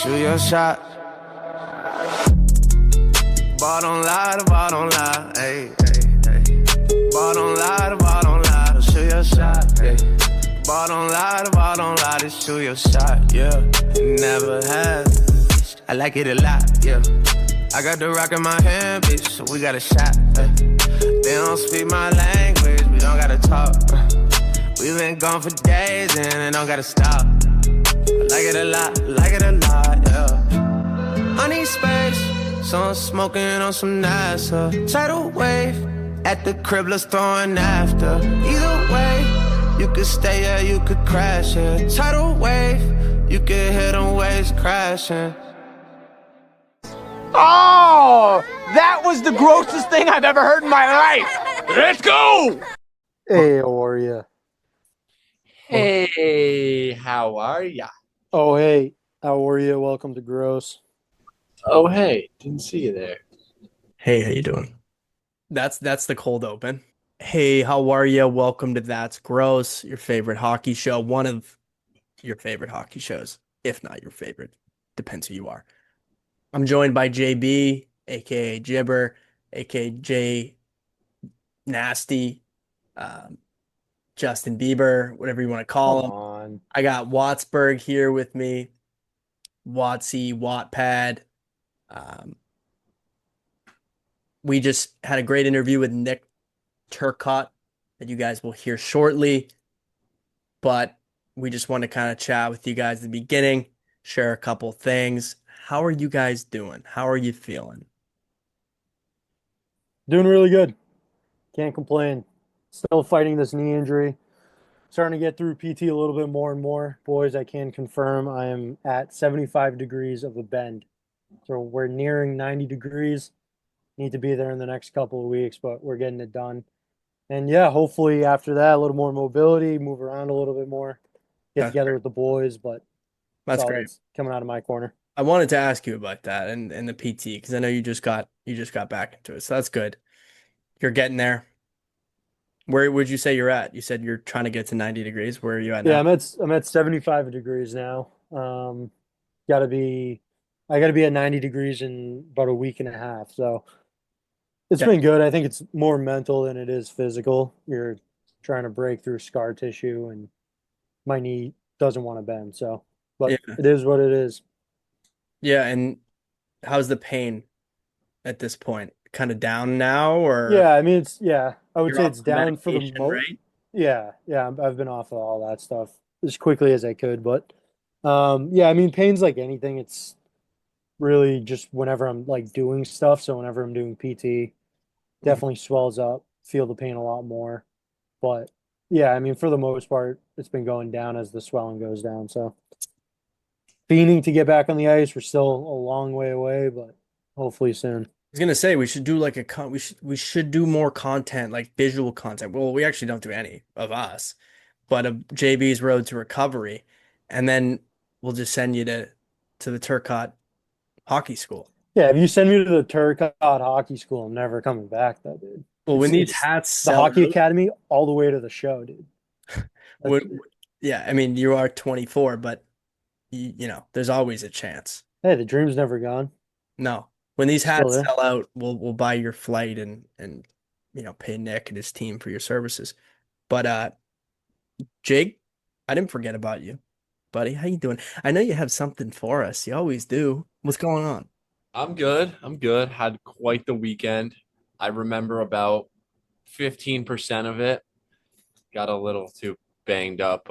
shoot your shot. Ball don't lie, the ball don't lie. Hey, hey, hey. Ball don't lie, the ball don't lie. Shoot your shot. Hey. Ball don't lie, the ball don't lie. Just shoot your shot. Yeah, never has. I like it a lot. Yeah, I got the rock in my hand, bitch. So we got a shot. Hey. They don't speak my language. We don't gotta talk. We been gone for days and it don't gotta stop. I like it a lot, like it a lot, yeah. I need space, so I'm smoking on some NASA. Tidal wave, at the crib, let's throw an after. Either way, you could stay, yeah, you could crash, yeah. Tidal wave, you could hear them waves crashing. Oh, that was the grossest thing I've ever heard in my life. Let's go. Hey, how are ya? Hey, how are ya? Oh, hey, how are you? Welcome to Gross. Oh, hey, didn't see you there. Hey, how you doing? That's the cold open. Hey, how are you? Welcome to That's Gross, your favorite hockey show, one of your favorite hockey shows, if not your favorite. Depends who you are. I'm joined by JB, aka Gibber, aka J Nasty, Justin Bieber, whatever you want to call him. On. I got Wattsburg here with me, Watsy, Wattpad. We just had a great interview with Nick Turcotte that you guys will hear shortly, but we just want to kind of chat with you guys at the beginning, share a couple things. How are you guys doing? How are you feeling? Doing really good. Can't complain. Still fighting this knee injury. Starting to get through PT a little bit more and more. Boys, I can confirm I am at 75 degrees of a bend. So we're nearing 90 degrees. Need to be there in the next couple of weeks, but we're getting it done. And yeah, hopefully after that, a little more mobility, move around a little bit more, get That's together great. with the boys, but That's all great. that's coming out of my corner. I wanted to ask you about that and the PT because I know you just got back into it. So that's good. You're getting there. Where would you say you're at? You said you're trying to get to 90 degrees. Where are you at Yeah, now? I'm at 75 degrees now. Gotta be I gotta be at 90 degrees in about a week and a half. So it's Yeah. been good. I think it's more mental than it is physical. You're trying to break through scar tissue and my knee doesn't want to bend. So but Yeah. it is what it is. Yeah. And how's the pain at this point? Kind of down now, or Yeah, I mean I would you're say off it's the down for the medication, most. right? Yeah, I've been off of all that stuff as quickly as I could, but yeah, I mean pain's like anything. It's really just whenever I'm like doing stuff. So whenever I'm doing PT, Mhm. definitely swells up, feel the pain a lot more. But yeah, I mean for the most part, it's been going down as the swelling goes down. So fiending to get back on the ice. We're still a long way away, but hopefully soon. I was gonna say we should do like we should do more content, like visual content. Well, we actually don't do any of us, but of JB's Road to Recovery, and then we'll just send you to the Turcotte Hockey School. Yeah, if you send me to the Turcotte Hockey School, I'm never coming back though, dude. Well, when these It's hats the sell hockey out, academy all the way to the show, dude. That's, when, yeah, I mean you are 24, but you know there's always a chance. hey, the dream's never gone. No, when these Still hats there. sell out, we'll buy your flight and pay Nick and his team for your services. But Jake, I didn't forget about you, buddy. How you doing? I know you have something for us. You always do. What's going on? I'm good. I'm good. Had quite the weekend. I remember about 15% of it. Got a little too banged up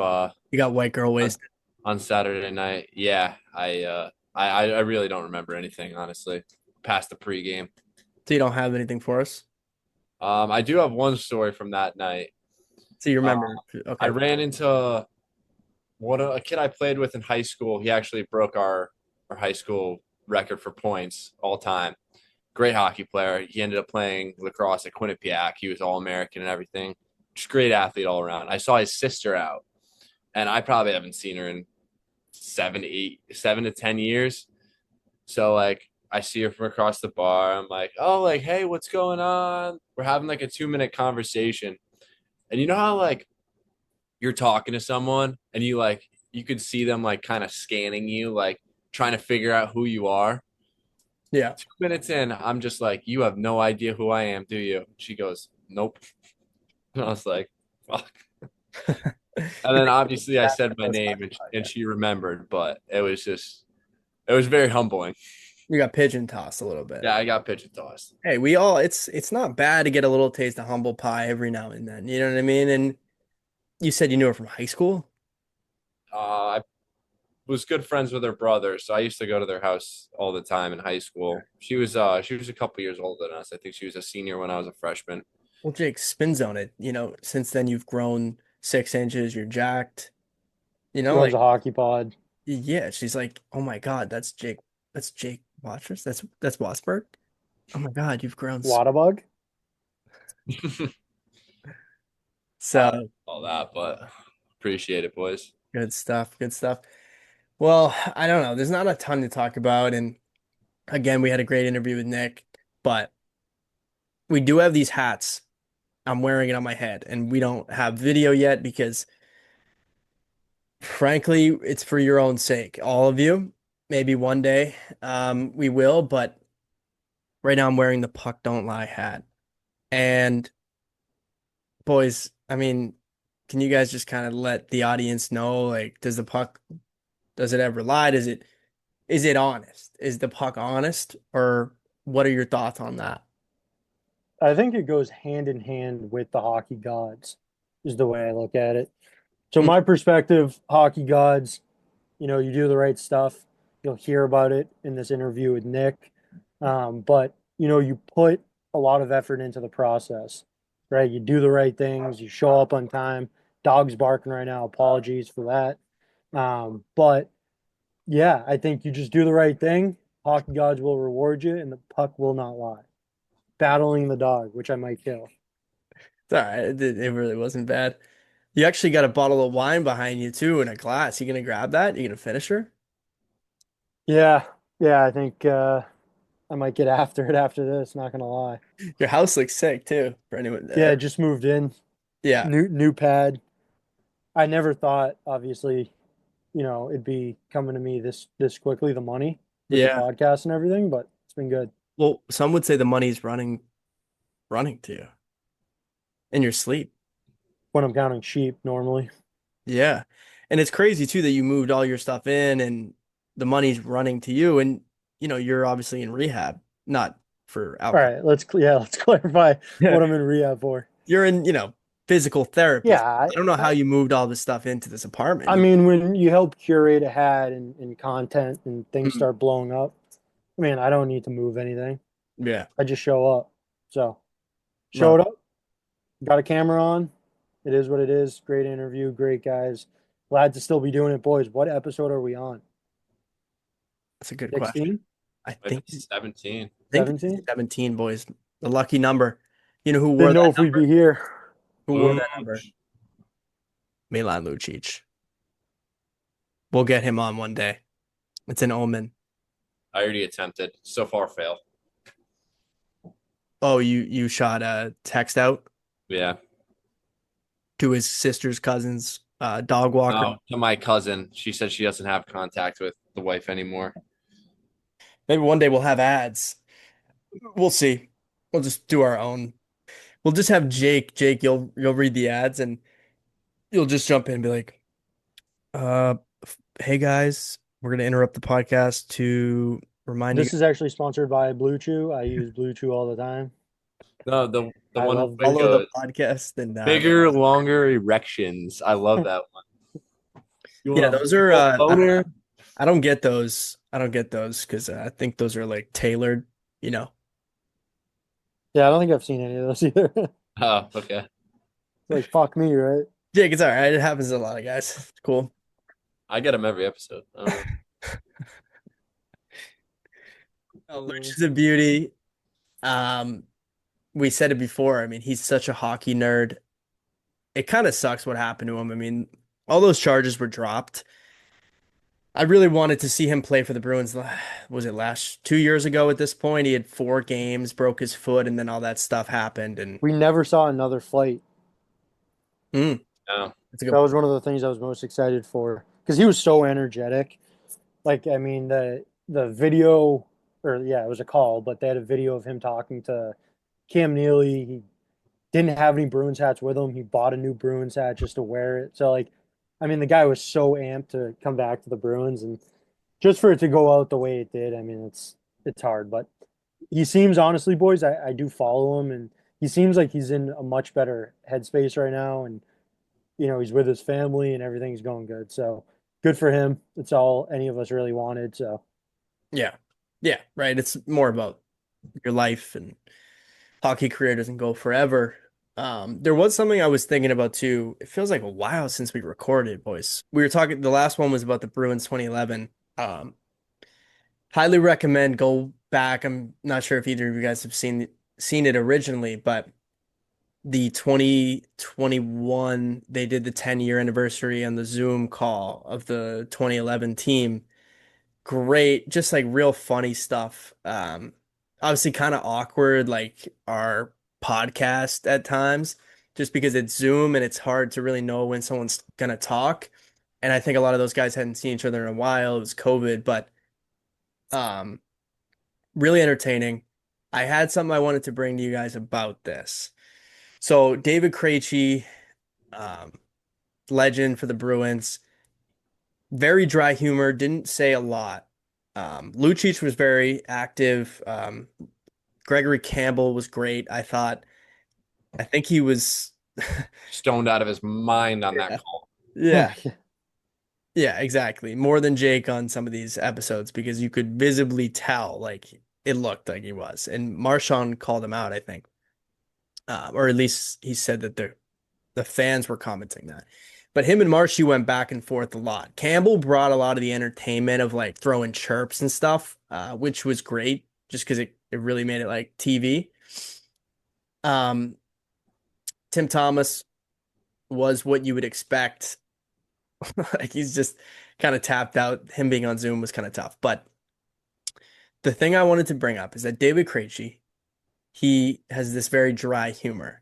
You got white girl waist. on Saturday night. Yeah, I really don't remember anything, honestly, past the pregame. So you don't have anything for us? I do have one story from that night. So you remember? I Okay. ran into a kid I played with in high school. He actually broke our high school record for points all time. Great hockey player. He ended up playing lacrosse at Quinnipiac. He was all American and everything. Just great athlete all around. I saw his sister out, and I probably haven't seen her in 7 to 10 years. So like I see her from across the bar. I'm like, oh, like, hey, what's going on? We're having like a 2 minute conversation. And you know how like you're talking to someone and you could see them like kind of scanning you, like trying to figure out who you are. Yeah. 2 minutes in, I'm just like, you have no idea who I am, do you? She goes, nope. And I was like, fuck. And then obviously I said my name and she remembered, but it was very humbling. You got pigeon tossed a little bit. Yeah, I got pigeon tossed. Hey, it's not bad to get a little taste of humble pie every now and then. You know what I mean? And you said you knew her from high school? I was good friends with her brother, so I used to go to their house all the time in high school. She was a couple years older than us. I think she was a senior when I was a freshman. Well, Jake, spin zone it. Since then you've grown 6 inches, you're jacked. Runs Like a hockey pod. yeah, she's like, oh my God, that's Jake. That's Jake Watchers. That's Wasberg. Oh my God, you've grown Watabug. so All that, but appreciate it, boys. good stuff. Good stuff. Well, I don't know. There's not a ton to talk about. And again, we had a great interview with Nick, but we do have these hats. I'm wearing it on my head, and we don't have video yet because, frankly, it's for your own sake, all of you. Maybe one day we will, but right now I'm wearing the Puck Don't Lie hat. And boys, I mean, can you guys just kind of let the audience know, like, does it ever lie? Is it honest? Is the puck honest? Or what are your thoughts on that? I think it goes hand in hand with the hockey gods, is the way I look at it. So Mm. my perspective, hockey gods, you do the right stuff. You'll hear about it in this interview with Nick. But you put a lot of effort into the process, right? You do the right things, you show up on time. Dog's barking right now. Apologies for that. But yeah, I think you just do the right thing. Hockey gods will reward you, and the puck will not lie. Battling the dog, which I might kill. It's all right. It really wasn't bad. You actually got a bottle of wine behind you too in a glass. You gonna grab that? You gonna finish her? Yeah, yeah, I think I might get after it after this, not gonna lie. Your house looks sick too, for anyone. Yeah, just moved in. Yeah. New pad. I never thought, obviously, it'd be coming to me this quickly, the money with the Yeah. podcast and everything, but it's been good. Well, some would say the money's running to you in your sleep. When I'm counting sheep normally. Yeah. And it's crazy too that you moved all your stuff in and the money's running to you and you're obviously in rehab, not for All alcohol. right, let's clarify what I'm in rehab for. You're in, physical therapy. Yeah, I don't know how you moved all this stuff into this apartment. I mean, when you help curate a hat and content and things Mhm. start blowing up, I mean, I don't need to move anything. Yeah. I just show up. So, showed up, got a camera on. It is what it is. Great interview, great guys. Glad to still be doing it, boys. What episode are we on? That's a good question. 16? I I think think 17. 17? 17, boys. The lucky number. You know who wore Didn't know that if we'd number? be here. Who wore that number? Milan Lucic. We'll get him on one day. It's an omen. I already attempted. So far, fail. Oh, you shot a text out Yeah. to his sister's cousin's dog walker. No, to my cousin. She said she doesn't have contact with the wife anymore. Maybe one day we'll have ads. We'll see. We'll just do our own. We'll just have Jake. Jake, you'll read the ads and you'll just jump in and be like, hey guys, we're gonna interrupt the podcast to remind you. This is actually sponsored by Blue Chew. I use Blue Chew all the time. No, the I one love with Follow the goes, podcast and bigger, longer erections. I love that one. You yeah, want a those are boner? I don't get those. I don't get those because I think those are like tailored, Yeah, I don't think I've seen any of those either. Oh, okay. Like, fuck me, right? Jake, it's all right. It happens to a lot of guys. It's cool. I get them every episode. I don't know. Luch is a beauty. We said it before. I mean, he's such a hockey nerd. It kind of sucks what happened to him. I mean, all those charges were dropped. I really wanted to see him play for the Bruins. Was it last 2 years ago at this point? He had 4 games, broke his foot, and then all that stuff happened. And We never saw another fight. No. it's a That good. was one of the things I was most excited for because he was so energetic. Like, I mean, the video, or yeah, it was a call, but they had a video of him talking to Cam Neely. He didn't have any Bruins hats with him. He bought a new Bruins hat just to wear it. So, like, I mean, the guy was so amped to come back to the Bruins, and just for it to go out the way it did, I mean, it's hard. But he seems, honestly, boys, I do follow him, and he seems like he's in a much better headspace right now, and he's with his family and everything's going good. So good for him. It's all any of us really wanted. So Yeah. Yeah, right. It's more about your life, and hockey career doesn't go forever. There was something I was thinking about too. It feels like a while since we recorded, boys. We were talking, the last one was about the Bruins 2011. Highly recommend go back. I'm not sure if either of you guys have seen it originally, but the 2021, they did the 10-year anniversary on the Zoom call of the 2011 team. Great, just like real funny stuff. Obviously kind of awkward, like our podcast at times, just because it's Zoom and it's hard to really know when someone's gonna talk. And I think a lot of those guys hadn't seen each other in a while. It was COVID, but um, really entertaining. I had something I wanted to bring to you guys about this. So David Krejci, um, legend for the Bruins, very dry humor, didn't say a lot. Lucic was very active. Gregory Campbell was great. I think he was, Stoned out of his mind on yeah, that call. yeah, yeah, exactly. More than Jake on some of these episodes because you could visibly tell, like it looked like he was. And Marshawn called him out, I think, or at least he said that the fans were commenting that. But him and Marshy went back and forth a lot. Campbell brought a lot of the entertainment of like throwing chirps and stuff, which was great just because it really made it like TV. Um, Tim Thomas was what you would expect. Like he's just kind of tapped out. Him being on Zoom was kind of tough. But the thing I wanted to bring up is that David Krejci, he has this very dry humor.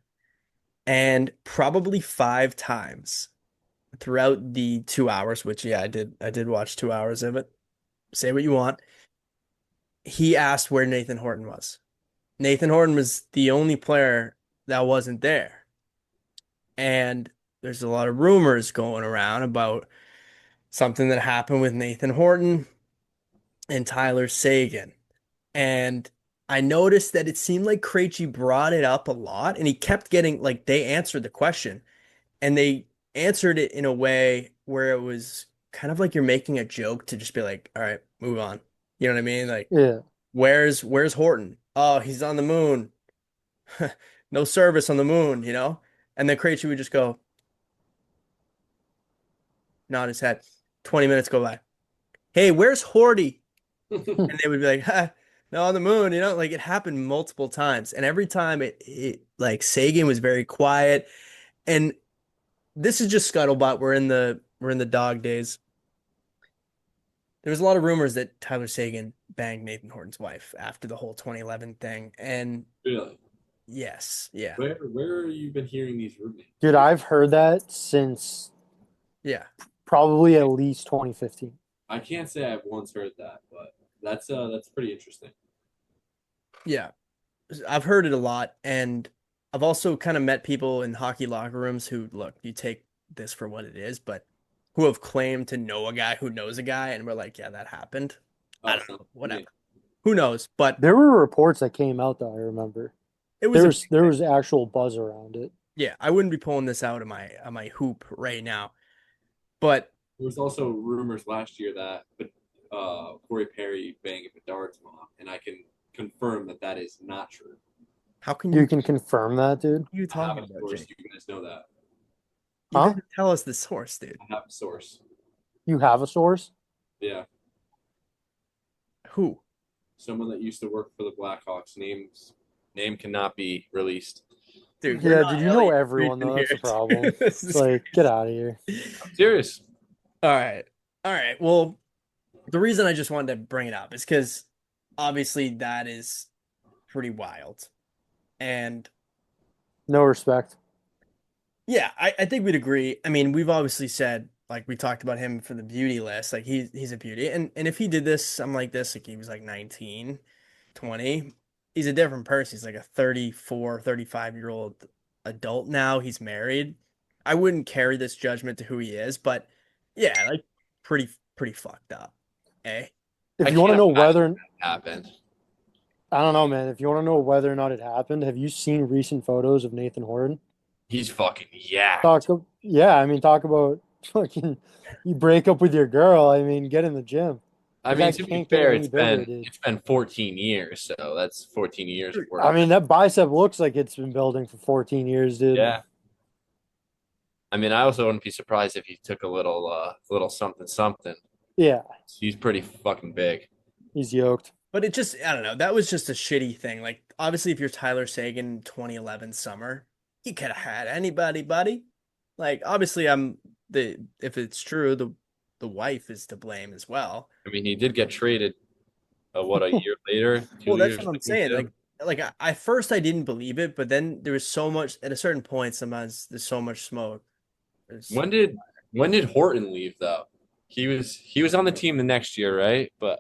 And probably 5 times throughout the 2 hours, which yeah, I did watch 2 hours of it. Say what you want. He asked where Nathan Horton was. Nathan Horton was the only player that wasn't there. And there's a lot of rumors going around about something that happened with Nathan Horton and Tyler Sagan. And I noticed that it seemed like Krejci brought it up a lot and he kept getting like they answered the question and they answered it in a way where it was kind of like you're making a joke to just be like, all right, move on. You know what I mean? Like, yeah, where's Horton? Oh, he's on the moon. No service on the moon, you know? And then Krejci would just go, nod his head. 20 minutes go by. Hey, where's Horty? And they would be like, ha, no, on the moon, you know? Like it happened multiple times. And every time it like Sagan was very quiet. And this is just scuttlebutt. We're in the dog days. There was a lot of rumors that Tyler Sagan banged Nathan Horton's wife after the whole 2011 thing. And Really? yes, yeah, Where have you been hearing these rumors? dude, I've heard that since yeah. probably at least 2015. I can't say I've once heard that, but that's pretty interesting. Yeah, I've heard it a lot, and I've also kind of met people in hockey locker rooms who look, you take this for what it is, but who have claimed to know a guy who knows a guy, and we're like, yeah, that happened. I don't know, whatever. Who knows? But There were reports that came out though. I remember it was there was actual buzz around it. yeah. I wouldn't be pulling this out of my hoop right now, but There was also rumors last year that Corey Perry banged Bedard's mom, and I can confirm that that is not true. how can You can confirm that, dude. what are you I have talking a about, source. Jake? You guys know that. You Huh? didn't tell us the source, dude. I have a source. You have a source? Yeah, Who? someone that used to work for the Blackhawks. Name cannot be released. Dude, we're Yeah, not dude, you know Elliot everyone though. Friedman That's the here. problem. This It's is like, get out of here. I'm serious. All right. All right. Well, the reason I just wanted to bring it up is because obviously that is pretty wild. And No respect. yeah, I think we'd agree. I mean, we've obviously said like we talked about him for the beauty list. Like he's a beauty. And if he did this, I'm like this, like he was like 19, 20, he's a different person. He's like a 34, 35-year-old adult now. He's married. I wouldn't carry this judgment to who he is, but yeah, like pretty fucked up. Eh? If I you want to can't know imagine whether, that happened. I don't know, man. If you want to know whether or not it happened, have you seen recent photos of Nathan Horton? He's fucking yacked. Yeah, I mean, talk about fucking, you break up with your girl. I mean, get in the gym. I The mean, guy to be can't get fair, any bigger, dude. it's been 14 years, so that's 14 years of work. I mean, that bicep looks like it's been building for 14 years, dude. Yeah. I mean, I also wouldn't be surprised if he took a little something something. Yeah, He's pretty fucking big. he's yoked. But it just, I don't know. That was just a shitty thing. Like, obviously, if you're Tyler Sagan 2011 summer, he could have had anybody, buddy. Like, obviously, if it's true, the wife is to blame as well. I mean, he did get traded, a year later, Well, two that's years what I'm later, saying. too. Like I first I didn't believe it, but then there was so much at a certain point. Sometimes there's so much smoke. When did Horton leave though? He was on the team the next year, right? But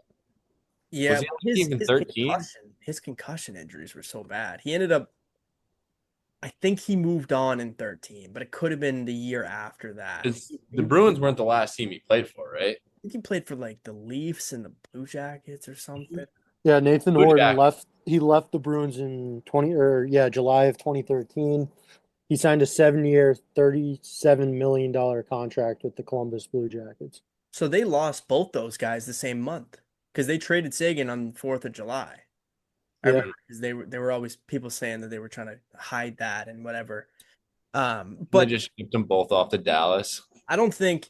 Yeah, was he on the team in 13? his concussion injuries were so bad. He ended up, I think he moved on in 13, but it could have been the year after that. The Bruins weren't the last team he played for, right? I think he played for like the Leafs and the Blue Jackets or something. Yeah, Nathan Blue Horton Jackets. left. He left the Bruins in July of 2013. He signed a 7-year, $37 million contract with the Columbus Blue Jackets. So they lost both those guys the same month because they traded Sagan on 4th of July. I Yeah. remember because they were always people saying that they were trying to hide that and whatever. They But just shipped them both off to Dallas. I don't think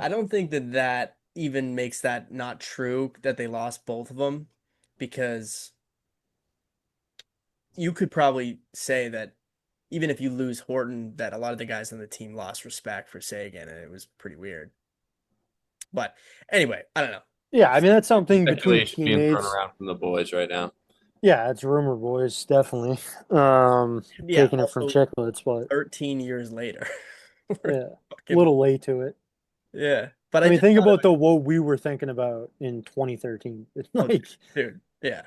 I don't think that even makes that not true that they lost both of them because you could probably say that even if you lose Horton, that a lot of the guys on the team lost respect for Sagan, and it was pretty weird. But anyway, I don't know. Yeah, I mean that's something between Speculation being thrown teammates. around from the boys right now. Yeah, it's rumor, boys, definitely. Yeah, Taking it from also chicklets, but 13 years later. yeah, a Fucking- little late to it. yeah. But I mean, just think thought about what we were thinking about in 2013. It's Oh, like, dude, yeah.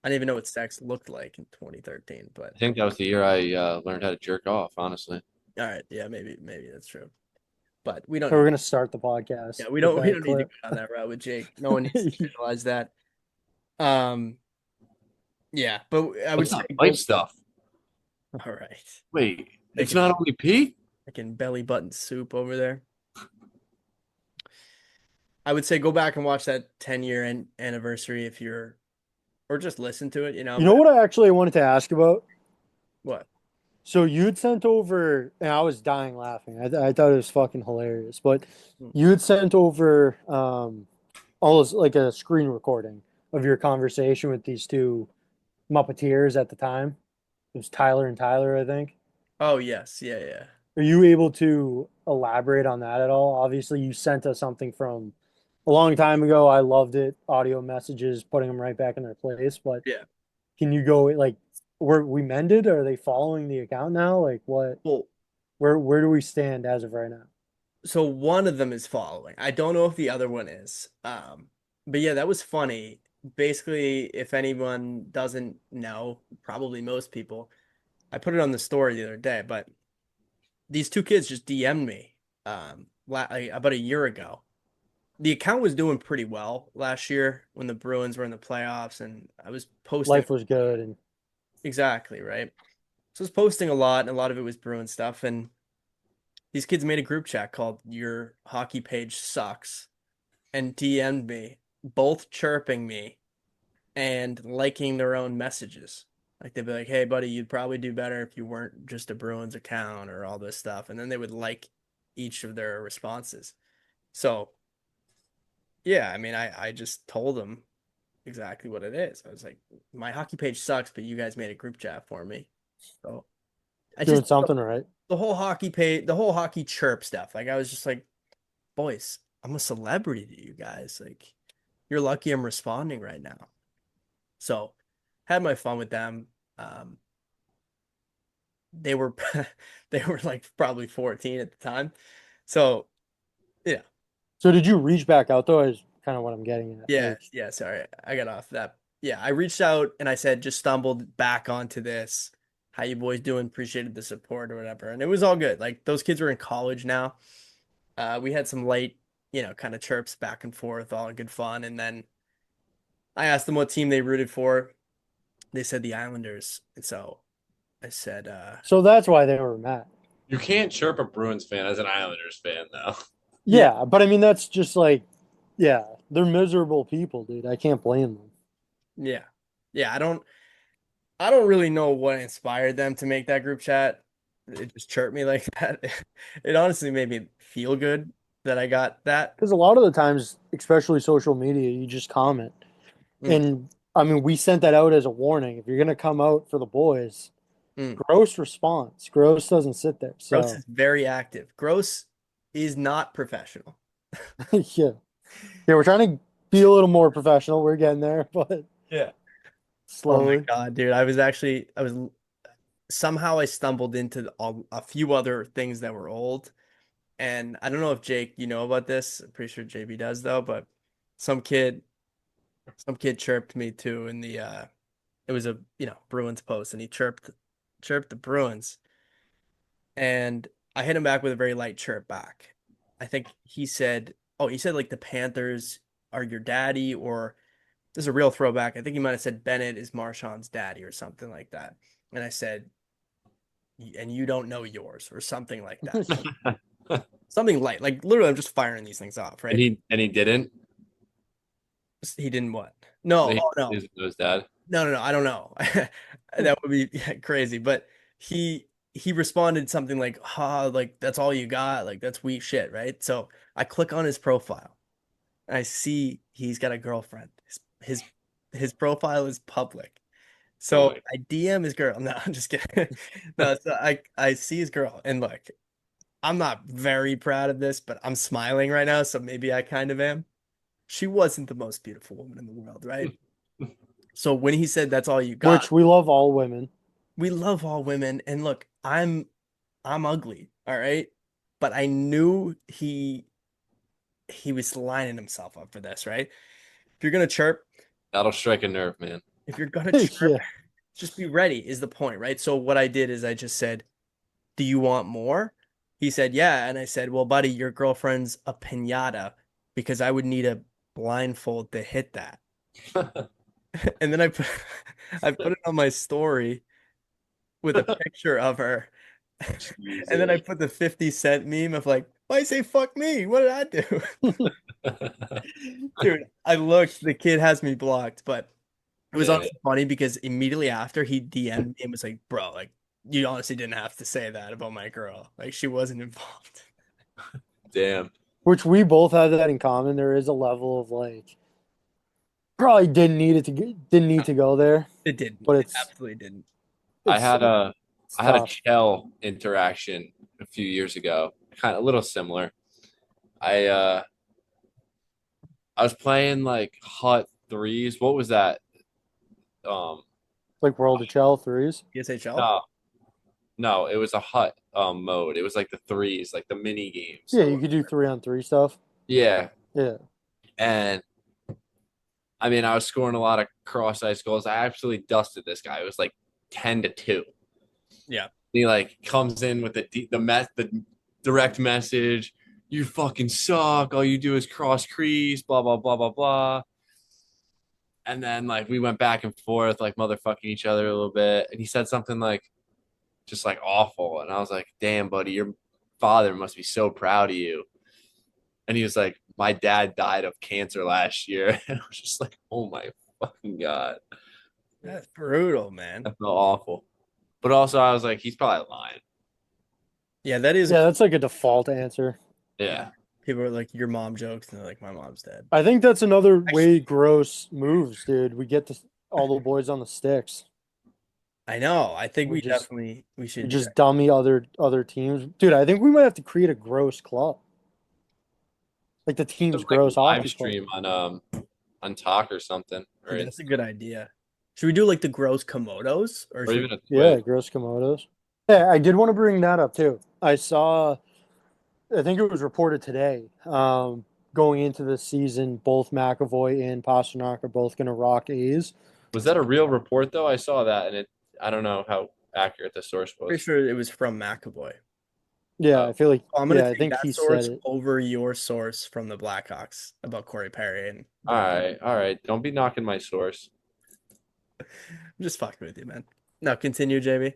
I didn't even know what sex looked like in 2013, but I think that was the year I learned how to jerk off, honestly. all right, yeah, maybe that's true. But we don't so we're gonna start the podcast. yeah, with we that don't need to clip. go down that route with Jake. No one needs to realize that. Yeah, but I would What's say that pipe stuff? all right. Wait, it's Make it- not only pee? Freaking belly button soup over there. I would say go back and watch that 10-year anniversary if you're or just listen to it, you know. You know what I actually wanted to ask about? What? So you'd sent over, and I was dying laughing. I thought it was fucking hilarious. But Hmm. you'd sent over almost like a screen recording of your conversation with these two Muppeteers at the time. It was Tyler and Tyler, I think. Oh, yes. Yeah. Are you able to elaborate on that at all? Obviously, you sent us something from a long time ago. I loved it. Audio messages, putting them right back in their place. But Yeah. can you go like, were we mended? Are they following the account now? Like what? Well, Where do we stand as of right now? so one of them is following. I don't know if the other one is. But yeah, that was funny. Basically, if anyone doesn't know, probably most people, I put it on the story the other day, but these two kids just DM'd me about a year ago. The account was doing pretty well last year when the Bruins were in the playoffs, and I was posting Life was good, and exactly right. So I was posting a lot, and a lot of it was Bruin stuff. And these kids made a group chat called "Your Hockey Page Sucks," and DM'd me, both chirping me and liking their own messages. Like they'd be like, "Hey, buddy, you'd probably do better if you weren't just a Bruins account or all this stuff." And then they would like each of their responses. So, yeah, I mean, I just told them exactly what it is. I was like, "My hockey page sucks, but you guys made a group chat for me." So I doing just something right. the whole hockey page, the whole hockey chirp stuff. Like I was just like, boys, I'm a celebrity to you guys. Like, you're lucky I'm responding right now. So had my fun with them. They were they were like probably 14 at the time. So yeah, So did you reach back out though? Is kind of what I'm getting at. yeah, Like, yeah. Sorry, I got off that. Yeah, I reached out and I said just stumbled back onto this. How you boys doing? Appreciated the support or whatever, and it was all good. Like those kids are in college now. We had some light, kind of chirps back and forth, all in good fun, and then I asked them what team they rooted for. They said the Islanders, and so I said, so that's why they were mad. You can't chirp a Bruins fan as an Islanders fan, though. Yeah, but I mean that's just like, yeah, they're miserable people, dude. I can't blame them. yeah, yeah. I don't really know what inspired them to make that group chat. It just chirped me like that. It honestly made me feel good that I got that. Because a lot of the times, especially social media, you just comment. Mm. And I mean, we sent that out as a warning. If you're gonna come out for the boys, Mm. Gross response. Gross doesn't sit there. Gross So is very active. Gross is not professional. yeah. Yeah, we're trying to be a little more professional. We're getting there, but Yeah. Oh my slowly. God, dude. I was somehow I stumbled into a few other things that were old. And I don't know if Jake, you know about this. I'm pretty sure JB does though, but some kid, some kid chirped me too in the it was a, Bruins post and he chirped the Bruins and I hit him back with a very light chirp back. I think he said like the Panthers are your daddy or this is a real throwback. I think he might have said Bennett is Marshawn's daddy or something like that. And I said, and you don't know yours or something like that. Something light. Like literally I'm just firing these things off, And right? he didn't. He didn't what? No, He oh no. doesn't know his dad. No, I don't know. That would be crazy. But he responded something like, like that's all you got, like that's weak shit, right? So I click on his profile and I see he's got a girlfriend. His profile is public. Oh So my. I DM his girl. No, I'm just kidding. No, so I see his girl and look, I'm not very proud of this, but I'm smiling right now, so maybe I kind of am. She wasn't the most beautiful woman in the world, right? So when he said that's all you got, Which we love all women. we love all women. And look, I'm ugly, all right? But I knew he was lining himself up for this, right? If you're gonna chirp, That'll strike a nerve, man. if you're gonna chirp, Yeah. just be ready is the point, right? So what I did is I just said, "Do you want more?" He said, "Yeah." And I said, "Well, buddy, your girlfriend's a piñata because I would need a blindfold to hit that." And then I put it on my story with a picture of her. And then I put the 50 Cent meme of like, why say fuck me? What did I do? Dude, I looked, the kid has me blocked, but it was Yeah, honestly funny because immediately after he DM'd me and was like, bro, like you honestly didn't have to say that about my girl. Like she wasn't involved. damn. Which we both have that in common. There is a level of like probably didn't need to go there, It didn't. but It absolutely didn't. I it's had a it's I had a tough. Chell interaction a few years ago, kind of a little similar. I uh I was playing like Hut threes. What was that? Um Like World of Chell threes. ESHL? no, no, it was a Hut mode. It was like the threes, like the mini games. Yeah, you could do 3-on-3 stuff. Yeah. Yeah. And I mean I was scoring a lot of cross ice goals. I absolutely dusted this guy. It was like 10-2. Yeah. He like comes in with the direct message. You fucking suck. All you do is cross crease. Blah blah blah blah blah. And then like we went back and forth, like motherfucking each other a little bit. And he said something like, just like awful. And I was like, damn, buddy, your father must be so proud of you. And he was like, my dad died of cancer last year. And I was just like, oh my fucking god, That's brutal, man. that felt awful. But also, I was like, he's probably lying. Yeah, that is Yeah, that's like a default answer. Yeah. people are like your mom jokes and they're like my mom's dead. I think that's another way Gross moves, dude. We get all the boys on the sticks. I know. I think We just- we We should just dummy other teams. Dude, I think we might have to create a Gross club. Like the team's Like Gross live hockey club. stream on Talk or something, or, That's a good idea. Should we do like the gross Komodos or or should even a Yeah, Twitch. Gross Komodos. Yeah, I did want to bring that up too. I saw I think it was reported today. Going into the season, both McAvoy and Pasternak are both going to rock A's. Was that a real report though? I saw that, and I don't know how accurate the source was. Pretty sure it was from McAvoy. Yeah, Oh, I feel like I'm gonna I take think that he said source it. over your source from the Blackhawks about Corey Perry and all right, all right. Don't be knocking my source. I'm just fucking with you, man. Now continue, JB.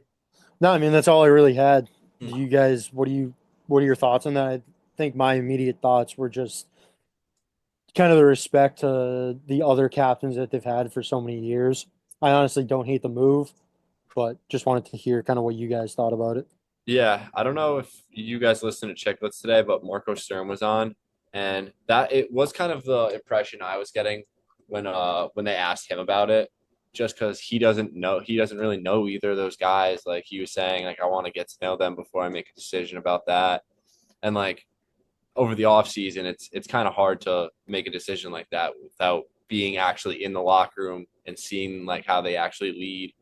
No, I mean that's all I really had. Hmm. Do you guys what are your thoughts on that? I think my immediate thoughts were just kind of the respect to the other captains that they've had for so many years. I honestly don't hate the move, but just wanted to hear kind of what you guys thought about it. Yeah, I don't know if you guys listened to Chicklets today, but Marco Stern was on, and that it was kind of the impression I was getting when they asked him about it, just because he doesn't really know either of those guys. Like he was saying, like I want to get to know them before I make a decision about that, and like over the off season, it's kind of hard to make a decision like that without being actually in the locker room and seeing like how they actually lead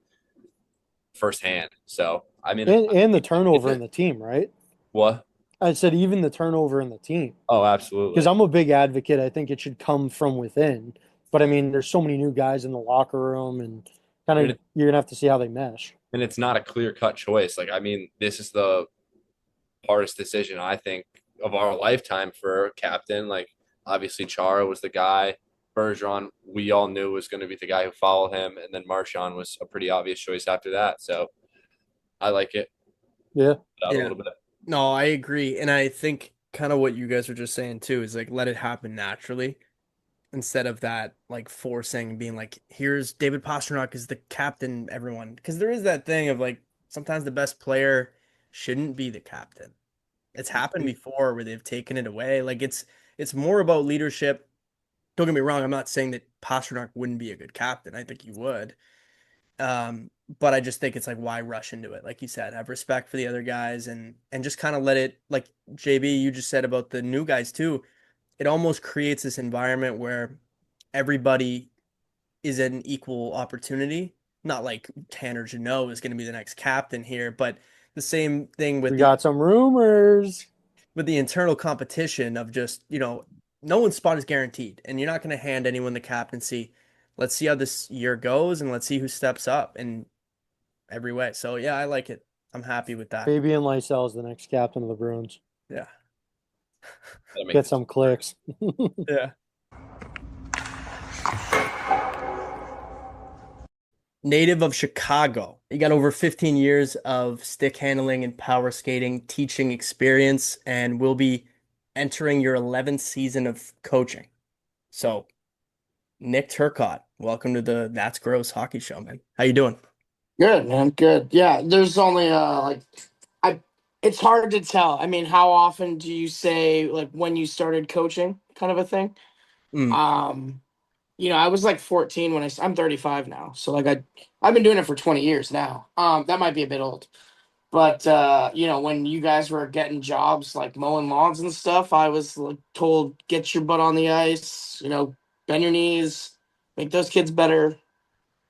firsthand. So I mean, And the is turnover in it the team, right? what? I said even the turnover in the team. Oh, Because absolutely. I'm a big advocate. I think it should come from within. But I mean, there's so many new guys in the locker room, and kind And, of you're gonna have to see how they mesh. and it's not a clear cut choice. Like, I mean, this is the hardest decision I think of our lifetime for a captain. Like, obviously, Chara was the guy. Bergeron, we all knew was going to be the guy who followed him, and then Marchand was a pretty obvious choice after that. So I like it Yeah, out a Yeah. little bit. No, I agree. And I think kind of what you guys were just saying too is like let it happen naturally instead of that like forcing being like, here's David Pastrnak is the captain, everyone. Because there is that thing of like sometimes the best player shouldn't be the captain. It's happened before where they've taken it away. Like it's more about leadership. Don't get me wrong, I'm not saying that Pastrnak wouldn't be a good captain. I think he would. But I just think it's like why rush into it? Like you said, have respect for the other guys and just kind of let it like JB, you just said about the new guys too. It almost creates this environment where everybody is an equal opportunity. Not like Tanner Jeannot is going to be the next captain here, but the same thing we got some rumors. with the internal competition of just, no one's spot is guaranteed and you're not going to hand anyone the captaincy. Let's see how this year goes and let's see who steps up in every way. So yeah, I like it. I'm happy with that. Fabian Lysell is the next captain of the Bruins. Yeah. Gotta make Get this- some clicks. Yeah. Native of Chicago. You got over 15 years of stick handling and power skating teaching experience and will be entering your 11th season of coaching. So, Nick Turcotte, welcome to the That's Gross Hockey Show, man. How you doing? Good, man. Good. Yeah, there's only I it's hard to tell. I mean, how often do you say like when you started coaching kind of a thing? Mm, Um, I was like 14 when I'm 35 now. So like I've been doing it for 20 years now. That might be a bit old. But when you guys were getting jobs like mowing lawns and stuff, I was like, told get your butt on the ice, bend your knees, make those kids better.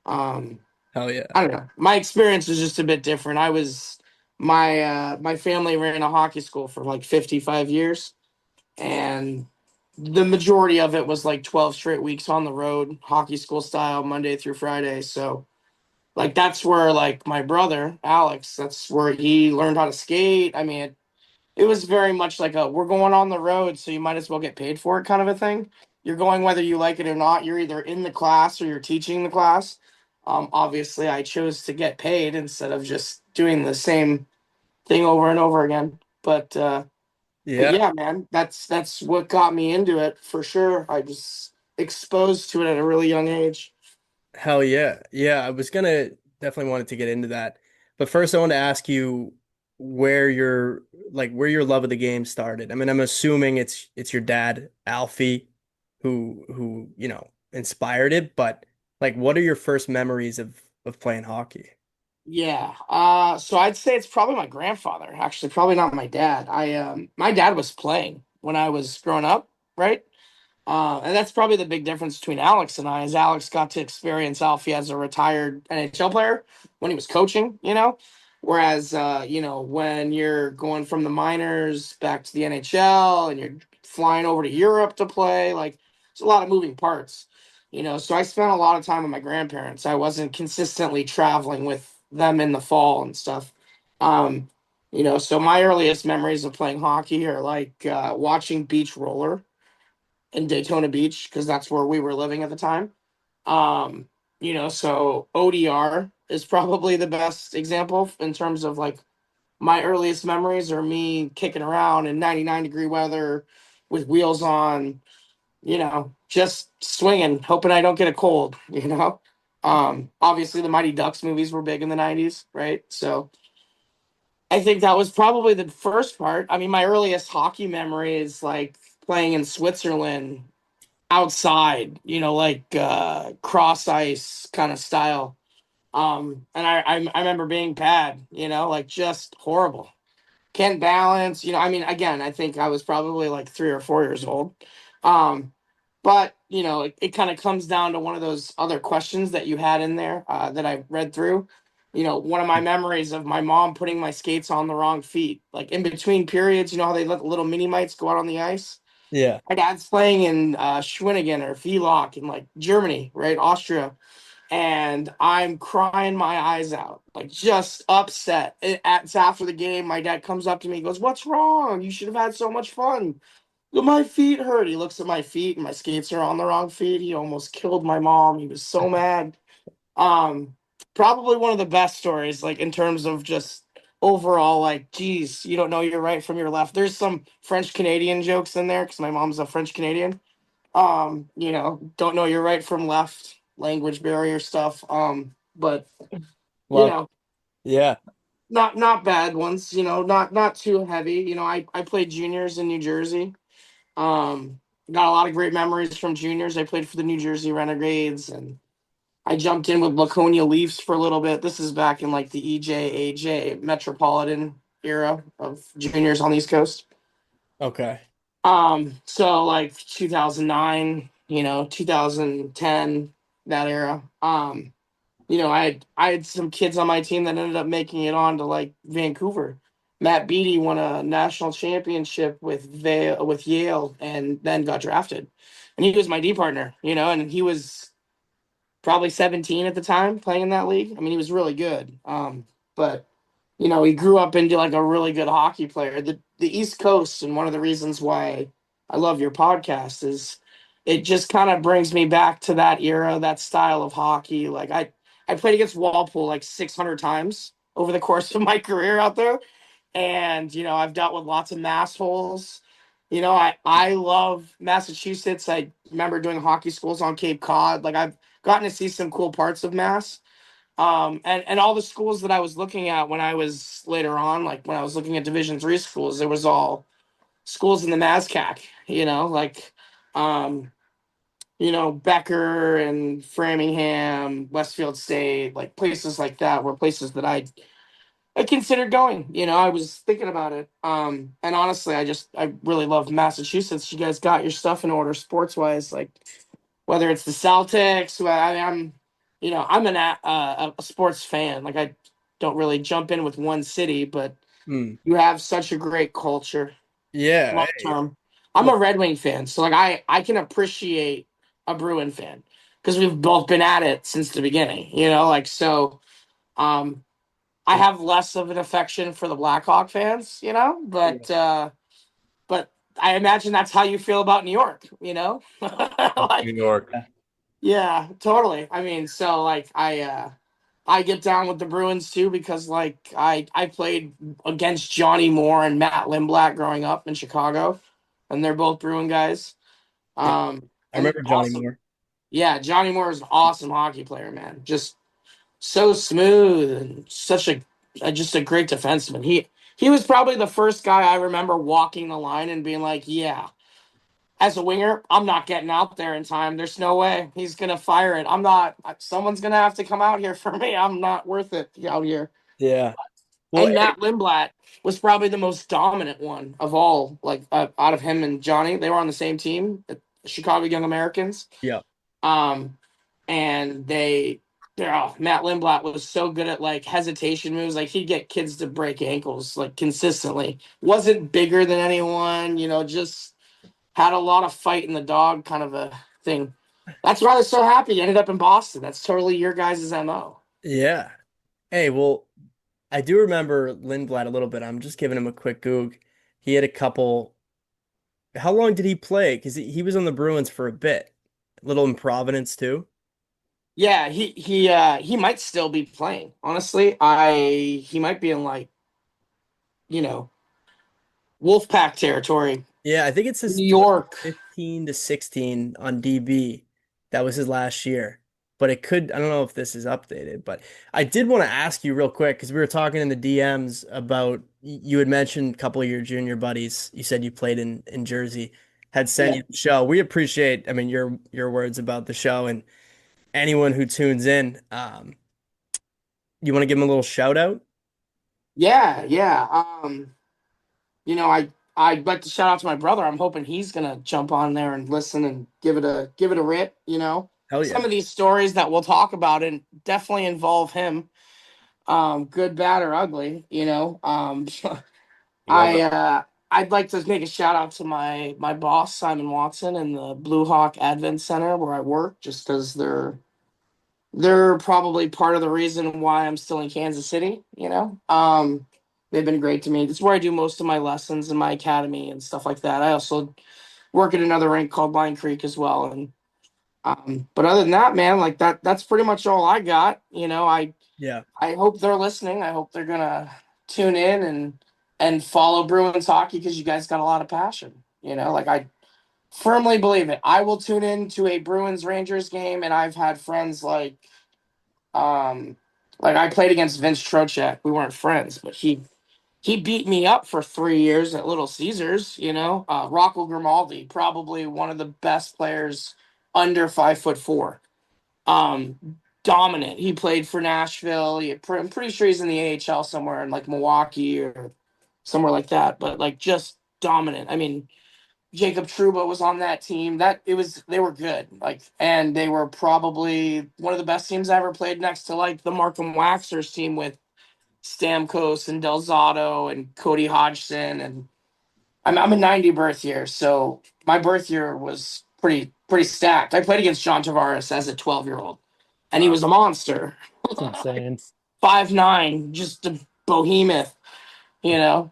Um, hell yeah. I don't know. My experience was just a bit different. My family ran a hockey school for like 55 years, and the majority of it was like 12 straight weeks on the road, hockey school style, Monday through Friday. So like that's where like my brother, Alex, that's where he learned how to skate. I mean, it was very much like a we're going on the road, so you might as well get paid for it kind of a thing. You're going whether you like it or not. You're either in the class or you're teaching the class. Obviously, I chose to get paid instead of just doing the same thing over and over again. But Yeah. yeah, man, that's what got me into it for sure. I was exposed to it at a really young age. Hell yeah. Yeah, I was gonna definitely wanted to get into that. But first I want to ask you where your love of the game started. I mean, I'm assuming it's your dad, Alfie, who, inspired it, but like what are your first memories of playing hockey? Yeah. So I'd say it's probably my grandfather, actually, probably not my dad. My dad was playing when I was growing up, right? And that's probably the big difference between Alex and I is Alex got to experience Alfie as a retired NHL player when he was coaching, Whereas, when you're going from the minors back to the NHL and you're flying over to Europe to play, like it's a lot of moving parts, So I spent a lot of time with my grandparents. I wasn't consistently traveling with them in the fall and stuff. Um, so my earliest memories of playing hockey are like watching beach roller in Daytona Beach because that's where we were living at the time. Um, so ODR is probably the best example in terms of like my earliest memories are me kicking around in 99-degree weather with wheels on, just swinging, hoping I don't get a cold. Obviously the Mighty Ducks movies were big in the 90s, right? So I think that was probably the first part. I mean, my earliest hockey memory is like playing in Switzerland outside, like cross ice kind of style. And I remember being bad, like just horrible. Can't balance, I mean, again, I think I was probably like 3 or 4 years old. Um, but it kind of comes down to one of those other questions that you had in there that I read through. One of my memories of my mom putting my skates on the wrong feet, like in between periods. You know how they let the little mini mites go out on the ice. Yeah. My dad's playing in Schwinningen or Vlok in like Germany, right, Austria, and I'm crying my eyes out, like just upset. It's after the game. My dad comes up to me, and goes, "What's wrong? You should have had so much fun." My feet hurt. He looks at my feet, and my skates are on the wrong feet. He almost killed my mom. He was so mad. Um, Probably one of the best stories, like in terms of just overall, like, geez, you don't know your right from your left. There's some French Canadian jokes in there because my mom's a French Canadian. Don't know your right from left, language barrier stuff. But you Love. know, Yeah. not bad ones. Not too heavy. I played juniors in New Jersey. Got a lot of great memories from juniors. I played for the New Jersey Renegades, and I jumped in with Laconia Leafs for a little bit. This is back in like the EJAJ Metropolitan era of juniors on the East Coast. Okay. So like 2009, 2010, that era. I had some kids on my team that ended up making it on to like Vancouver. Matt Beattie won a national championship with Yale and then got drafted. And he was my D partner, and he was probably 17 at the time playing in that league. I mean, he was really good. But he grew up into like a really good hockey player. The East Coast, and one of the reasons why I love your podcast is it just kind of brings me back to that era, that style of hockey. Like I played against Walpole like 600 times over the course of my career out there, and I've dealt with lots of mass holes. I love Massachusetts. I remember doing hockey schools on Cape Cod. Like I've gotten to see some cool parts of Mass. And all the schools that I was looking at when I was later on, like when I was looking at Division 3 schools, there was all schools in the MASCAC, like Becker and Framingham, Westfield State, like places like that were places that I considered going. I was thinking about it. And honestly, I really love Massachusetts. You guys got your stuff in order sports wise, like whether it's the Celtics. I'm a sports fan. Like I don't really jump in with one city, but Hmm. you have such a great culture Yeah. long Hey. term. I'm a Red Wing fan, so like I can appreciate a Bruin fan because we've both been at it since the beginning. Like so. I have less of an affection for the Blackhawk fans, but I imagine that's how you feel about New York. Like, New York. yeah, totally. I mean, so like I get down with the Bruins too because like I played against Johnny Moore and Matt Lindblad growing up in Chicago, and they're both Bruin guys. Yeah. I And remember Johnny awesome. Moore. Yeah, Johnny Moore is an awesome hockey player, man. Just so smooth and such just a great defenseman. He was probably the first guy I remember walking the line and being like, yeah, as a winger, I'm not getting out there in time. There's no way he's gonna fire it. I'm not. Someone's gonna have to come out here for me. I'm not worth it out here. Yeah. Well, And Matt Lindblad was probably the most dominant one of all. Like out of him and Johnny, they were on the same team, the Chicago Young Americans. yeah. Um, and they Yeah, Matt Lindblad was so good at like hesitation moves. Like he'd get kids to break ankles like consistently. Wasn't bigger than anyone, just had a lot of fight in the dog kind of a thing. That's why I was so happy he ended up in Boston. That's totally your guys' MO. Yeah. Hey, well, I do remember Lindblad a little bit. I'm just giving him a quick goog. He had a couple. How long did he play? Because he was on the Bruins for a bit. A little in Providence too. Yeah, he might still be playing. Honestly, he might be in like, you know, Wolfpack territory. Yeah, I think it says New York. 2015 to 16 on DB. That was his last year. But it could, I don't know if this is updated, but I did want to ask you real quick because we were talking in the DMs about you had mentioned a couple of your junior buddies. You said you played in Jersey, had sent Yeah. you the show. We appreciate, I mean, your words about the show and anyone who tunes in. You want to give them a little shout out? Yeah, yeah. I'd like to shout out to my brother. I'm hoping he's gonna jump on there and listen and give it a rip. Hell Some yeah. of these stories that we'll talk about and definitely involve him. Good, bad, or ugly. You love it. I'd like to make a shout out to my boss Simon Watson and the Blue Hawk Advent Center where I work, just because they're probably part of the reason why I'm still in Kansas City. They've been great to me. It's where I do most of my lessons in my academy and stuff like that. I also work at another rink called Line Creek as well. And but other than that, man, like that's pretty much all I got. Yeah. I hope they're listening. I hope they're gonna tune in and follow Bruins hockey because you guys got a lot of passion. Like I firmly believe it. I will tune in to a Bruins Rangers game, and I've had friends um like I played against Vince Trocheck. We weren't friends, but he beat me up for 3 years at Little Caesars. Rocco Grimaldi, probably one of the best players under 5'4". Dominant. He played for Nashville. I'm pretty sure he's in the AHL somewhere in like Milwaukee or somewhere like that. But like just dominant. I mean, Jacob Trouba was on that team. They were good. Like, and they were probably one of the best teams I ever played next to like the Markham Waxers team with Stamkos and Delzato and Cody Hodgson. And I'm a 90 birth year, so my birth year was pretty stacked. I played against John Tavares as a 12-year-old, and he Wow. was a monster. It's insane. 5'9", just a behemoth, you know.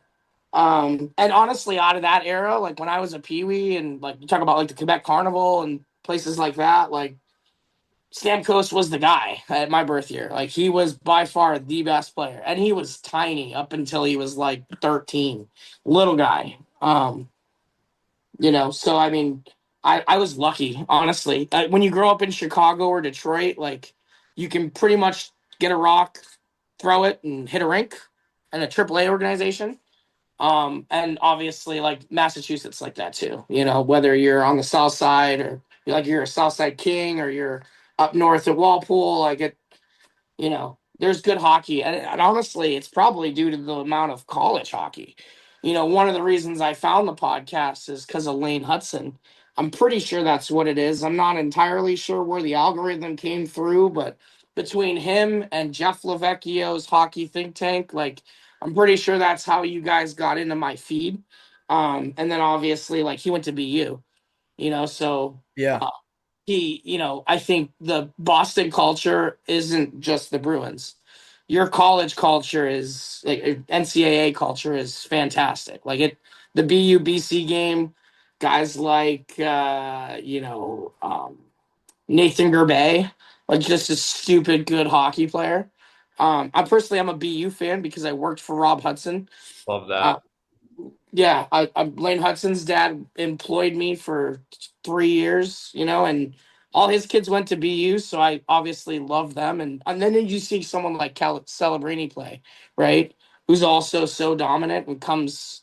And honestly, out of that era, like when I was a peewee, and like you talk about like the Quebec Carnival and places like that, like Stamkos was the guy at my birth year. Like he was by far the best player, and he was tiny up until he was like 13, little guy. So I mean, I was lucky, honestly. When you grow up in Chicago or Detroit, like you can pretty much get a rock, throw it, and hit a rink in a AAA organization. And obviously, like Massachusetts, like that too. Whether you're on the South Side or you're a South Side King or you're up north at Walpole, like there's good hockey. And honestly, it's probably due to the amount of college hockey. One of the reasons I found the podcast is because of Lane Hudson. I'm pretty sure that's what it is. I'm not entirely sure where the algorithm came through, but between him and Jeff Lavecchio's hockey think tank, like I'm pretty sure that's how you guys got into my feed. And then obviously, like he went to BU, so Yeah. I think the Boston culture isn't just the Bruins. Your college culture is like NCAA culture is fantastic. Like the BU-BC game, guys like Nathan Gerbey, like just a stupid good hockey player. I'm a BU fan because I worked for Rob Hudson. Love Uh, that. yeah, Lane Hudson's dad employed me for 3 years, and all his kids went to BU, so I obviously love them. And then you see someone like Celebrini play, right? Who's also so dominant and comes,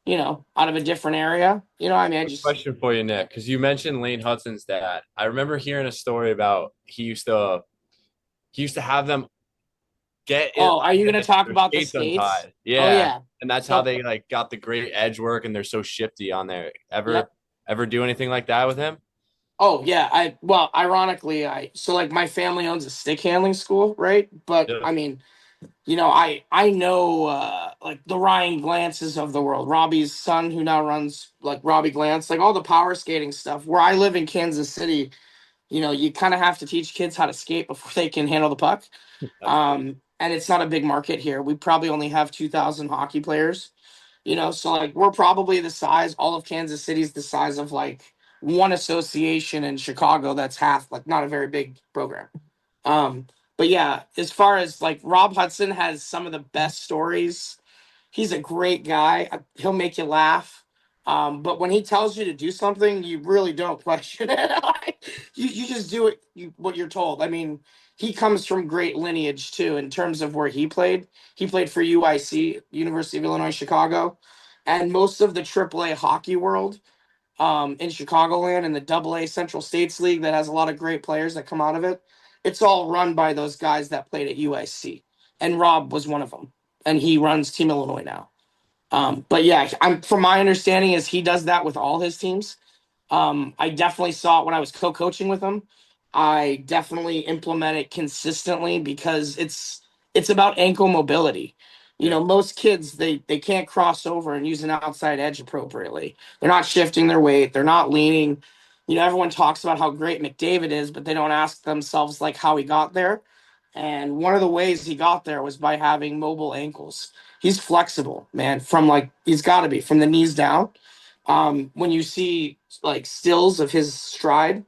out of a different area. I mean, I Quick just question for you, Nick, because you mentioned Lane Hudson's dad. I remember hearing a story about he used to have them get it oh, are you gonna talk their about the skates skates? untied. Oh Yeah. yeah. And that's how So they like got the great edge work and they're so shifty on there. Ever yep. ever do anything like that with him? Oh yeah, ironically, so like my family owns a stick handling school, right? But Yeah. I mean, I know like the Ryan Glances of the world, Robbie's son who now runs like Robbie Glance, like all the power skating stuff. Where I live in Kansas City, you kind of have to teach kids how to skate before they can handle the puck. Absolutely. And it's not a big market here. We probably only have 2,000 hockey players, so like we're probably the size, all of Kansas City's the size of like one association in Chicago that's half, like not a very big program. Um, but yeah, as far as like Rob Hudson has some of the best stories. He's a great guy. He'll make you laugh. But when he tells you to do something, you really don't question it. Like, you just do it what you're told. I mean, he comes from great lineage too in terms of where he played. He played for UIC, University of Illinois Chicago, and most of the AAA hockey world in Chicagoland and the AA Central States League that has a lot of great players that come out of it. It's all run by those guys that played at UIC, and Rob was one of them, and he runs Team Illinois now. But yeah, from my understanding is he does that with all his teams. I definitely saw it when I was co-coaching with him. I definitely implement it consistently because it's about ankle mobility. Yeah. Most kids they can't cross over and use an outside edge appropriately. They're not shifting their weight. They're not leaning. Everyone talks about how great McDavid is, but they don't ask themselves like how he got there. And one of the ways he got there was by having mobile ankles. He's flexible, man. From like he's got to be from the knees down. When you see like stills of his stride,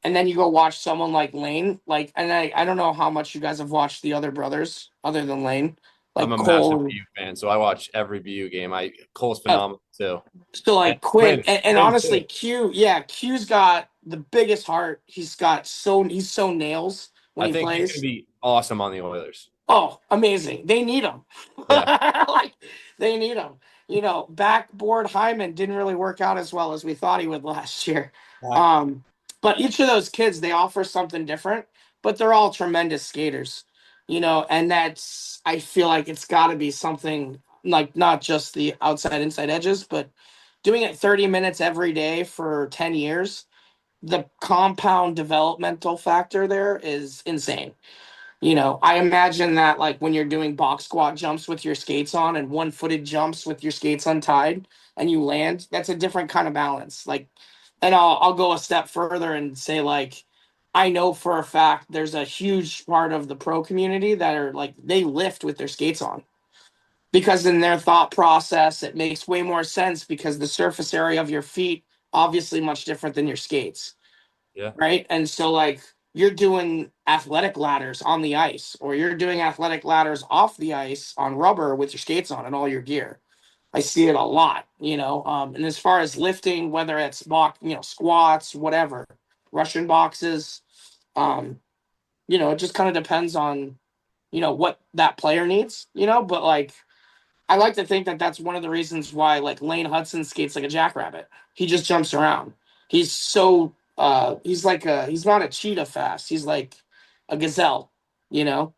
and then you go watch someone like Lane, like, and I don't know how much you guys have watched the other brothers other than Lane, I'm like a massive Cole. BU fan, so I watch every BU game. Cole's Uh, phenomenal too. so And like Lane, Quinn, and Lane honestly, too. Q's got the biggest heart. He's so nails when I he think he's going to plays. be awesome on the Oilers. Oh, amazing. They need him. Yeah. Like they need him. Backboard Hyman didn't really work out as well as we thought he would last year. Right. Um, but each of those kids, they offer something different, but they're all tremendous skaters. And that's I feel like it's gotta be something like not just the outside inside edges, but doing it 30 minutes every day for 10 years, the compound developmental factor there is insane. I imagine that like when you're doing box squat jumps with your skates on and one-footed jumps with your skates untied and you land, that's a different kind of balance. Like, and I'll go a step further and say like, I know for a fact there's a huge part of the pro community that are like they lift with their skates on because in their thought process it makes way more sense because the surface area of your feet obviously much different than your skates, Yeah. right? And so like you're doing athletic ladders on the ice, or you're doing athletic ladders off the ice on rubber with your skates on and all your gear. I see it a lot, And as far as lifting, whether it's squats, whatever, Russian boxes, it just kind of depends on what that player needs, But like I like to think that that's one of the reasons why like Lane Hudson skates like a jackrabbit. He just jumps around. He's so he's not a cheetah fast. He's like a gazelle, you know.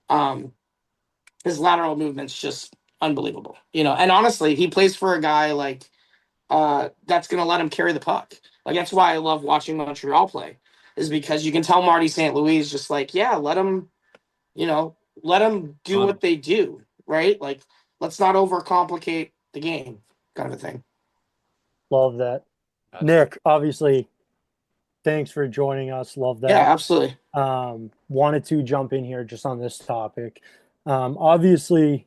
Um his lateral movement's just unbelievable, And honestly, he plays for a guy like that's going to let him carry the puck. Like that's why I love watching Montreal play is because you can tell Marty St. Louis is just like, yeah, you know, let them do Um, what they do, right? Like, let's not overcomplicate the game, kind of a thing. Love that. absolutely. Nick, obviously, thanks for joining us. Love Yeah, that. absolutely. Wanted to jump in here just on this topic. Obviously,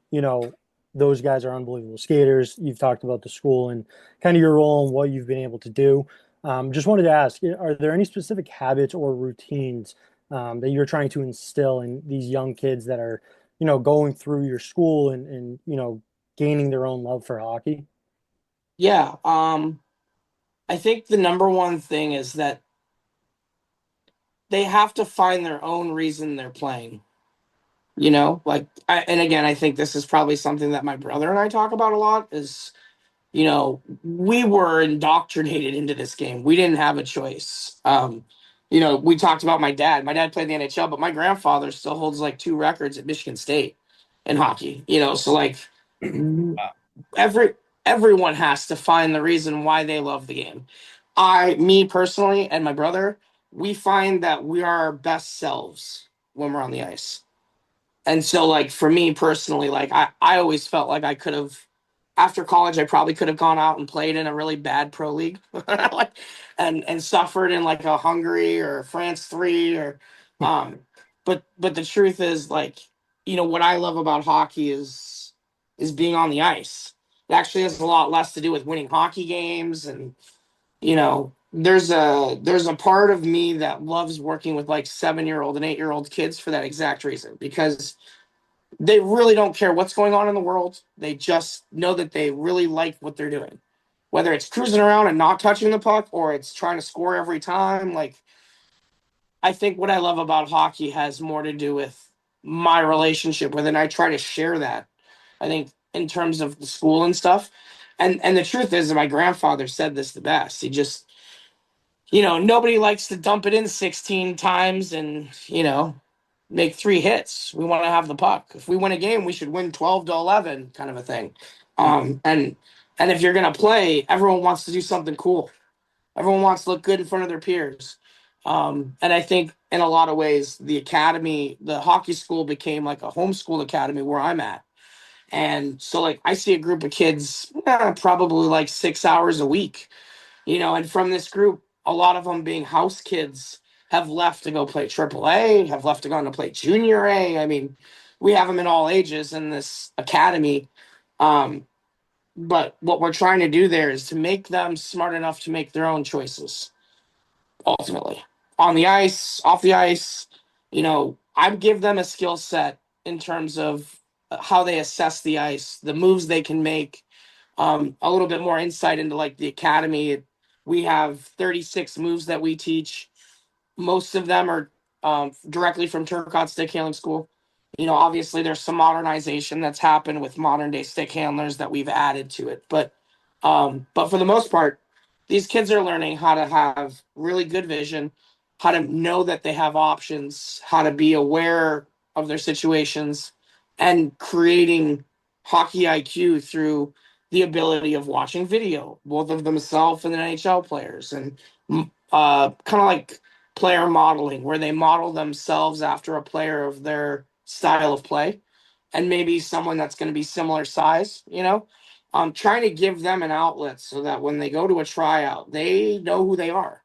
those guys are unbelievable skaters. You've talked about the school and kind of your role and what you've been able to do. Just wanted to ask, are there any specific habits or routines that you're trying to instill in these young kids that are, going through your school and gaining their own love for hockey? Yeah. I think the number one thing is that they have to find their own reason they're playing. And again, I think this is probably something that my brother and I talk about a lot is we were indoctrinated into this game. We didn't have a choice. We talked about my dad. My dad played in the NHL, but my grandfather still holds like two records at Michigan State in hockey. So like every everyone has to find the reason why they love the game. Me personally, and my brother, we find that we are our best selves when we're on the ice. And so, like, for me personally, like, I always felt like I could have, after college, I probably could have gone out and played in a really bad pro league, like, and suffered in like a Hungary or France 3 or, um, but the truth is, like, what I love about hockey is being on the ice. It actually has a lot less to do with winning hockey games, and there's a part of me that loves working with like 7-year-old and 8-year-old kids for that exact reason, because they really don't care what's going on in the world. They just know that they really like what they're doing, whether it's cruising around and not touching the puck or it's trying to score every time. Like, I think what I love about hockey has more to do with my relationship with it, and I try to share that, I think, in terms of the school and stuff. And the truth is that my grandfather said this the best. He just, nobody likes to dump it in 16 times and, make 3 hits. We want to have the puck. If we win a game, we should win 12-11, kind of a thing. And if you're gonna play, everyone wants to do something cool. Everyone wants to look good in front of their peers. And I think in a lot of ways, the hockey school became like a homeschool academy where I'm at. And so, like, I see a group of kids, probably like 6 hours a week, and from this group, a lot of them being house kids have left to go play AAA, have left to go on to play Junior A. I mean, we have them in all ages in this academy. But what we're trying to do there is to make them smart enough to make their own choices, ultimately. On the ice, off the ice, I give them a skill set in terms of how they assess the ice, the moves they can make, a little bit more insight into like the academy. We have 36 moves that we teach. Most of them are directly from Turcotte Stick Handling School. Obviously there's some modernization that's happened with modern day stick handlers that we've added to it. But for the most part, these kids are learning how to have really good vision, how to know that they have options, how to be aware of their situations, and creating hockey IQ through the ability of watching video, both of themselves and the NHL players, and kind of like player modeling, where they model themselves after a player of their style of play, and maybe someone that's going to be similar size. Trying to give them an outlet so that when they go to a tryout, they know who they are.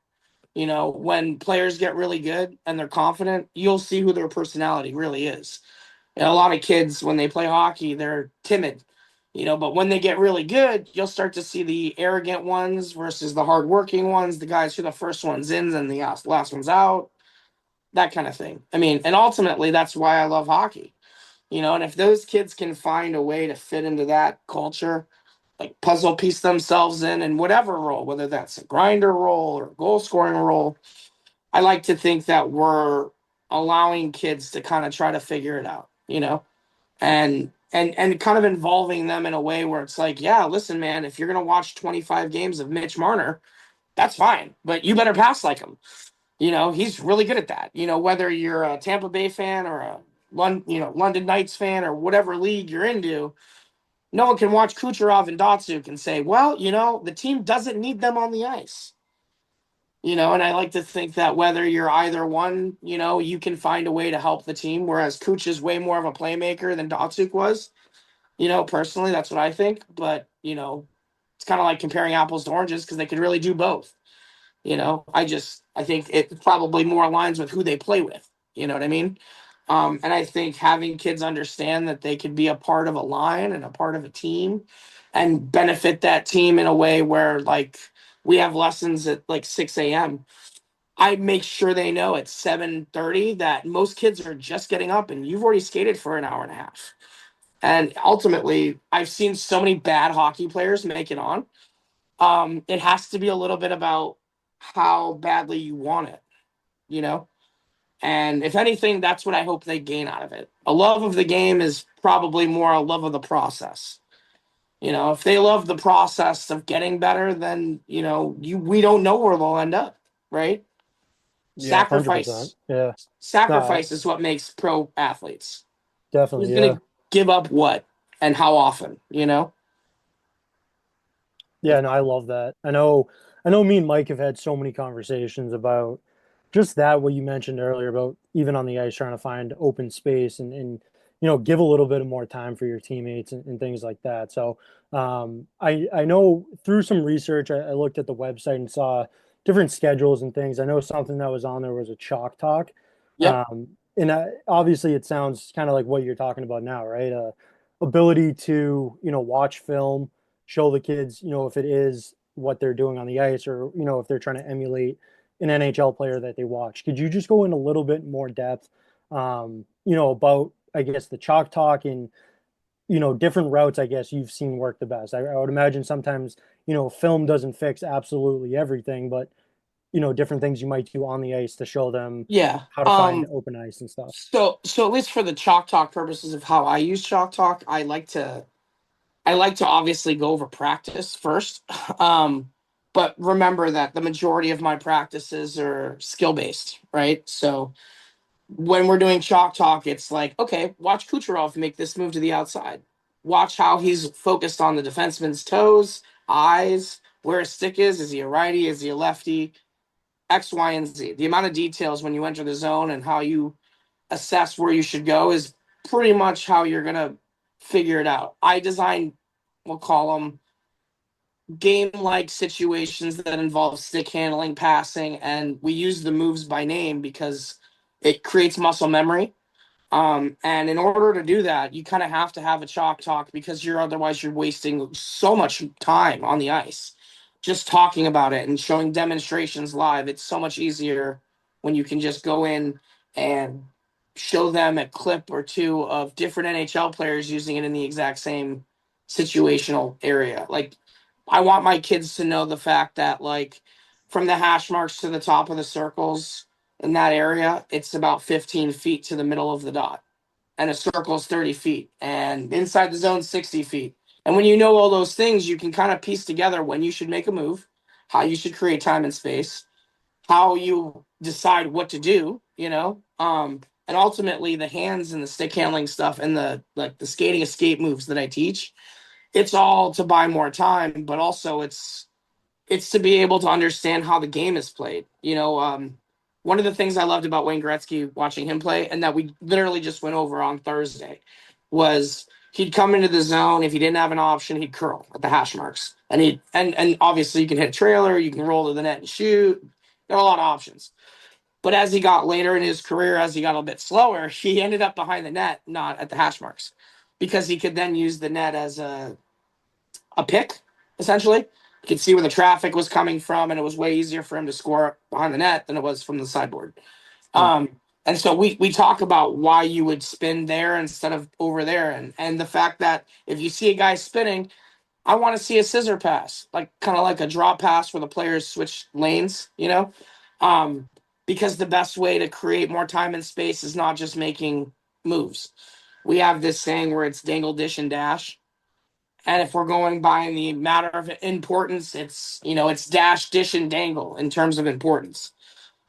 When players get really good and they're confident, you'll see who their personality really is. And a lot of kids, when they play hockey, they're timid, but when they get really good, you'll start to see the arrogant ones versus the hardworking ones, the guys who are the first ones in and the last ones out, that kind of thing. I mean, and ultimately, that's why I love hockey. And if those kids can find a way to fit into that culture, like puzzle piece themselves in whatever role, whether that's a grinder role or goal scoring role, I like to think that we're allowing kids to kind of try to figure it out, and kind of involving them in a way where it's like, yeah, listen, man, if you're gonna watch 25 games of Mitch Marner, that's fine, but you better pass like him. He's really good at that. Whether you're a Tampa Bay fan or a London Knights fan or whatever league you're into, no one can watch Kucherov and Datsuk and say, well, the team doesn't need them on the ice. And I like to think that whether you're either one, you can find a way to help the team, whereas Kuch is way more of a playmaker than Datsuk was. Personally, that's what I think. But, it's kind of like comparing apples to oranges because they could really do both. I think it probably more aligns with who they play with. You know what I mean? And I think having kids understand that they could be a part of a line and a part of a team and benefit that team in a way where, like, we have lessons at like 6 a.m. I make sure they know at 7:30 that most kids are just getting up and you've already skated for an hour and a half. And ultimately, I've seen so many bad hockey players make it on. It has to be a little bit about how badly you want it, you know? And if anything, that's what I hope they gain out of it. A love of the game is probably more a love of the process. If they love the process of getting better, then, we don't know where they'll end up, right? Yeah, $100%. Yeah, Sacrifice is what makes pro athletes. definitely. Who's Yeah. going to give up what and how often, Yeah, no, I love that. I know me and Mike have had so many conversations about just that, what you mentioned earlier about even on the ice trying to find open space and give a little bit of more time for your teammates and things like that. So I know through some research, I looked at the website and saw different schedules and things. I know something that was on there was a chalk talk. Yep. And obviously it sounds kind of like what you're talking about now, right? Ability to, watch film, show the kids, if it is what they're doing on the ice or, if they're trying to emulate an NHL player that they watch. Could you just go in a little bit more depth, about, I guess, the chalk talk and, different routes, I guess, you've seen work the best? I would imagine sometimes, film doesn't fix absolutely everything, but, different things you might do on the ice to show them Yeah. how to find open ice and stuff. So at least for the chalk talk purposes of how I use chalk talk, I like to obviously go over practice first. But remember that the majority of my practices are skill based, right? So when we're doing chalk talk, it's like, okay, watch Kucherov make this move to the outside. Watch how he's focused on the defenseman's toes, eyes, where his stick is. Is he a righty? Is he a lefty? X, Y, and Z. The amount of details when you enter the zone and how you assess where you should go is pretty much how you're going to figure it out. I design, we'll call them game like situations that involve stick handling, passing, and we use the moves by name because it creates muscle memory. And in order to do that, you kind of have to have a chalk talk because you're wasting so much time on the ice just talking about it and showing demonstrations live. It's so much easier when you can just go in and show them a clip or two of different NHL players using it in the exact same situational area. Like I want my kids to know the fact that like from the hash marks to the top of the circles in that area, it's about 15 feet to the middle of the dot. And a circle is 30 feet. And inside the zone, 60 feet. And when you know all those things, you can kind of piece together when you should make a move, how you should create time and space, how you decide what to do, and ultimately the hands and the stick handling stuff and the skating escape moves that I teach, it's all to buy more time, but also it's to be able to understand how the game is played. One of the things I loved about Wayne Gretzky watching him play, and that we literally just went over on Thursday, was he'd come into the zone. If he didn't have an option, he'd curl at the hash marks, and and obviously you can hit a trailer, you can roll to the net and shoot. There are a lot of options. But as he got later in his career, as he got a bit slower, he ended up behind the net, not at the hash marks, because he could then use the net as a pick, essentially. You could see where the traffic was coming from, and it was way easier for him to score behind the net than it was from the sideboard. Hmm. And so we talk about why you would spin there instead of over there, and the fact that if you see a guy spinning, I want to see a scissor pass, like kind of like a drop pass where the players switch lanes, um, because the best way to create more time and space is not just making moves. We have this saying where it's dangle, dish, and dash. And if we're going by the matter of importance, it's dash, dish, and dangle in terms of importance.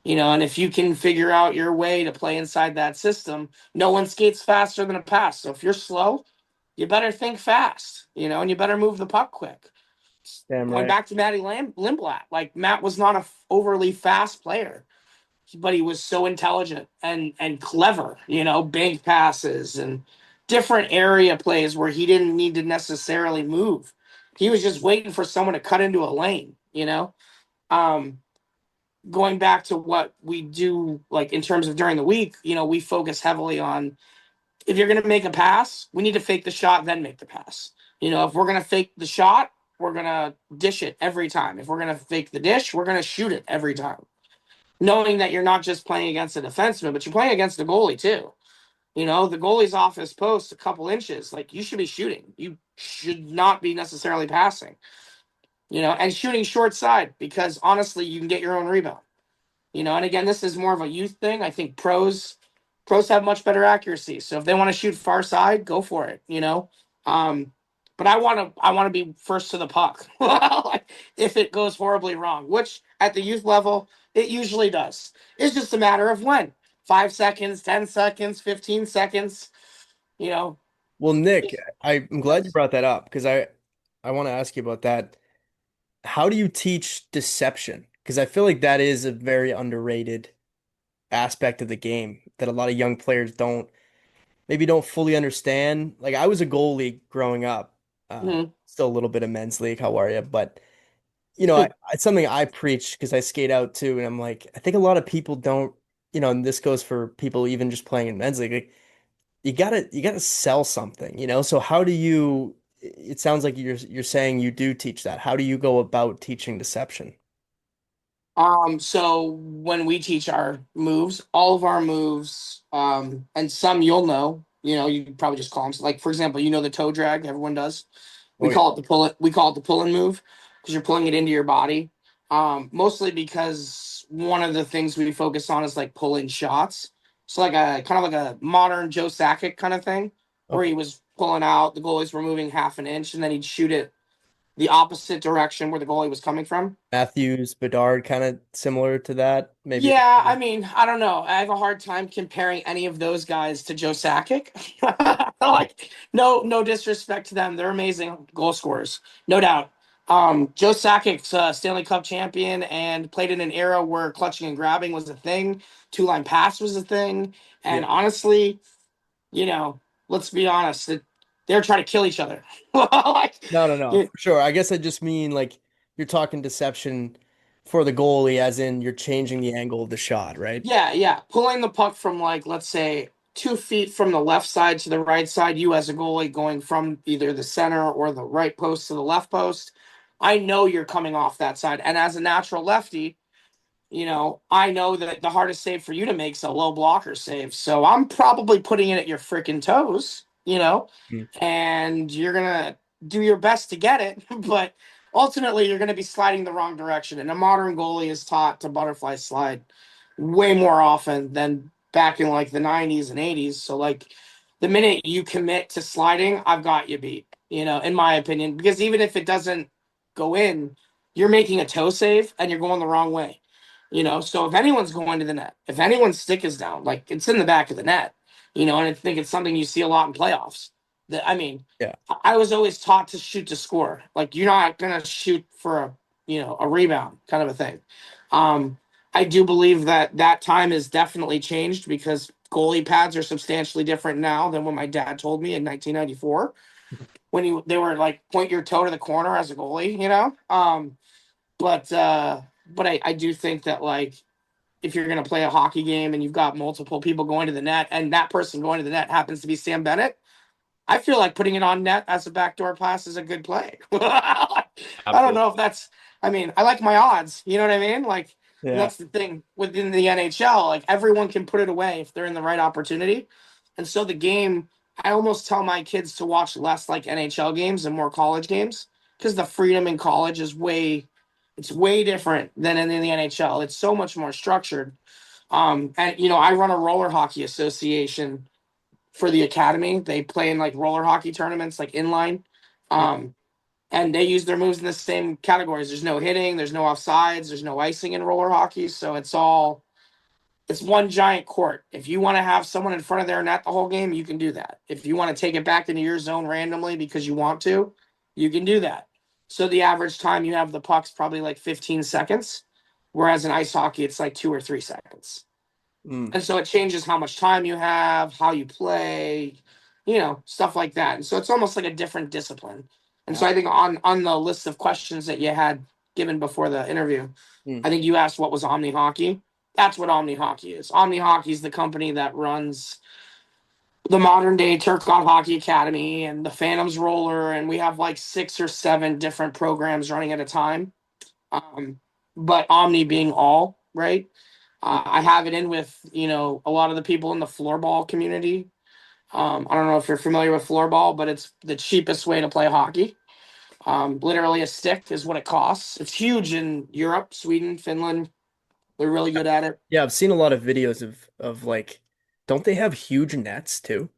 And if you can figure out your way to play inside that system, no one skates faster than a pass. So if you're slow, you better think fast, and you better move the puck quick. Damn Going right. back to Matty Lindblad, like Matt was not a overly fast player, but he was so intelligent and clever, bank passes and different area plays where he didn't need to necessarily move. He was just waiting for someone to cut into a lane. Um, Going back to what we do, like in terms of during the week, we focus heavily on if you're going to make a pass, we need to fake the shot, then make the pass. If we're going to fake the shot, we're going to dish it every time. If we're going to fake the dish, we're going to shoot it every time, knowing that you're not just playing against a defenseman, but you're playing against the goalie too. The goalie's off his post a couple inches. Like you should be shooting. You should not be necessarily passing. And shooting short side because honestly, you can get your own rebound. And again, this is more of a youth thing. I think pros have much better accuracy. So if they want to shoot far side, go for it. Um, but I want to be first to the puck. If it goes horribly wrong, which at the youth level it usually does. It's just a matter of when. 5 seconds, 10 seconds, 15 seconds. You know, Well, Nick, I'm glad you brought that up because I want to ask you about that. how do you teach deception? Because I feel like that is a very underrated aspect of the game that a lot of young players don't fully understand. Like I was a goalie growing up, Mhm. still a little bit of men's league. How are you? But it's something I preach because I skate out too, and I'm like, I think a lot of people don't, and this goes for people even just playing in men's league. Like, you gotta sell something, So how do you? It sounds like you're saying you do teach that. How do you go about teaching deception? So when we teach our moves, all of our moves, and some you'll know, you can probably just call them. Like for example, the toe drag, everyone does. We Oh yeah. call it the pull it. We call it the pull and move because you're pulling it into your body. Mostly because one of the things we focus on is like pull in shots. So like a kind of like a modern Joe Sakic kind of thing, where Okay. he was pulling out, the goalies were moving half an inch, and then he'd shoot it the opposite direction where the goalie was coming from. Matthews, Bedard, kind of similar to that, maybe. Yeah, I mean, I don't know. I have a hard time comparing any of those guys to Joe Sakic. Like, no disrespect to them. They're amazing goal scorers, no doubt. Joe Sakic's Stanley Cup champion and played in an era where clutching and grabbing was a thing, two-line pass was a thing, Yeah. and honestly, you know, let's be honest, they're trying to kill each other. Like, No, no, no, for sure. I guess I just mean like you're talking deception for the goalie, as in you're changing the angle of the shot, right? yeah, yeah. Pulling the puck from like let's say 2 feet from the left side to the right side, you as a goalie going from either the center or the right post to the left post. I know you're coming off that side. And as a natural lefty, I know that the hardest save for you to make is a low blocker save. So I'm probably putting it at your freaking toes, Mm. and you're gonna do your best to get it, but ultimately you're gonna be sliding the wrong direction. And a modern goalie is taught to butterfly slide way more often than back in like the 90s and 80s. So like the minute you commit to sliding, I've got you beat, in my opinion. Because even if it doesn't go in, you're making a toe save and you're going the wrong way. So if anyone's going to the net, if anyone's stick is down, like it's in the back of the net, and I think it's something you see a lot in playoffs. I mean, Yeah. I was always taught to shoot to score. Like you're not gonna shoot for a rebound kind of a thing. I do believe that time has definitely changed because goalie pads are substantially different now than when my dad told me in 1994 when they were like point your toe to the corner as a goalie. But I do think that like if you're going to play a hockey game and you've got multiple people going to the net and that person going to the net happens to be Sam Bennett, I feel like putting it on net as a backdoor pass is a good play. I don't know if Absolutely. that's, I mean, I like my odds. You know what I mean? Like, and Yeah. that's the thing within the NHL. Like, everyone can put it away if they're in the right opportunity. And so the game, I almost tell my kids to watch less like NHL games and more college games because the freedom in college is it's way different than in the NHL. It's so much more structured. And I run a roller hockey association for the academy. They play in like roller hockey tournaments, like inline. Mm. Um, and they use their moves in the same categories. There's no hitting, there's no offsides, there's no icing in roller hockey. So it's one giant court. If you want to have someone in front of their net the whole game, you can do that. If you want to take it back into your zone randomly because you want to, you can do that. So the average time you have the puck's probably like 15 seconds, whereas in ice hockey, it's like 2 or 3 seconds. Mm. And so it changes how much time you have, how you play, stuff like that. And so it's almost like a different discipline. And so Yeah. I think on the list of questions that you had given before the interview, Mm. I think you asked what was Omni Hockey. That's what Omni Hockey is. Omni Hockey is the company that runs the modern day Turcotte Hockey Academy and the Phantoms Roller, and we have like 6 or 7 different programs running at a time. But Omni being all, right? I have it in with a lot of the people in the floorball community. I don't know if you're familiar with floorball, but it's the cheapest way to play hockey. Literally, a stick is what it costs. It's huge in Europe, Sweden, Finland. They're really good at it. Yeah, I've seen a lot of videos of like, don't they have huge nets too?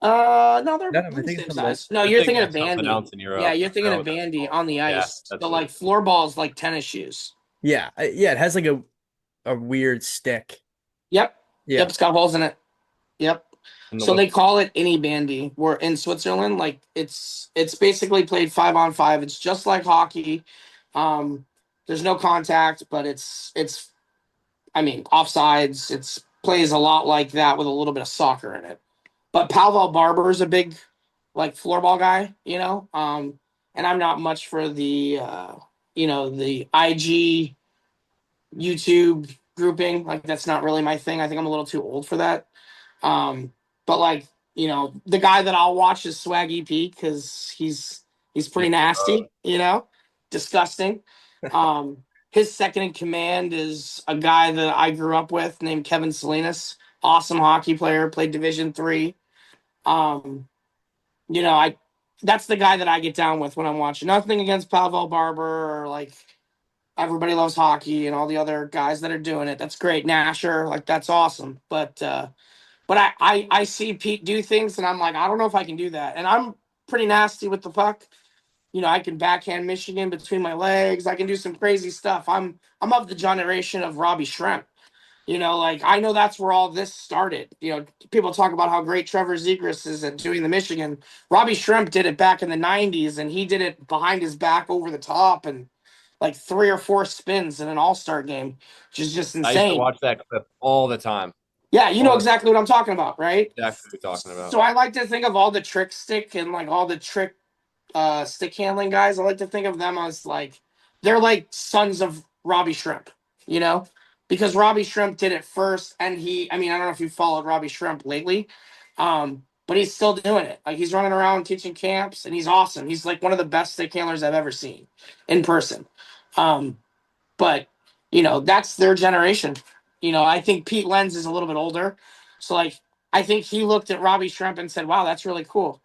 No, they're Am I the thinking same something else? size. No, They're you're thinking thinking of of something bandy. else in Yeah, Europe. you're I thinking forgot of what that's bandy called. on the Yeah, ice. that's So it. like floorball is like tennis shoes. Yeah, yeah, it has like a weird stick. Yep. Yep, Yeah. it's got holes in it. Yep. And the So look. they call it any bandy. We're in Switzerland. Like it's basically played 5-on-5. It's just like hockey. There's no contact, but it's I mean, offsides. It's plays a lot like that with a little bit of soccer in it. But Pavel Barber is a big like floorball guy, you know. And I'm not much for the the IG YouTube grouping. Like that's not really my thing. I think I'm a little too old for that. Um, but like the guy that I'll watch is Swaggy P because he's pretty nasty, disgusting. His second in command is a guy that I grew up with named Kevin Salinas. Awesome hockey player, played Division 3. I that's the guy that I get down with when I'm watching. Nothing against Pavel Barber or like everybody loves hockey and all the other guys that are doing it. That's great. Nasher, like that's awesome. But I see Pete do things and I'm like, I don't know if I can do that. And I'm pretty nasty with the puck. I can backhand Michigan between my legs. I can do some crazy stuff. I'm of the generation of Robbie Schremp. Like I know that's where all this started. People talk about how great Trevor Zegras is at doing the Michigan. Robbie Schremp did it back in the '90s, and he did it behind his back over the top and like 3 or 4 spins in an All-Star game, which is just I used to insane. watch that clip all the time. Yeah, you know exactly what I'm talking about, right? Exactly what you're talking about. So I like to think of all the trick stick and like all the trick stick handling guys. I like to think of them as like they're like sons of Robbie Shrimp, because Robbie Shrimp did it first, and I don't know if you followed Robbie Shrimp lately, but he's still doing it. Like he's running around teaching camps, and he's awesome. He's like one of the best stick handlers I've ever seen in person. But that's their generation. I think Pete Lenz is a little bit older, so like I think he looked at Robbie Shrimp and said, "Wow, that's really cool."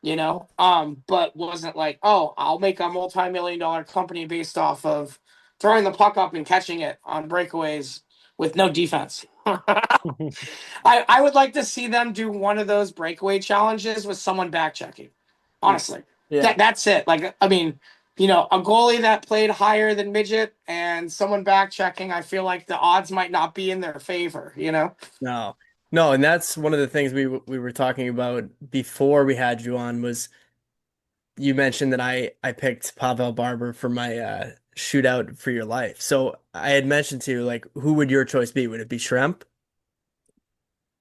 But wasn't like, oh, I'll make a multi-million-dollar company based off of throwing the puck up and catching it on breakaways with no defense. I would like to see them do one of those breakaway challenges with someone back checking. Honestly, that's it. Like, a goalie that played higher than midget and someone back checking. I feel like the odds might not be in their favor. No, and that's one of the things we were talking about before we had you on was you mentioned that I picked Pavel Barber for my shootout for your life. So I had mentioned to you like who would your choice be? Would it be Shrimp?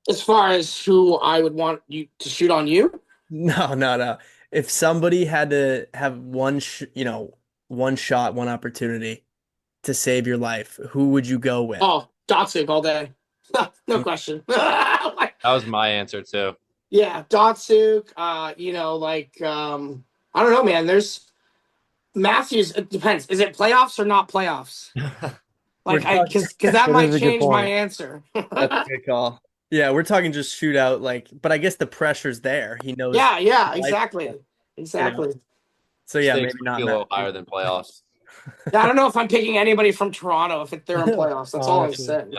As far as who I would want you to shoot on you? No, no, no. If somebody had to have one shot, one opportunity to save your life, who would you go with? Oh, Dotsik all day. No question. That was my answer too. Yeah, Dotsuk. I don't know, man. There's Matthews. It depends. Is it playoffs or not playoffs? Like, because that might change my answer. That's a good call. Yeah, we're talking just shootout, like, but I guess the pressure's there. He knows. Yeah, exactly. So yeah, Stakes maybe would not be a little higher than playoffs. I don't know if I'm picking anybody from Toronto if they're in playoffs. That's all I'm saying.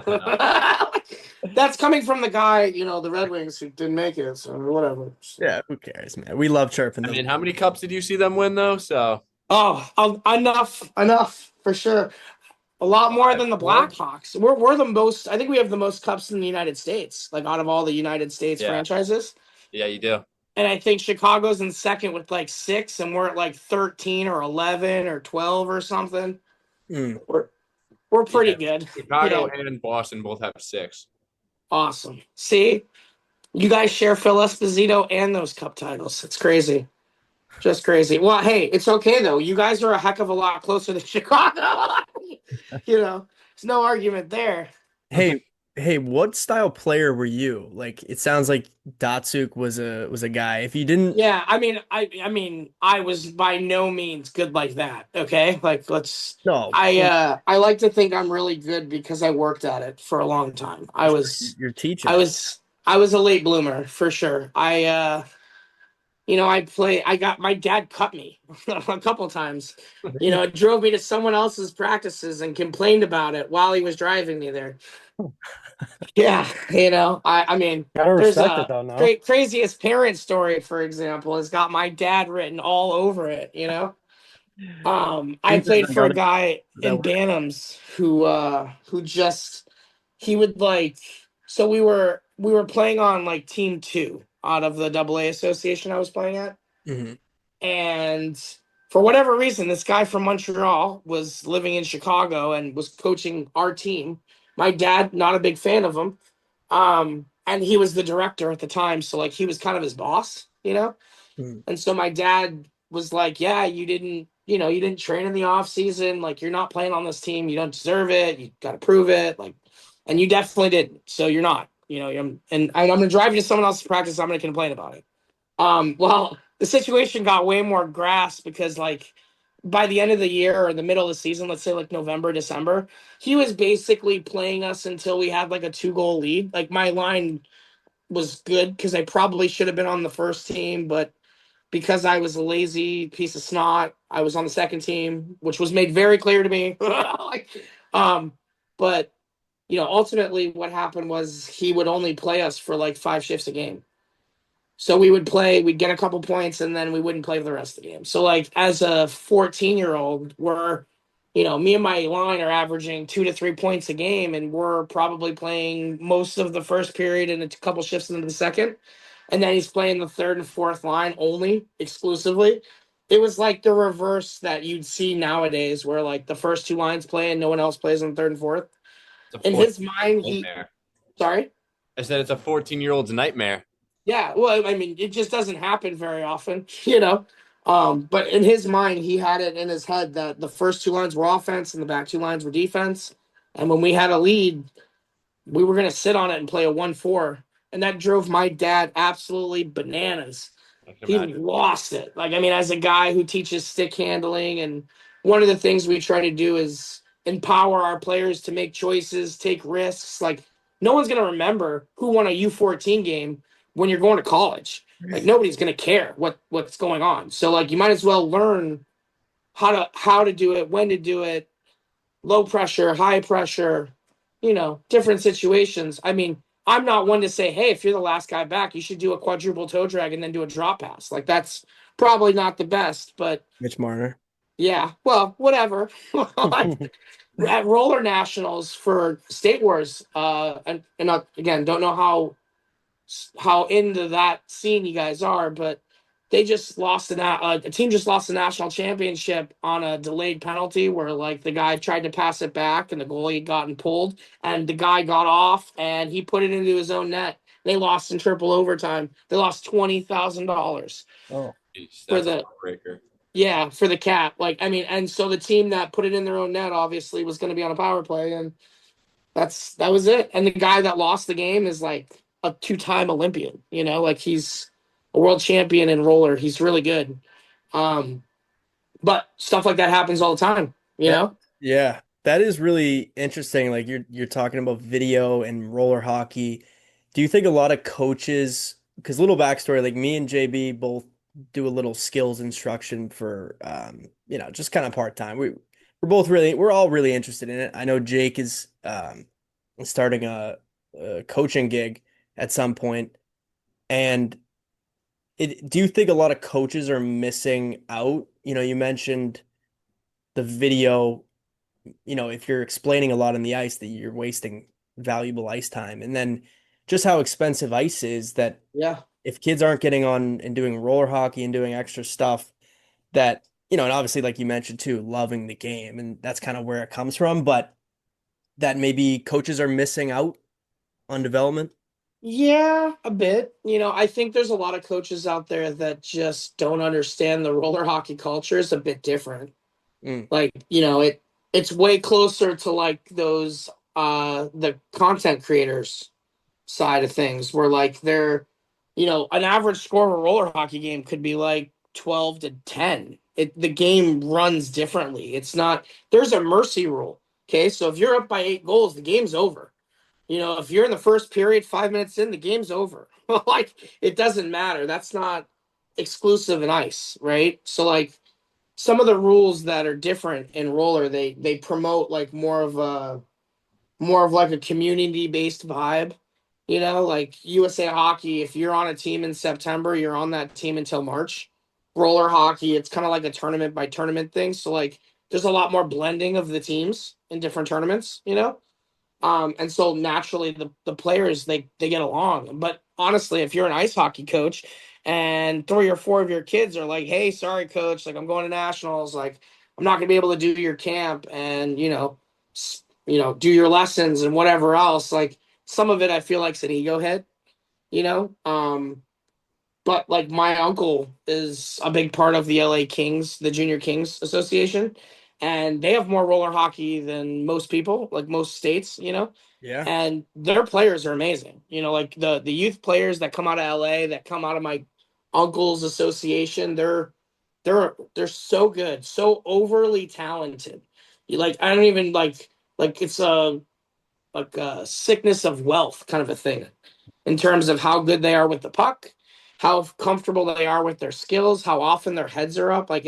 That's coming from the guy, the Red Wings who didn't make it, so whatever. Yeah, who cares, man? We love chirping them. I mean, how many cups did you see them win though? So enough for sure. A lot more than the Blackhawks. We're the most. I think we have the most cups in the United States, like out of all the United States franchises. Yeah, you do. And I think Chicago's in second with like 6, and we're at like 13 or 11 or 12 or something. We're pretty good. Chicago and Boston both have 6. Awesome. See, you guys share Phil Esposito and those cup titles. It's crazy. Just crazy. Well, hey, it's okay though. You guys are a heck of a lot closer than Chicago. There's no argument there. Hey, what style player were you? Like, it sounds like Datsuk was a guy. If you didn't, yeah, I was by no means good like that. Okay, like no, I like to think I'm really good because I worked at it for a long time. You're teaching. I was a late bloomer for sure. My dad cut me a couple times. Drove me to someone else's practices and complained about it while he was driving me there. Yeah, there's a craziest parent story, for example, has got my dad written all over it. I played for a guy in Bantams who just he would like. So we were playing on like team 2 out of the AA association I was playing at, and For whatever reason, this guy from Montreal was living in Chicago and was coaching our team. My dad, not a big fan of him. And he was the director at the time. So like he was kind of his boss, you know? Hmm. And so my dad was like, yeah, you didn't train in the off season. Like you're not playing on this team. You don't deserve it. You got to prove it. Like, and you definitely didn't. So you're not, and I'm going to drive you to someone else's practice. I'm going to complain about it. Well, the situation got way more grass because like by the end of the year or the middle of the season, let's say like November, December, he was basically playing us until we had like a 2-goal lead. Like my line was good because I probably should have been on the first team, but because I was a lazy piece of snot, I was on the second team, which was made very clear to me. Like, but ultimately what happened was he would only play us for like 5 shifts a game. So we would play, we'd get a couple points, and then we wouldn't play for the rest of the game. So, like, as a 14-year-old, me and my line are averaging 2 to 3 points a game, and we're probably playing most of the first period and a couple shifts into the second. And then he's playing the third and fourth line only, exclusively. It was like the reverse that you'd see nowadays, where, like, the first two lines play and no one else plays on the third and fourth. It's a In 14 his mind, nightmare. sorry? I said it's a 14-year-old's nightmare. Yeah, well, I mean, it just doesn't happen very often, But in his mind, he had it in his head that the first two lines were offense and the back two lines were defense. And when we had a lead, we were going to sit on it and play a 1-4. And that drove my dad absolutely bananas. I can He imagine. lost it. Like, I mean, as a guy who teaches stick handling, and one of the things we try to do is empower our players to make choices, take risks. Like, no one's going to remember who won a U14 game when you're going to college. Like, nobody's going to care what's going on. So, like, you might as well learn how to do it, when to do it, low pressure, high pressure, different situations. I mean, I'm not one to say, hey, if you're the last guy back, you should do a quadruple toe drag and then do a drop pass. Like, that's probably not the best, but Mitch Marner. yeah, well, whatever. At roller nationals for State Wars, again, don't know how into that scene you guys are, but they just lost a team just lost the national championship on a delayed penalty where like the guy tried to pass it back and the goalie had gotten pulled and the guy got off and he put it into his own net. They lost in triple overtime. They lost $20,000 Oh, Jeez, for that's a the heartbreaker. for the cap. Like I mean, and so the team that put it in their own net obviously was going to be on a power play, and that was it. And the guy that lost the game is like a 2-time Olympian. Like he's a world champion in roller. He's really good. But stuff like that happens all the time. yeah. That is really interesting. Like you're talking about video and roller hockey. Do you think a lot of coaches, because little backstory, like me and JB both do a little skills instruction for just kind of part-time. We're all really interested in it. I know Jake is starting a coaching gig at some point. And do you think a lot of coaches are missing out? You mentioned the video, if you're explaining a lot on the ice that you're wasting valuable ice time. And then just how expensive ice is that Yeah. if kids aren't getting on and doing roller hockey and doing extra stuff that, and obviously like you mentioned too, loving the game, and that's kind of where it comes from, but that maybe coaches are missing out on development. Yeah, a bit. I think there's a lot of coaches out there that just don't understand the roller hockey culture is a bit different. Mm. Like, it's way closer to like those the content creators side of things where like they're an average score of a roller hockey game could be like 12-10. The game runs differently. It's not there's a mercy rule. Okay, so if you're up by 8 goals, the game's over. If you're in the first period, 5 minutes in, the game's over. Like it doesn't matter. That's not exclusive in ice, right? So like some of the rules that are different in roller, they promote like more of like a community based vibe. Like USA Hockey, if you're on a team in September, you're on that team until March. Roller hockey, it's kind of like a tournament by tournament thing. So like there's a lot more blending of the teams in different tournaments. And so naturally the players they get along. But honestly, if you're an ice hockey coach and 3 or 4 of your kids are like, "Hey, sorry, coach, like I'm going to nationals, like I'm not gonna be able to do your camp, and do your lessons and whatever else." Like some of it, I feel like it's an ego hit, you know. But like my uncle is a big part of the LA Kings, the Junior Kings Association, and they have more roller hockey than most people, like most states, Yeah. and their players are amazing. Like the youth players that come out of LA, that come out of my uncle's association, they're so good, so overly talented. You like I don't even like it's a sickness of wealth kind of a thing in terms of how good they are with the puck, how comfortable they are with their skills, how often their heads are up. Like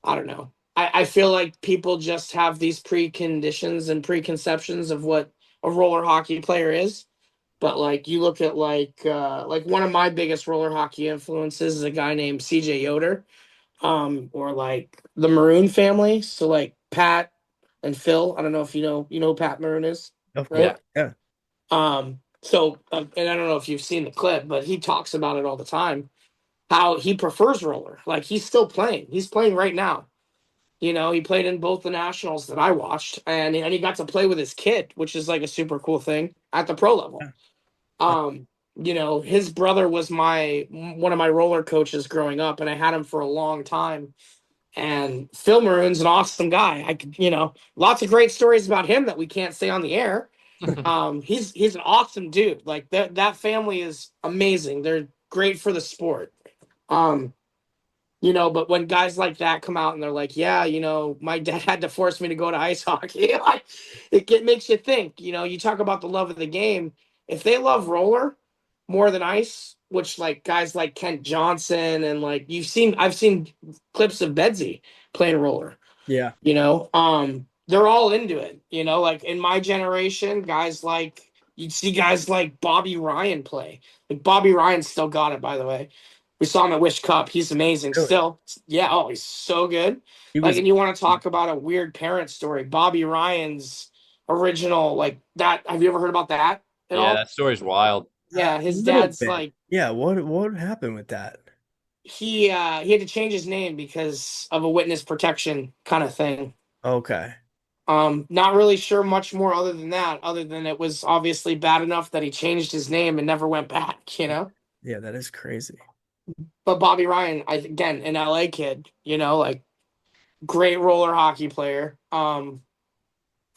I don't know. I feel like people just have these preconditions and preconceptions of what a roller hockey player is. But like you look at like one of my biggest roller hockey influences is a guy named CJ Yoder, or like the Maroon family. So like Pat and Phil. I don't know if you know who Pat Maroon is, Of right? course. Yeah. And I don't know if you've seen the clip, but he talks about it all the time. How he prefers roller. Like he's still playing. He's playing right now. He played in both the nationals that I watched, and he got to play with his kid, which is like a super cool thing at the pro level. Yeah. His brother was one of my roller coaches growing up, and I had him for a long time. And Phil Maroon's an awesome guy. Lots of great stories about him that we can't say on the air. He's an awesome dude. Like that family is amazing. They're great for the sport. Um, but when guys like that come out and they're like, "Yeah, my dad had to force me to go to ice hockey," like makes you think. You talk about the love of the game. If they love roller more than ice, which like guys like Kent Johnson and like I've seen clips of Bedsy playing roller. Yeah. They're all into it. Like in my generation, guys like you'd see guys like Bobby Ryan play. Like Bobby Ryan still got it, by the way. We saw him at Wish Cup. He's amazing Really. still. Yeah, oh, he's so good. He Like, was and you want to talk about a weird parent story. Bobby Ryan's original, like that. Have you ever heard about that at Yeah, all? that story's wild. Yeah, a his little dad's bit. like Yeah. What happened with that? he had to change his name because of a witness protection kind of thing. Okay. Not really sure much more other than that, other than it was obviously bad enough that he changed his name and never went back. Yeah, that is crazy. But Bobby Ryan, again, an LA kid, like great roller hockey player. And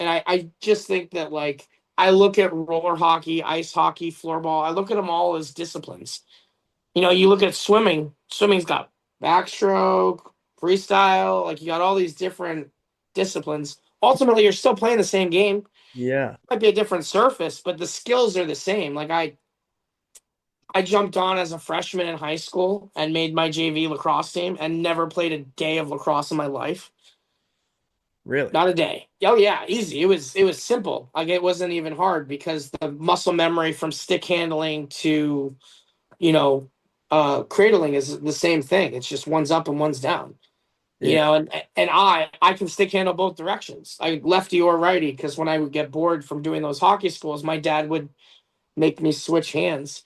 I just think that like I look at roller hockey, ice hockey, floorball, I look at them all as disciplines. You look at swimming, swimming's got backstroke, freestyle, like you got all these different disciplines. Ultimately, you're still playing the same game. Yeah. Might be a different surface, but the skills are the same. Like I jumped on as a freshman in high school and made my JV lacrosse team and never played a day of lacrosse in my life. Really. Not a day. Oh yeah, easy. It was simple. Like it wasn't even hard because the muscle memory from stick handling to, you know, cradling is the same thing. It's just one's up and one's down. Yeah. And I can stick handle both directions. I lefty or righty because when I would get bored from doing those hockey schools, my dad would make me switch hands.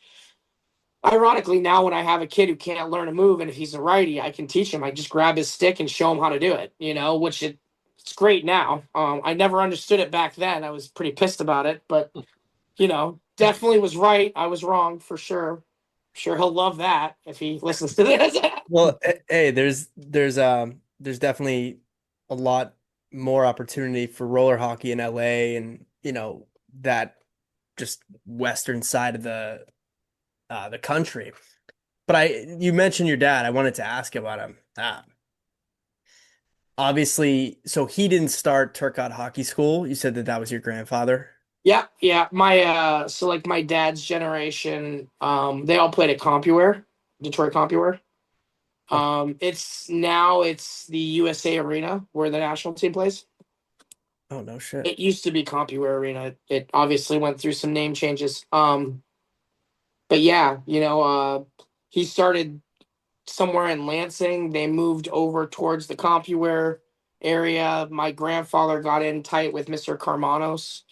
Ironically, now when I have a kid who can't learn a move, and if he's a righty, I can teach him. I just grab his stick and show him how to do it. It's great now. I never understood it back then. I was pretty pissed about it, but definitely was right. I was wrong for sure. Sure, he'll love that if he listens to this. Well, hey, there's definitely a lot more opportunity for roller hockey in LA and that just western side of the country. But you mentioned your dad. I wanted to ask about him. Obviously, so he didn't start Turcotte Hockey School. You said that was your grandfather. Yeah, yeah. So like my dad's generation, they all played at CompuWare, Detroit CompuWare. It's the USA Arena where the national team plays. Oh, no shit. It used to be CompuWare Arena. It obviously went through some name changes. But yeah, he started somewhere in Lansing. They moved over towards the CompuWare area. My grandfather got in tight with Mr. Carmanos.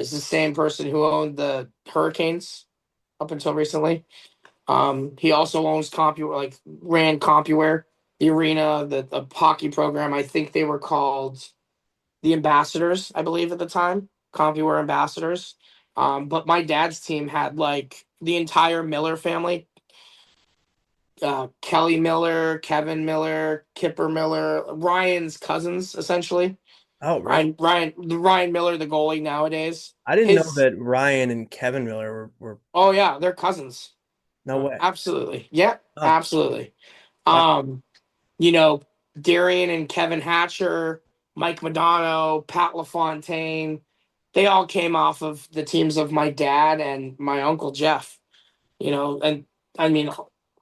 It's the same person who owned the Hurricanes up until recently. He also owns CompuWare, like ran CompuWare, the arena, the hockey program. I think they were called the Ambassadors, I believe at the time, CompuWare Ambassadors. But my dad's team had like the entire Miller family, Kelly Miller, Kevin Miller, Kipper Miller, Ryan's cousins, essentially. Oh, really? Ryan Miller, the goalie nowadays. I didn't know His that Ryan and Kevin Miller were Oh yeah, they're cousins. no way. Absolutely. Yeah, Oh, absolutely. wow. Um, you know, Darian and Kevin Hatcher, Mike Madonna, Pat LaFontaine, they all came off of the teams of my dad and my uncle Jeff. And I mean,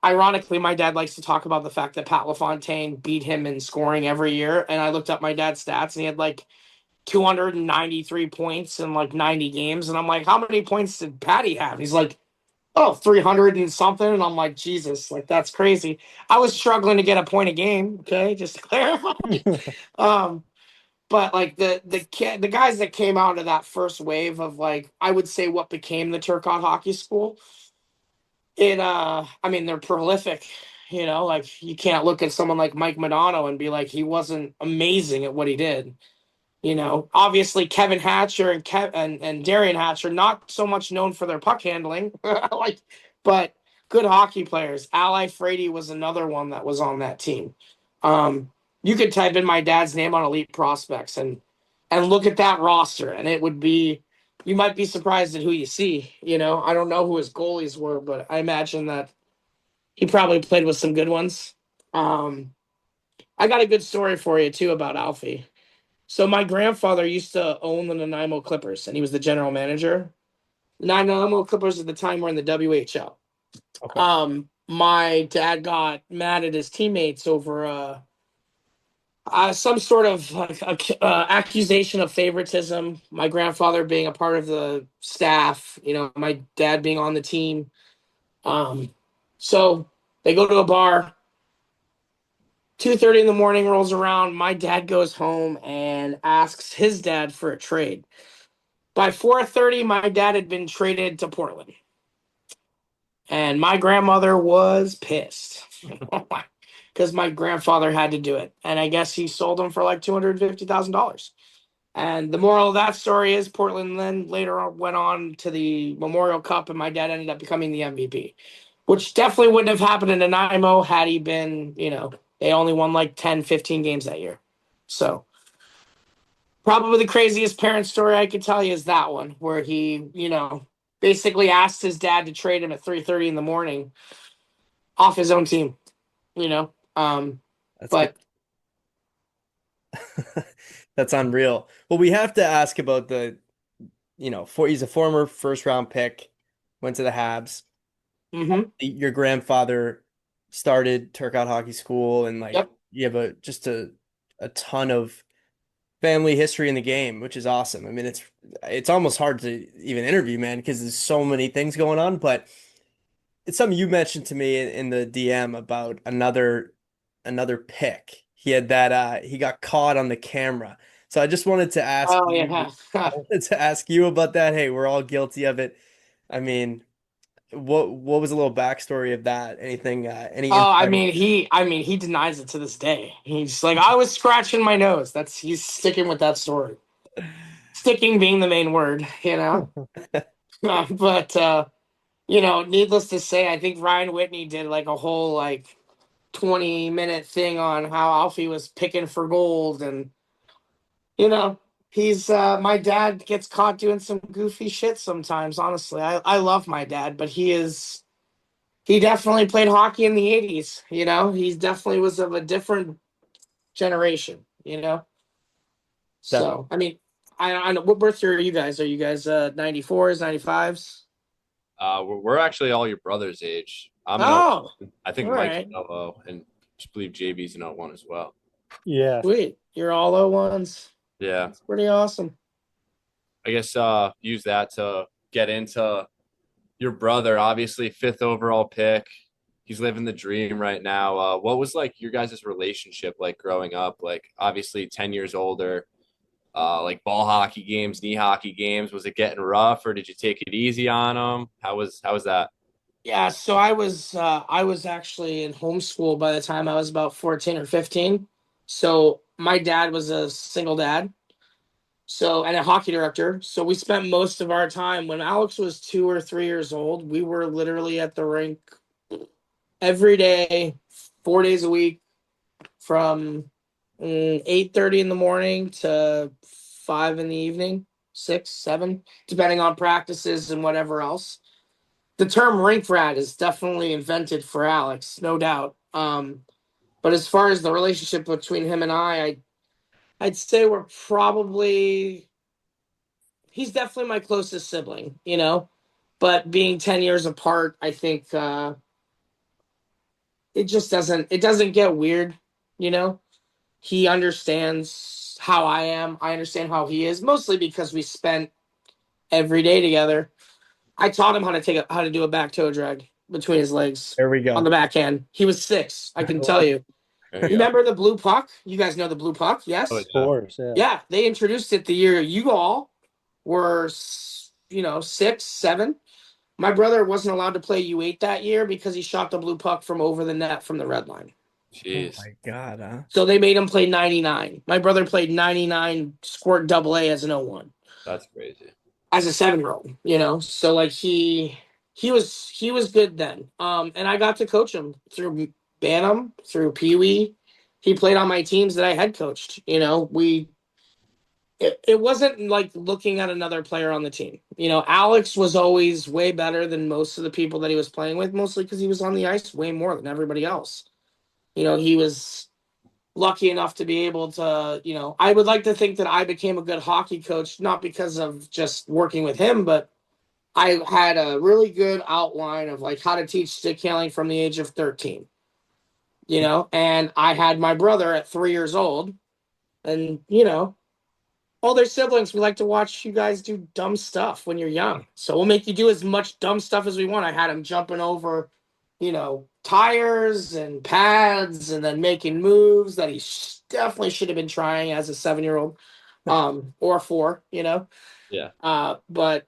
ironically, my dad likes to talk about the fact that Pat LaFontaine beat him in scoring every year. And I looked up my dad's stats, and he had like 293 points in like 90 games. And I'm like, how many points did Patty have? He's like, oh, 300 and something. And I'm like, Jesus, like that's crazy. I was struggling to get a point a game. Okay. Just to clarify. um, but like the guys that came out of that first wave of like, I would say what became the Turcotte Hockey School, I mean, they're prolific, like you can't look at someone like Mike Madonna and be like, he wasn't amazing at what he did. Obviously Kevin Hatcher and Darian Hatcher, not so much known for their puck handling, but good hockey players. Ally Frady was another one that was on that team. You could type in my dad's name on Elite Prospects and look at that roster, and it would be you might be surprised at who you see. I don't know who his goalies were, but I imagine that he probably played with some good ones. I got a good story for you too about Alfie. So my grandfather used to own the Nanaimo Clippers, and he was the general manager. The Nanaimo Clippers at the time were in the WHL. Okay. My dad got mad at his teammates over some sort of like accusation of favoritism. My grandfather being a part of the staff, my dad being on the team. So they go to a bar. 2:30 in the morning rolls around. My dad goes home and asks his dad for a trade. By 4:30, my dad had been traded to Portland. And my grandmother was pissed because my grandfather had to do it. And I guess he sold him for like $250,000. And the moral of that story is Portland then later went on to the Memorial Cup, and my dad ended up becoming the MVP, which definitely wouldn't have happened in Nanaimo had he been, they only won like 10, 15 games that year. So probably the craziest parent story I could tell you is that one, where he, basically asked his dad to trade him at 3:30 in the morning off his own team, you know. That's But That's unreal. Well, we have to ask about he's a former first round pick, went to the Habs. mhm, Your grandfather started Turcotte Hockey School, and like yep. you have a ton of family history in the game, which is awesome. I mean, it's almost hard to even interview, man, because there's so many things going on. But it's something you mentioned to me in the DM about another pick. He had that he got caught on the camera. So I just wanted to ask Oh you yeah. I wanted to ask you about that. Hey, we're all guilty of it. I mean, what was a little backstory of that? Anything any Oh, I insight? mean, he denies it to this day. He's like, I was scratching my nose. He's sticking with that story. Sticking being the main word. But needless to say, I think Ryan Whitney did like a whole like 20-minute thing on how Alfie was picking for gold, and you know, he's my dad gets caught doing some goofy shit sometimes, honestly. I love my dad, but he definitely played hockey in the 80s, he definitely was of a different generation. Definitely. So I mean, I know, what birth year are you guys? Are you guys 94s, 95s? We're actually all your brother's age. I'm an Oh, 01. I think all Mike's right. an 00, and I believe JB's an 01 as well. Yeah. Sweet. You're all O1s. Yeah. It's pretty awesome. I guess use that to get into your brother, obviously fifth overall pick. He's living the dream right now. What was like your guys' relationship like growing up? Like obviously 10 years older, like ball hockey games, knee hockey games. Was it getting rough, or did you take it easy on him? How was that? Yeah, so I was actually in homeschool by the time I was about 14 or 15. So my dad was a single dad. So and a hockey director. So we spent most of our time when Alex was 2 or 3 years old, we were literally at the rink every day, 4 days a week, from 8:30 in the morning to 5 in the evening, 6, 7, depending on practices and whatever else. The term rink rat is definitely invented for Alex, no doubt. But as far as the relationship between him and I'd say we're probably he's definitely my closest sibling, you know. But being 10 years apart, I think it doesn't get weird, you know. He understands how I am. I understand how he is, mostly because we spent every day together. I taught him how to do a back toe drag between his legs There we on go. the backhand. He was 6, I can tell you. There You you go. remember the blue puck? You guys know the blue puck, Oh, yes? Of yeah. course, yeah. Yeah, they introduced it the year you all were, 6, 7. My brother wasn't allowed to play U8 that year because he shot the blue puck from over the net from the red line. Oh Jeez. my God, huh? So they made him play 99. My brother played 99 squirt double A as an 01 That's crazy. as a 7-year-old, you know. So like he was good then. And I got to coach him through Bantam, through Pee Wee. He played on my teams that I head coached. You know, it wasn't like looking at another player on the team. You know, Alex was always way better than most of the people that he was playing with, mostly because he was on the ice way more than everybody else. You know, he was lucky enough to be able to, I would like to think that I became a good hockey coach, not because of just working with him, but I had a really good outline of like how to teach stick handling from the age of 13, and I had my brother at 3 years old, and, all their siblings, we like to watch you guys do dumb stuff when you're young. So we'll make you do as much dumb stuff as we want. I had him jumping over, tires and pads and then making moves that he definitely should have been trying as a 7-year-old, or 4, Yeah. But,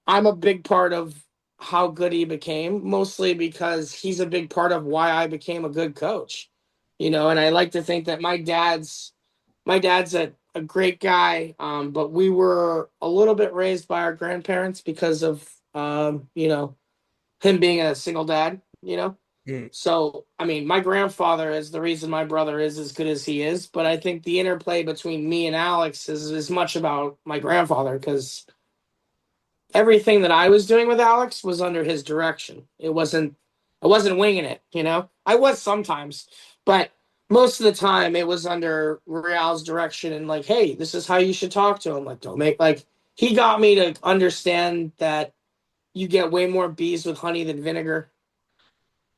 I'm a big part of how good he became, mostly because he's a big part of why I became a good coach. And I like to think that my dad's a great guy, but we were a little bit raised by our grandparents because of him being a single dad. Mm. So I mean, my grandfather is the reason my brother is as good as he is, but I think the interplay between me and Alex is as much about my grandfather, because everything that I was doing with Alex was under his direction. I wasn't winging it. I was sometimes, but most of the time it was under Real's direction and like, hey, this is how you should talk to him. Like, don't make like he got me to understand that you get way more bees with honey than vinegar.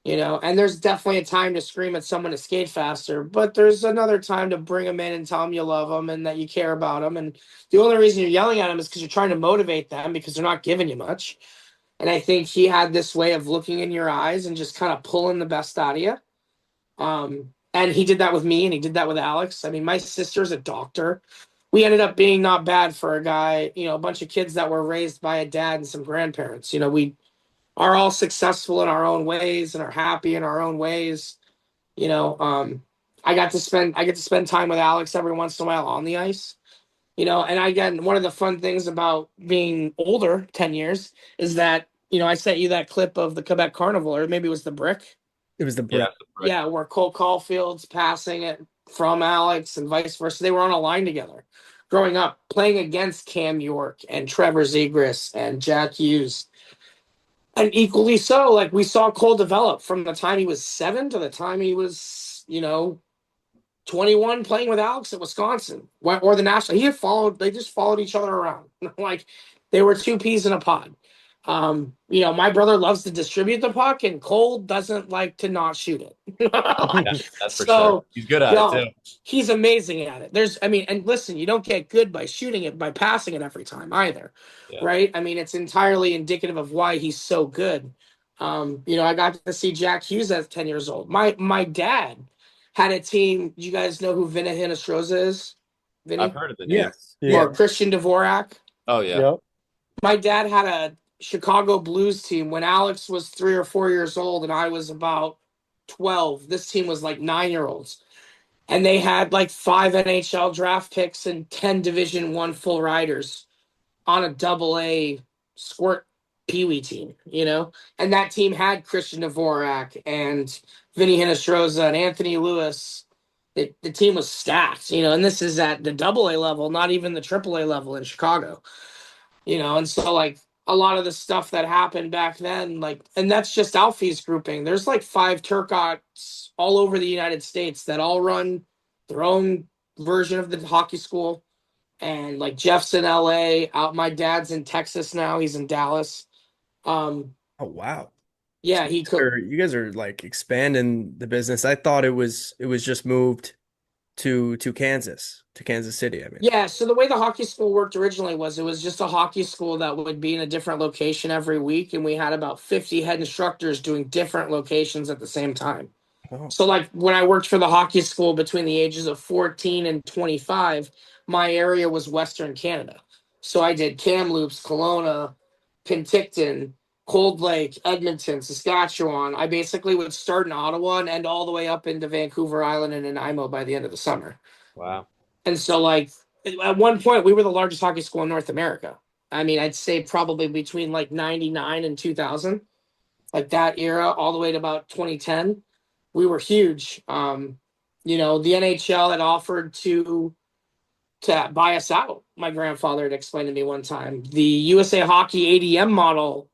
And there's definitely a time to scream at someone to skate faster, but there's another time to bring them in and tell them you love them and that you care about them. And the only reason you're yelling at them is because you're trying to motivate them because they're not giving you much. And I think he had this way of looking in your eyes and just kind of pulling the best out of you. And he did that with me and he did that with Alex. I mean, my sister's a doctor. We ended up being not bad for a guy, a bunch of kids that were raised by a dad and some grandparents. We are all successful in our own ways and are happy in our own ways. You know, um, I get to spend time with Alex every once in a while on the ice. And again, one of the fun things about being older, 10 years, is that, I sent you that clip of the Quebec Carnival, or maybe it was the Brick. It was the Yeah. brick. Right. Yeah, where Cole Caulfield's passing it from Alex and vice versa. They were on a line together growing up, playing against Cam York and Trevor Zegras and Jack Hughes. And equally so, like we saw Cole develop from the time he was 7 to the time he was, 21, playing with Alex at Wisconsin or the national. They just followed each other around. Like they were two peas in a pod. My brother loves to distribute the puck and Cole doesn't like to not shoot it. Yeah, that's for sure. So, He's good at yo, it too. he's amazing at it. And listen, you don't get good by shooting it, by passing it every time either. Yeah. Right? I mean, it's entirely indicative of why he's so good. I got to see Jack Hughes at 10 years old. My dad had a team. Do you guys know who Vinny Hinostroza is? Vinny? I've heard of the name. Yes. Yeah. Or Christian Dvorak? Oh yeah. Yep. My dad had Chicago Blues team when Alex was 3 or 4 years old and I was about 12. This team was like 9-year-olds, and they had like 5 NHL draft picks and 10 Division I full riders on a AA squirt peewee team, and that team had Christian Dvorak and Vinny Hinostroza and Anthony Lewis. The team was stacked, and this is at the AA level, not even the AAA level in Chicago, and so like a lot of the stuff that happened back then, like, and that's just Alfie's grouping. There's like 5 Turcottes all over the United States that all run their own version of the hockey school. And like Jeff's in LA, out my dad's in Texas now. He's in Dallas. Um, Oh wow. yeah, he could. You guys are like expanding the business. I thought it was just moved to Kansas City. I mean. Yeah, so the way the hockey school worked originally was it was just a hockey school that would be in a different location every week, and we had about 50 head instructors doing different locations at the same time. Oh, So like when I worked for the hockey school between the ages of 14 and 25, my area was Western Canada. So I did Kamloops, Kelowna, Penticton, Cold Lake, Edmonton, Saskatchewan. I basically would start in Ottawa and end all the way up into Vancouver Island and Nanaimo by the end of the summer. Wow. And so like at one point we were the largest hockey school in North America. I mean, I'd say probably between like 99 and 2000, like that era all the way to about 2010. We were huge. The NHL had offered to buy us out. My grandfather had explained to me one time. The USA Hockey ADM model,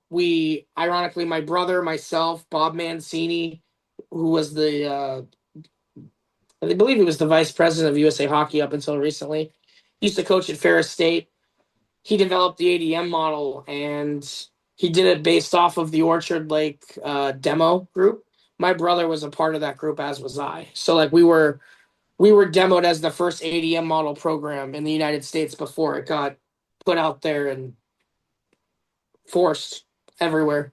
ironically, my brother, myself, Bob Mancini, who was I believe he was the vice president of USA Hockey up until recently, he used to coach at Ferris State. He developed the ADM model, and he did it based off of the Orchard Lake demo group. My brother was a part of that group, as was I. So like we were demoed as the first ADM model program in the United States before it got put out there and forced everywhere.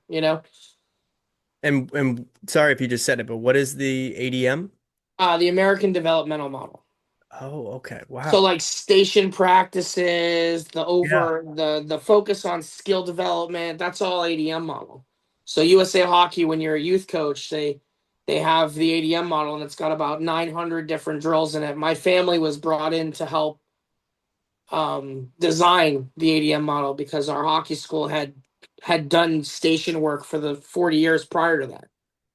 and sorry if you just said it, but what is the ADM? The American Developmental Model. Oh, okay. So Wow. like station practices, Yeah. the focus on skill development, that's all ADM model. So USA Hockey, when you're a youth coach, they have the ADM model, and it's got about 900 different drills in it. My family was brought in to help design the ADM model because our hockey school had done station work for the 40 years prior to that.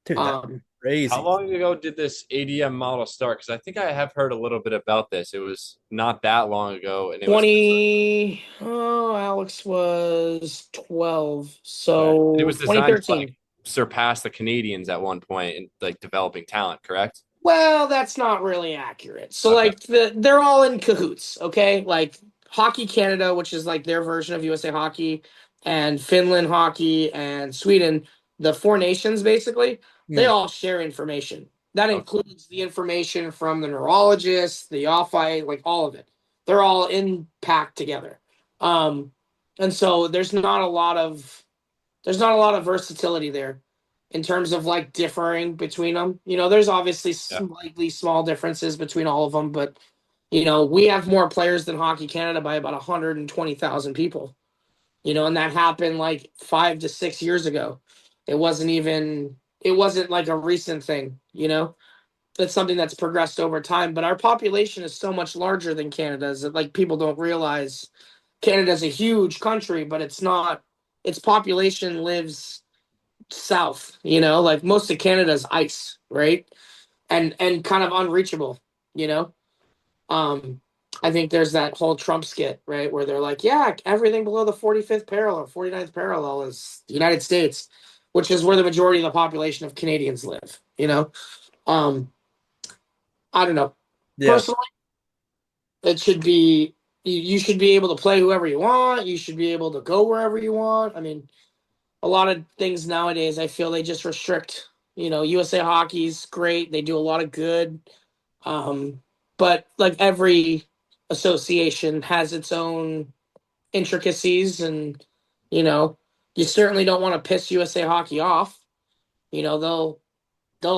Dude, that's Um, How crazy. long ago did this ADM model start? Because I think I have heard a little bit about this. It was not that long ago, and it was 20 oh Alex was 12, okay. And it so was designed to like 2013. surpass the Canadians at one point in like developing talent, correct? Well, that's not really accurate. So Okay. like they're all in cahoots, okay? Like Hockey Canada, which is like their version of USA Hockey, and Finland Hockey and Sweden, the four nations basically, they Hmm. all share information. That Okay. includes the information from the neurologists, the off-eye, like all of it. They're all in packed together. Um, and so there's not a lot of versatility there in terms of like differing between them. There's obviously Yeah. slightly small differences between all of them, but we have more players than Hockey Canada by about 120,000 people. And that happened like 5 to 6 years ago. It wasn't like a recent thing. That's something that's progressed over time. But our population is so much larger than Canada's that like people don't realize Canada's a huge country, but it's not. Its population lives south, like most of Canada's ice, right? And kind of unreachable, you know. Um I think there's that whole Trump skit, right, where they're like, yeah, everything below the 45th parallel or 49th parallel is the United States, which is where the majority of the population of Canadians live. Um I don't know. Yeah. Personally, it should be you should be able to play whoever you want. You should be able to go wherever you want. I mean, a lot of things nowadays, I feel they just restrict. USA Hockey's great. They do a lot of good. Um, but like every association has its own intricacies, and you know, you certainly don't want to piss USA Hockey off. They'll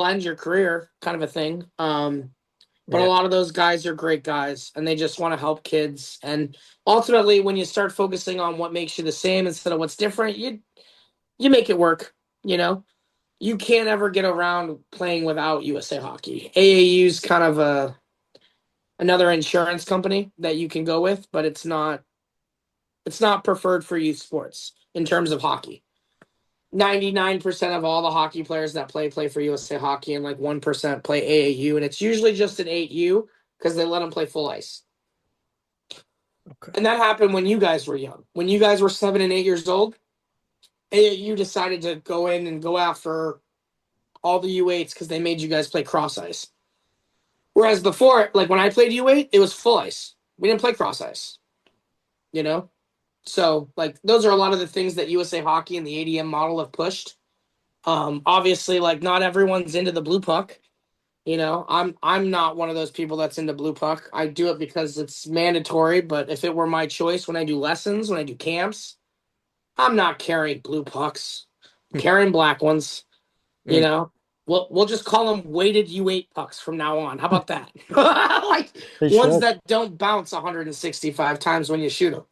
end your career, kind of a thing. But a Yeah. lot of those guys are great guys, and they just want to help kids. And ultimately, when you start focusing on what makes you the same instead of what's different, you make it work. You know, you can't ever get around playing without USA Hockey. AAU's kind of another insurance company that you can go with, but it's not preferred for youth sports in terms of hockey. 99% of all the hockey players that play for USA Hockey, and like 1% play AAU, and it's usually just an 8U because they let them play full ice. Okay. And that happened when you guys were young. When you guys were 7 and 8 years old, AAU decided to go in and go after all the U8s because they made you guys play cross ice. Whereas before, like when I played U8, it was full ice. We didn't play cross ice, you know? So, like, those are a lot of the things that USA Hockey and the ADM model have pushed. Obviously, like, not everyone's into the blue puck. You know, I'm not one of those people that's into blue puck. I do it because it's mandatory, but if it were my choice when I do lessons, when I do camps, I'm not carrying blue pucks. I'm carrying black ones, you Mm. know. We'll just call them weighted U8 pucks from now on. How about that? Like They ones should. that don't bounce 165 times when you shoot them.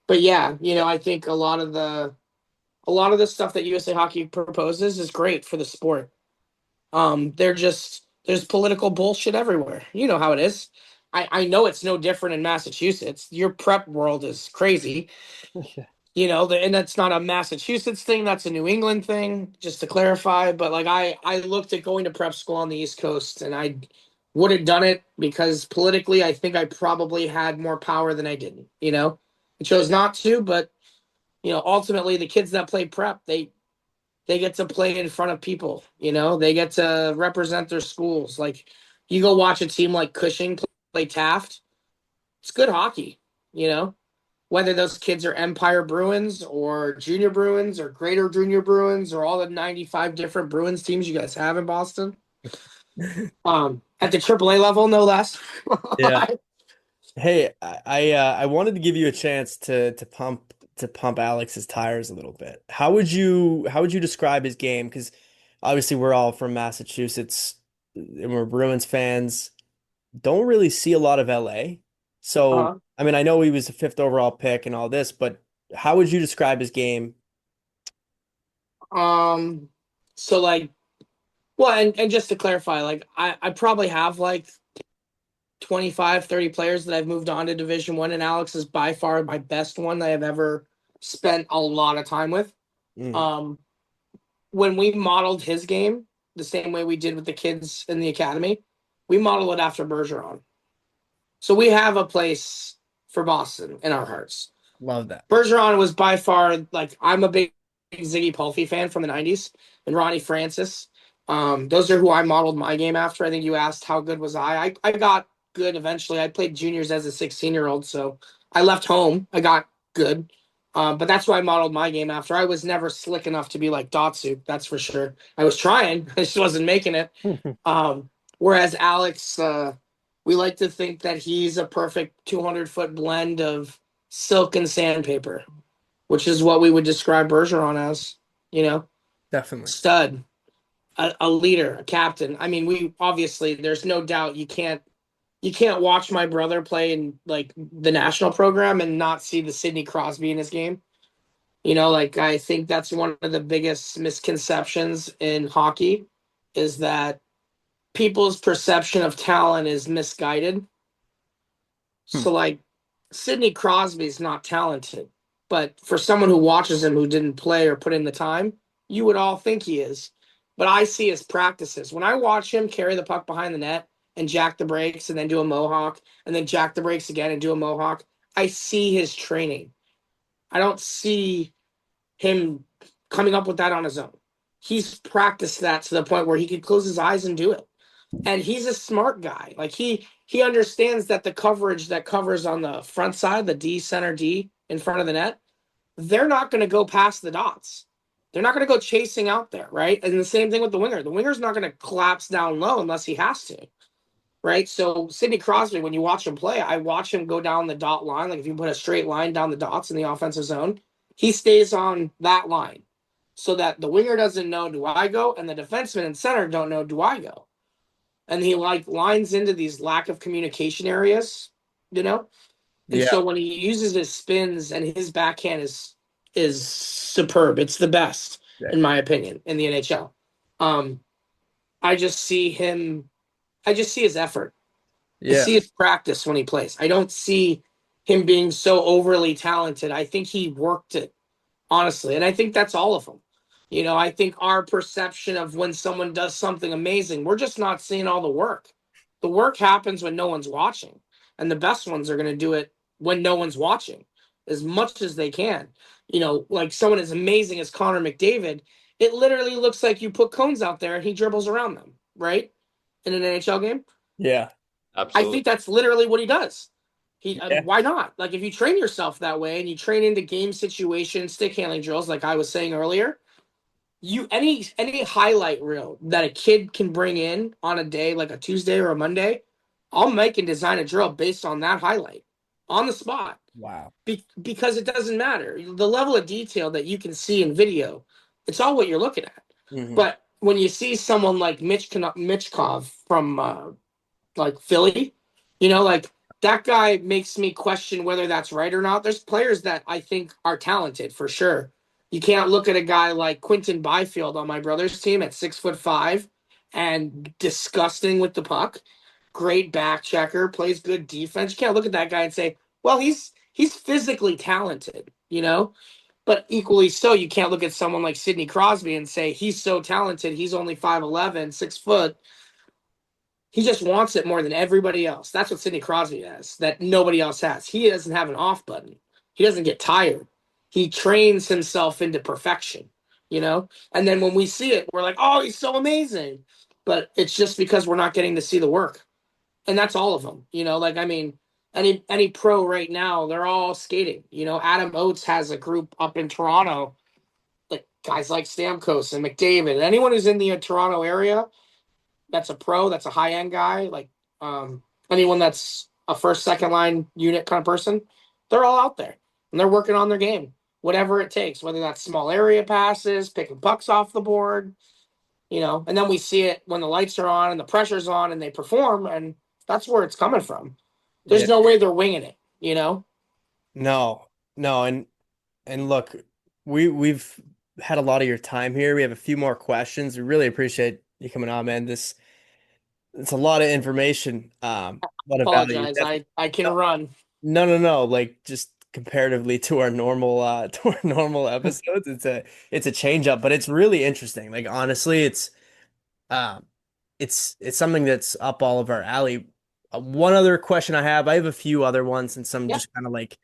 But yeah, you know, I think a lot of the stuff that USA Hockey proposes is great for the sport. There's political bullshit everywhere. You know how it is. I know it's no different in Massachusetts. Your prep world is crazy. Yeah. You know, and that's not a Massachusetts thing. That's a New England thing, just to clarify. But like I looked at going to prep school on the East Coast, and I would have done it because politically, I think I probably had more power than I didn't. You know, I chose not to, but you know, ultimately, the kids that play prep, they get to play in front of people. You know, they get to represent their schools. Like you go watch a team like Cushing play Taft. It's good hockey. You know, whether those kids are Empire Bruins or Junior Bruins or Greater Junior Bruins or all the 95 different Bruins teams you guys have in Boston. At the AAA level, no less. Yeah. Hey, I wanted to give you a chance to pump Alex's tires a little bit. How would you describe his game? Because obviously we're all from Massachusetts and we're Bruins fans. Don't really see a lot of LA. So, uh, I mean, I know he was a fifth overall pick and all this, but how would you describe his game? um, so like, well, and just to clarify, like I probably have like 25, 30 players that I've moved on to Division One, and Alex is by far my best one that I've ever spent a lot of time with. Mm, Um, when we modeled his game the same way we did with the kids in the academy, we modeled it after Bergeron. So we have a place for Boston in our hearts. love that. Bergeron was by far like I'm a big Ziggy Palffy fan from the '90s, and Ronnie Francis. Those are who I modeled my game after. I think you asked how good was I. I got good eventually. I played juniors as a 16-year-old, so I left home. I got good. But that's why I modeled my game after. I was never slick enough to be like Datsyuk, that's for sure. I was trying, I just wasn't making it. Whereas Alex, we like to think that he's a perfect 200-foot blend of silk and sandpaper, which is what we would describe Bergeron as. You know, Definitely. stud, a leader, a captain. I mean, we obviously there's no doubt you can't watch my brother play in like the national program and not see the Sidney Crosby in his game. You know, like I think that's one of the biggest misconceptions in hockey is that people's perception of talent is misguided. Hmm. So like Sidney Crosby's not talented, but for someone who watches him who didn't play or put in the time, you would all think he is. But I see his practices. When I watch him carry the puck behind the net and jack the brakes and then do a mohawk and then jack the brakes again and do a mohawk, I see his training. I don't see him coming up with that on his own. He's practiced that to the point where he could close his eyes and do it. And he's a smart guy. Like he understands that the coverage that covers on the front side, the D center D in front of the net, they're not going to go past the dots. They're not going to go chasing out there, right? And the same thing with the winger. The winger's not going to collapse down low unless he has to, right? So Sidney Crosby, when you watch him play, I watch him go down the dot line. Like if you put a straight line down the dots in the offensive zone, he stays on that line so that the winger doesn't know, do I go? And the defenseman and center don't know, do I go? and he like lines into these lack of communication areas, you know. And Yeah. so when he uses his spins and his backhand is superb. It's the best Yeah. in my opinion in the NHL. Um, I just see him. I just see his effort. I Yeah. see his practice when he plays. I don't see him being so overly talented. I think he worked it, honestly. And I think that's all of them. You know, I think our perception of when someone does something amazing, we're just not seeing all the work. The work happens when no one's watching. And the best ones are going to do it when no one's watching as much as they can. You know, like someone as amazing as Connor McDavid, it literally looks like you put cones out there and he dribbles around them, right? In an NHL game. Yeah. I Absolutely. think that's literally what he does. Yeah. Why not? Like if you train yourself that way and you train into game situation stick handling drills, like I was saying earlier, you any highlight reel that a kid can bring in on a day like a Tuesday or a Monday, I'll make and design a drill based on that highlight on the spot. Wow. Because it doesn't matter the level of detail that you can see in video. It's all what you're looking at. Mhm. But when you see someone like Mitchkov from like Philly, you know, like that guy makes me question whether that's right or not. There's players that I think are talented for sure. You can't look at a guy like Quinton Byfield on my brother's team at 6'5" and disgusting with the puck. Great back checker, plays good defense. You can't look at that guy and say, well, he's physically talented, you know? But equally so, you can't look at someone like Sidney Crosby and say he's so talented. He's only 5'11", 6 foot. He just wants it more than everybody else. That's what Sidney Crosby has that nobody else has. He doesn't have an off button. He doesn't get tired. He trains himself into perfection, you know? And then when we see it, we're like, oh, he's so amazing. But it's just because we're not getting to see the work. And that's all of them, you know? Like, I mean, any pro right now, they're all skating. You know, Adam Oates has a group up in Toronto, like guys like Stamkos and McDavid. Anyone who's in the Toronto area, that's a pro, that's a high end guy, like anyone that's a first, second line unit kind of person, they're all out there and they're working on their game, whatever it takes, whether that's small area passes, picking pucks off the board, you know, and then we see it when the lights are on and the pressure's on and they perform, and that's where it's coming from. Yeah. There's no way they're winging it, you know? No. No, and look, we've had a lot of your time here. We have a few more questions. We really appreciate you coming on, man. It's a lot of information. A lot of value. Apologize. I can run. No. Like just comparatively to our normal to our normal episodes, it's a change up, but it's really interesting. Like honestly, um it's something that's up all of our alley. One other question I have a few other ones and some Yeah. just kind of like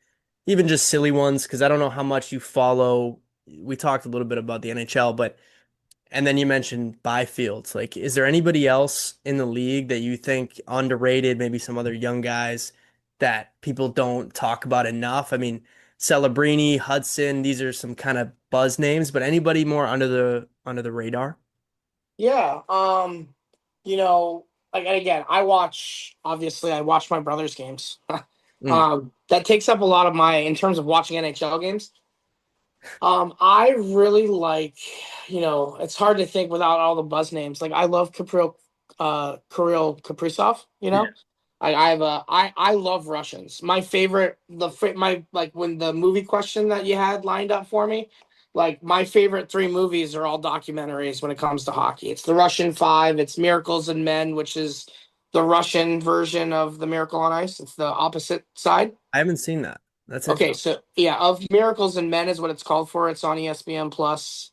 even just silly ones because I don't know how much you follow. We talked a little bit about the NHL, but and then you mentioned Byfields. Like, is there anybody else in the league that you think underrated, maybe some other young guys that people don't talk about enough? I mean, Celebrini, Hudson, these are some kind of buzz names, but anybody more under the radar? Yeah. You know, like and again, I watch my brother's games. Mm, That takes up a lot of my in terms of watching NHL games. I really like, you know, it's hard to think without all the buzz names. Like I love Kirill Kaprizov, you yeah, know. I love Russians. My favorite my like when the movie question that you had lined up for me, like my favorite three movies are all documentaries when it comes to hockey. It's The Russian Five, it's Miracles and Men, which is the Russian version of The Miracle on Ice. It's the opposite side. I haven't seen that. That's Okay, interesting. so yeah, of Miracles and Men is what it's called for. It's on ESPN Plus.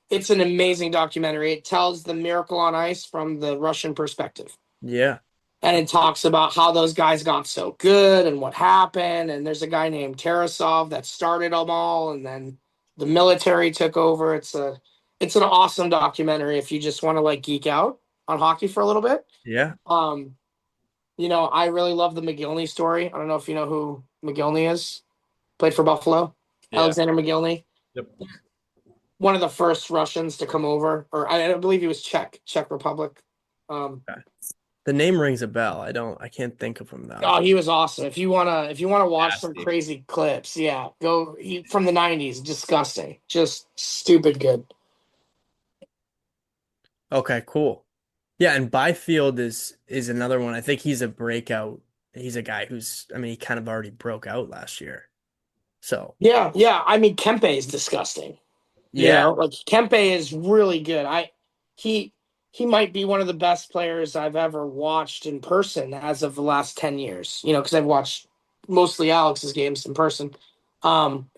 It's an amazing documentary. It tells the Miracle on Ice from the Russian perspective, Yeah, and it talks about how those guys got so good and what happened. And there's a guy named Tarasov that started them all, and then the military took over. It's an awesome documentary if you just want to like geek out on hockey for a little bit. yeah. Um, you know, I really love the McGillney story. I don't know if you know who McGillney is. Played for Buffalo. Yeah. Alexander McGillney, Yep. one of the first Russians to come over, or I believe he was Czech Republic. Okay. The name rings a bell. I can't think of him though. Oh, he was awesome. If you wanna watch some Nasty. crazy clips, yeah, go from the '90s. Disgusting, just stupid good. Okay, cool. Yeah, and Byfield is another one. I think he's a breakout. He's a guy who's, I mean, he kind of already broke out last year. So, Yeah, yeah. I mean, Kempe is disgusting. yeah. Like Kempe is really good. He he might be one of the best players I've ever watched in person as of the last 10 years. Because I've watched mostly Alex's games in person. Um,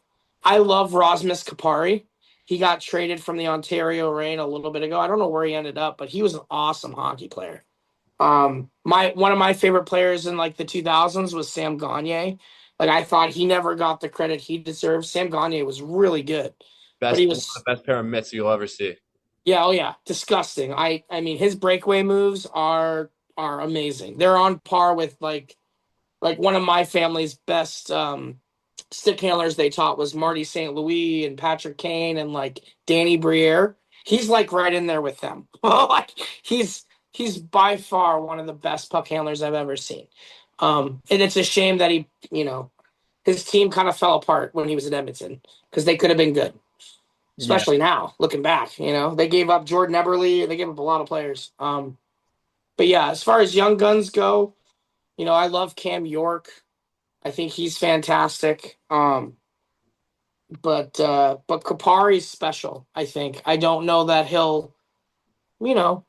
I love Rasmus Kapari. He got traded from the Ontario Reign a little bit ago. I don't know where he ended up, but he was an awesome hockey player. My one of my favorite players in like the 2000s was Sam Gagner. Like I thought he never got the credit he deserved. Sam Gagner was really good, but he Best one of the was best pair of mitts you'll ever see. yeah, oh yeah, disgusting. I mean his breakaway moves are amazing. They're on par with like one of my family's best stick handlers they taught was Marty St. Louis and Patrick Kane and like Danny Briere. He's like right in there with them. Like he's by far one of the best puck handlers I've ever seen. And it's a shame that his team kind of fell apart when he was at Edmonton because they could have been good, Yeah. especially now looking back. They gave up Jordan Eberle, they gave up a lot of players. But yeah, as far as young guns go, I love Cam York. I think he's fantastic. But Kapari's special, I think. I don't know that he'll, you know,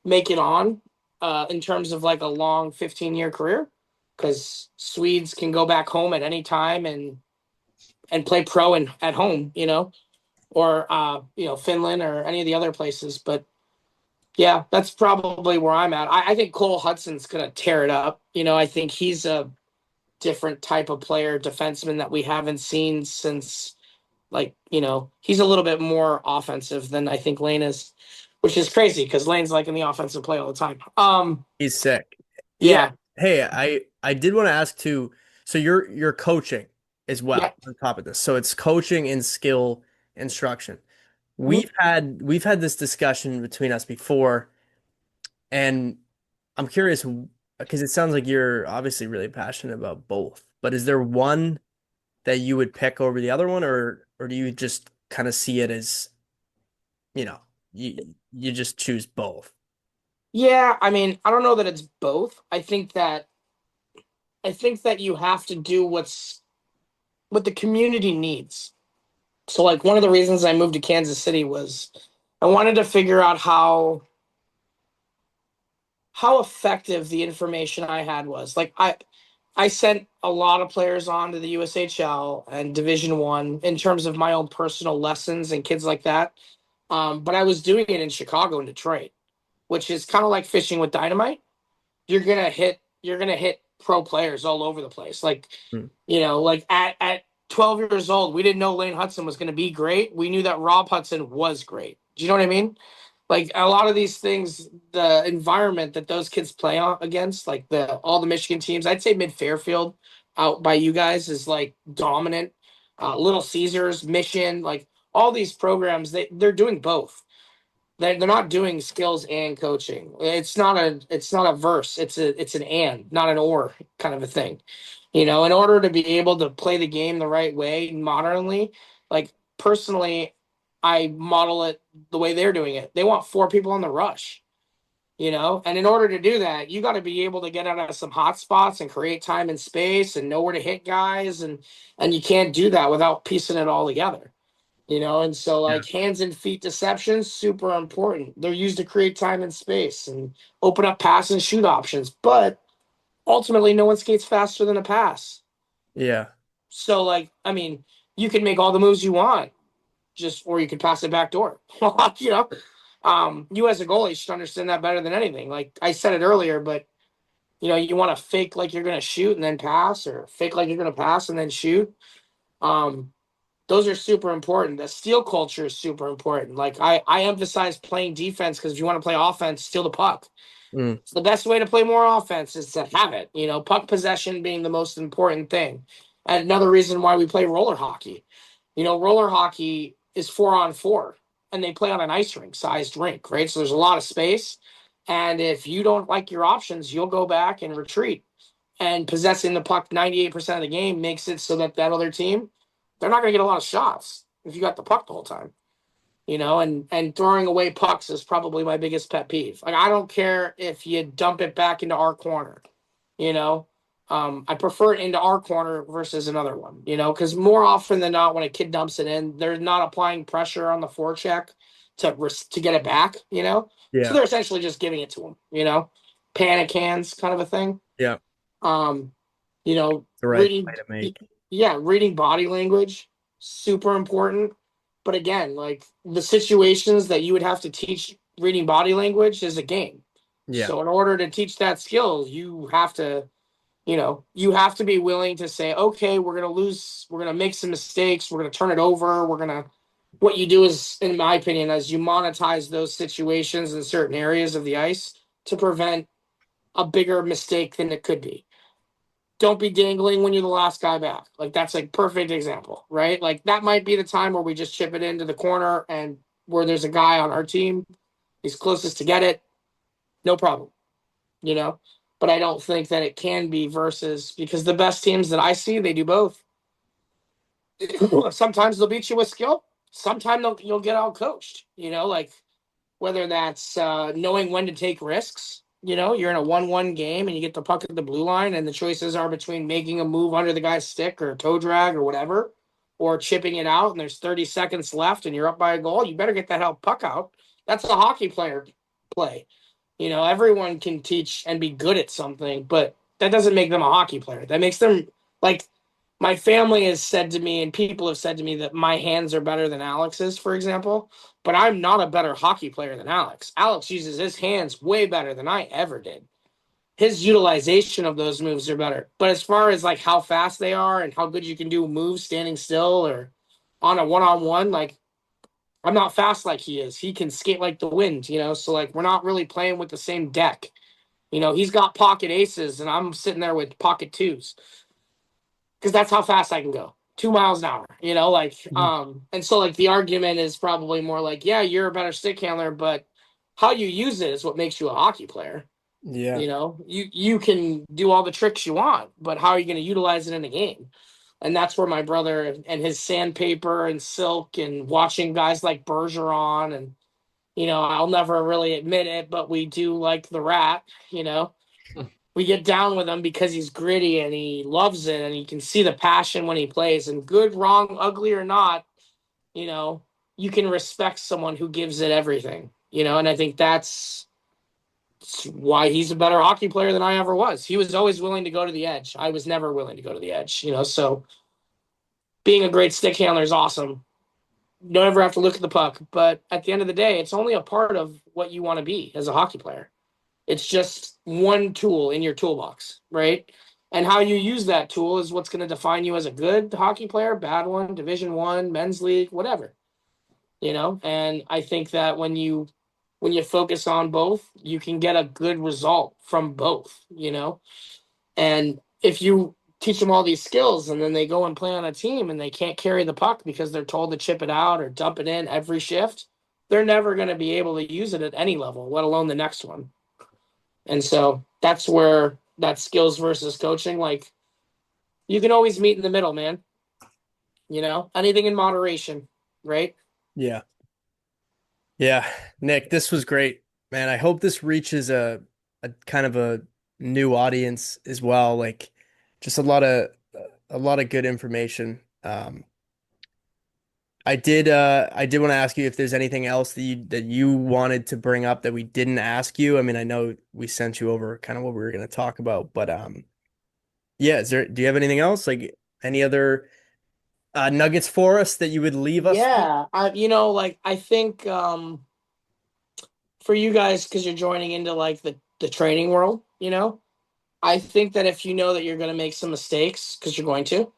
make it on in terms of like a long 15-year career because Swedes can go back home at any time and play pro and at home, or Finland or any of the other places. But yeah, that's probably where I'm at. I think Cole Hudson's gonna tear it up. I think he's a different type of player, defenseman that we haven't seen since he's a little bit more offensive than I think Lane is, which is crazy because Lane's like in the offensive play all the time. He's sick. Yeah. Yeah, Hey, I did want to ask too. So you're coaching as yeah. well on top of this. So it's coaching and skill instruction. Mhm. We've had this discussion between us before, and I'm curious because it sounds like you're obviously really passionate about both. But is there one that you would pick over the other one, or do you just kind of see it as, you know, you just choose both? Yeah, I mean, I don't know that it's both. I think that you have to do what the community needs. So like one of the reasons I moved to Kansas City was I wanted to figure out how effective the information I had was. Like I sent a lot of players on to the USHL and Division One in terms of my own personal lessons and kids like that. But I was doing it in Chicago and Detroit, which is kind of like fishing with dynamite. You're gonna hit pro players all over the place. Like, Hmm. like at 12 years old, we didn't know Lane Hudson was gonna be great. We knew that Rob Hudson was great. Do you know what I mean? Like a lot of these things, the environment that those kids play against, like all the Michigan teams, I'd say Mid Fairfield out by you guys is like dominant. Little Caesars, Mission, like all these programs, they're doing both. They're not doing skills and coaching. It's not a verse. It's an and, not an or kind of a thing. In order to be able to play the game the right way modernly, like personally, I model it the way they're doing it. They want four people on the rush, and in order to do that, you got to be able to get out of some hot spots and create time and space and know where to hit guys, and you can't do that without piecing it all together. And so Yeah. like hands and feet deception, super important. They're used to create time and space and open up pass and shoot options. But ultimately, no one skates faster than a pass. Yeah. So like, I mean, you can make all the moves you want, or you could pass it back door. you know, you as a goalie should understand that better than anything. Like I said it earlier, but you want to fake like you're gonna shoot and then pass, or fake like you're gonna pass and then shoot. Um, those are super important. The steal culture is super important. Like I emphasize playing defense because if you want to play offense, steal the puck. Mm. So the best way to play more offense is to have it. Puck possession being the most important thing. And another reason why we play roller hockey. Roller hockey is 4-on-4, and they play on an ice rink sized rink, right? So there's a lot of space. And if you don't like your options, you'll go back and retreat. And possessing the puck 98% of the game makes it so that other team, they're not going to get a lot of shots if you got the puck the whole time. and throwing away pucks is probably my biggest pet peeve. Like, I don't care if you dump it back into our corner, you know. I prefer it into our corner versus another one, because more often than not, when a kid dumps it in, they're not applying pressure on the forecheck to get it back, So Yeah. they're essentially just giving it to them, panic hands kind of a thing. Yeah. Um, The right reading, play to make. yeah, reading body language, super important. But again, like, the situations that you would have to teach reading body language is a game. Yeah. So in order to teach that skill, you have to be willing to say, okay, we're going to lose, we're going to make some mistakes, we're going to turn it over, what you do is, in my opinion, is you monetize those situations in certain areas of the ice to prevent a bigger mistake than it could be. Don't be dangling when you're the last guy back. Like, that's a perfect example, right? Like, that might be the time where we just chip it into the corner and where there's a guy on our team, he's closest to get it, no problem, But I don't think that it can be because the best teams that I see, they do both. Sometimes they'll beat you with skill. Sometimes you'll get out coached, like, whether that's knowing when to take risks. You're in a 1-1 game and you get the puck at the blue line, and the choices are between making a move under the guy's stick or toe drag or whatever, or chipping it out and there's 30 seconds left and you're up by a goal. You better get that puck out. That's a hockey player play. Everyone can teach and be good at something, but that doesn't make them a hockey player. That makes them, like, my family has said to me and people have said to me that my hands are better than Alex's, for example, but I'm not a better hockey player than Alex. Alex uses his hands way better than I ever did. His utilization of those moves are better. But as far as, like, how fast they are and how good you can do moves standing still or on a one-on-one, like, I'm not fast like he is. He can skate like the wind, So, like, we're not really playing with the same deck. He's got pocket aces and I'm sitting there with pocket twos. Because that's how fast I can go. 2 miles an hour, and so, like, the argument is probably more like, yeah, you're a better stick handler, but how you use it is what makes you a hockey player. Yeah. You can do all the tricks you want, but how are you going to utilize it in a game? And that's where my brother and his sandpaper and silk and watching guys like Bergeron and, I'll never really admit it, but we do like the Rat, We get down with him because he's gritty and he loves it and you can see the passion when he plays. And good, wrong, ugly or not, you can respect someone who gives it everything, and I think that's why he's a better hockey player than I ever was. He was always willing to go to the edge. I was never willing to go to the edge, so being a great stick handler is awesome. You don't ever have to look at the puck, but at the end of the day, it's only a part of what you want to be as a hockey player. It's just one tool in your toolbox, right? And how you use that tool is what's going to define you as a good hockey player, bad one, Division I, men's league, whatever. And I think that when you focus on both, you can get a good result from both, And if you teach them all these skills and then they go and play on a team and they can't carry the puck because they're told to chip it out or dump it in every shift, they're never going to be able to use it at any level, let alone the next one. And so that's where that skills versus coaching, like, you can always meet in the middle, man. Anything in moderation, right? Yeah. Yeah. Nick, this was great, man. I hope this reaches a kind of a new audience as well. Like, just a lot of good information. I did want to ask you if there's anything else that you wanted to bring up that we didn't ask you. I mean, I know we sent you over kind of what we were going to talk about, but yeah, do you have anything else? Like, any other nuggets for us that you would leave us with? Yeah, I think for you guys, because you're joining into, like, the training world, I think that if you know that you're going to make some mistakes, because you're going to,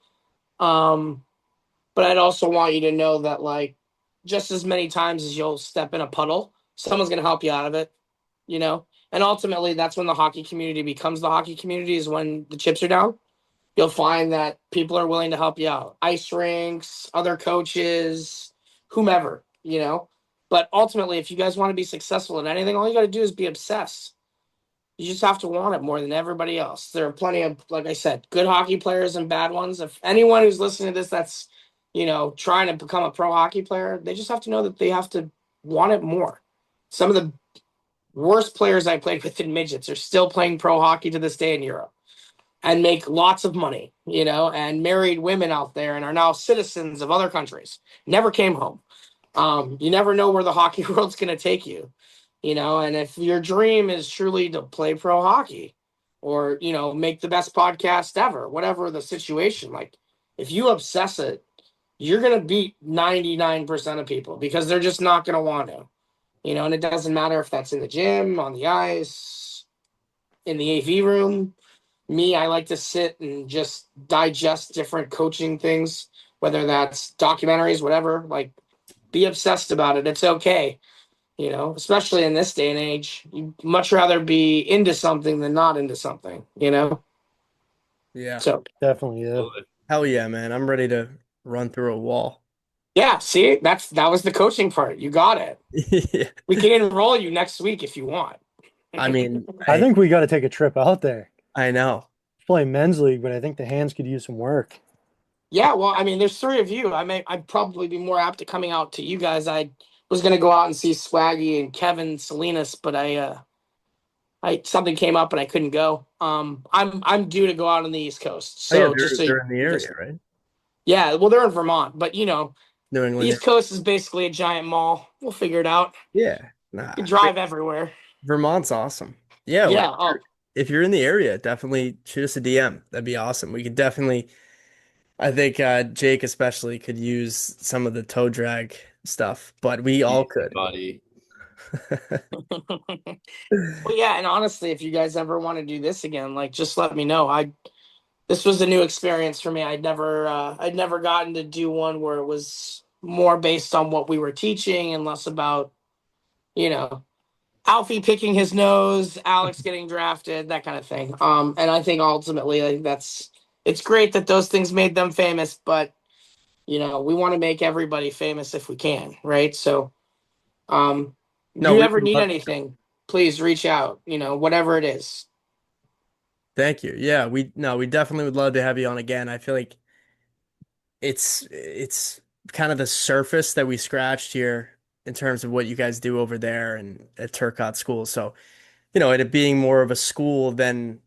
but I'd also want you to know that, like, just as many times as you'll step in a puddle, someone's going to help you out of it, And ultimately, that's when the hockey community becomes the hockey community, is when the chips are down. You'll find that people are willing to help you out. Ice rinks, other coaches, whomever, But ultimately, if you guys want to be successful in anything, all you got to do is be obsessed. You just have to want it more than everybody else. There are plenty of, like I said, good hockey players and bad ones. If anyone who's listening to this that's trying to become a pro hockey player, they just have to know that they have to want it more. Some of the worst players I played with in midgets are still playing pro hockey to this day in Europe and make lots of money, and married women out there and are now citizens of other countries. Never came home. You never know where the hockey world's going to take you, and if your dream is truly to play pro hockey or, make the best podcast ever, whatever the situation, like if you obsess it, you're going to beat 99% of people because they're just not going to want to, and it doesn't matter if that's in the gym, on the ice, in the AV room. Me, I like to sit and just digest different coaching things, whether that's documentaries, whatever. Like, be obsessed about it. It's okay, especially in this day and age. You'd much rather be into something than not into something, Yeah. So, Definitely, yeah. Hell yeah, man. I'm ready to run through a wall. yeah, see, that was the coaching part. You got it. Yeah. We can enroll you next week if you want. I mean, I think we got to take a trip out there. I know. Play men's league, but I think the hands could use some work. Yeah, well, I mean, there's three of you. I'd probably be more apt to coming out to you guys. I was gonna go out and see Swaggy and Kevin Salinas, but I something came up and I couldn't go. I'm due to go out on the East Coast, so yeah, just so they're in the area, right? Yeah, well, they're in Vermont, but New the England. East Coast is basically a giant mall. We'll figure it out. Yeah. Nah. You drive everywhere. Vermont's awesome. Yeah. Yeah. Well, if you're in the area, definitely shoot us a DM. That'd be awesome. We could definitely, I think Jake especially could use some of the toe drag stuff, but we all could. Buddy. Well, yeah, and honestly, if you guys ever want to do this again, like, just let me know. This was a new experience for me. I'd never gotten to do one where it was more based on what we were teaching and less about, Alfie picking his nose, Alex getting drafted, that kind of thing. And I think ultimately, it's great that those things made them famous, but we want to make everybody famous if we can, right? So, if you ever need anything, please reach out. Whatever it is. Thank you. Yeah, we definitely would love to have you on again. I feel like it's kind of the surface that we scratched here in terms of what you guys do over there and at Turcotte School. So, it being more of a school than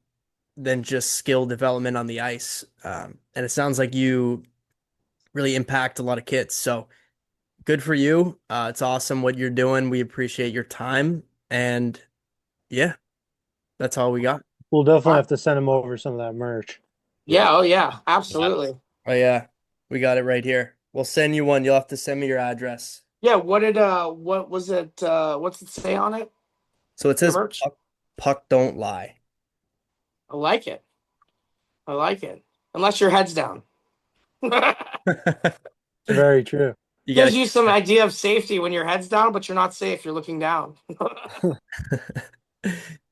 just skill development on the ice. And it sounds like you really impact a lot of kids. So good for you. It's awesome what you're doing. We appreciate your time. And yeah, that's all we got. We'll definitely have to send him over some of that merch. Yeah. Oh, yeah. Absolutely. Oh yeah, we got it right here. We'll send you one. You'll have to send me your address. Yeah. What was it? What's it say on it? So it says merch? puck don't lie. I like it. Unless your head's down. Very true. Gives you some idea of safety when your head's down, but you're not safe. You're looking down.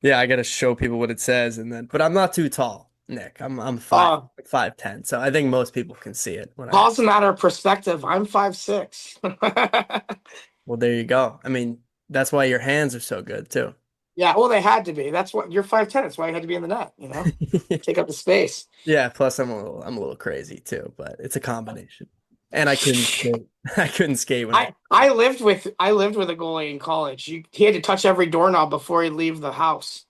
Yeah, I got to show people what it says, but I'm not too tall, Nick. I'm 5'10", so I think most people can see it. Tall's a matter of perspective. I'm 5'6". Well, there you go. I mean, that's why your hands are so good too. Yeah, well, they had to be. That's what you're 5'10". That's why you had to be in the net. Take up the space. Yeah. Plus, I'm a little crazy too, but it's a combination. And I couldn't skate. I couldn't skate when I lived with a goalie in college. He had to touch every doorknob before he'd leave the house.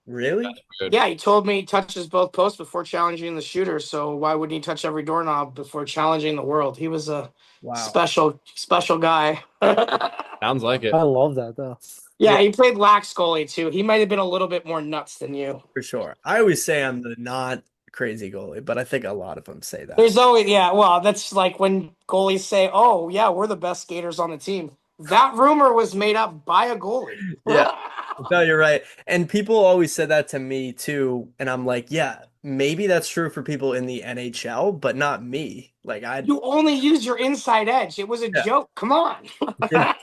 Really? Yeah, he told me he touches both posts before challenging the shooter. So why wouldn't he touch every doorknob before challenging the world? He was a special guy. Sounds like it. I love that though. Yeah, he played lax goalie too. He might have been a little bit more nuts than you. For sure. I always say I'm the not crazy goalie, but I think a lot of them say that. There's always, well, that's like when goalies say, "Oh, yeah, we're the best skaters on the team." That rumor was made up by a goalie. Yeah. No, you're right. And people always said that to me too, and I'm like, yeah, maybe that's true for people in the NHL, but not me. Like you only use your inside edge. It was a joke. Come on. Yeah.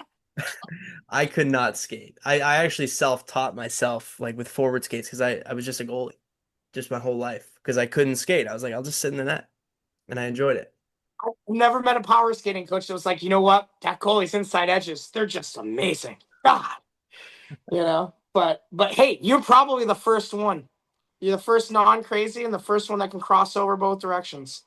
I could not skate. I actually self-taught myself like with forward skates because I was just a goalie just my whole life because I couldn't skate. I was like, I'll just sit in the net, and I enjoyed it. I've never met a power skating coach that was like, you know what, that goalie's inside edges, they're just amazing. God, But hey, you're probably the first one. You're the first non-crazy and the first one that can cross over both directions.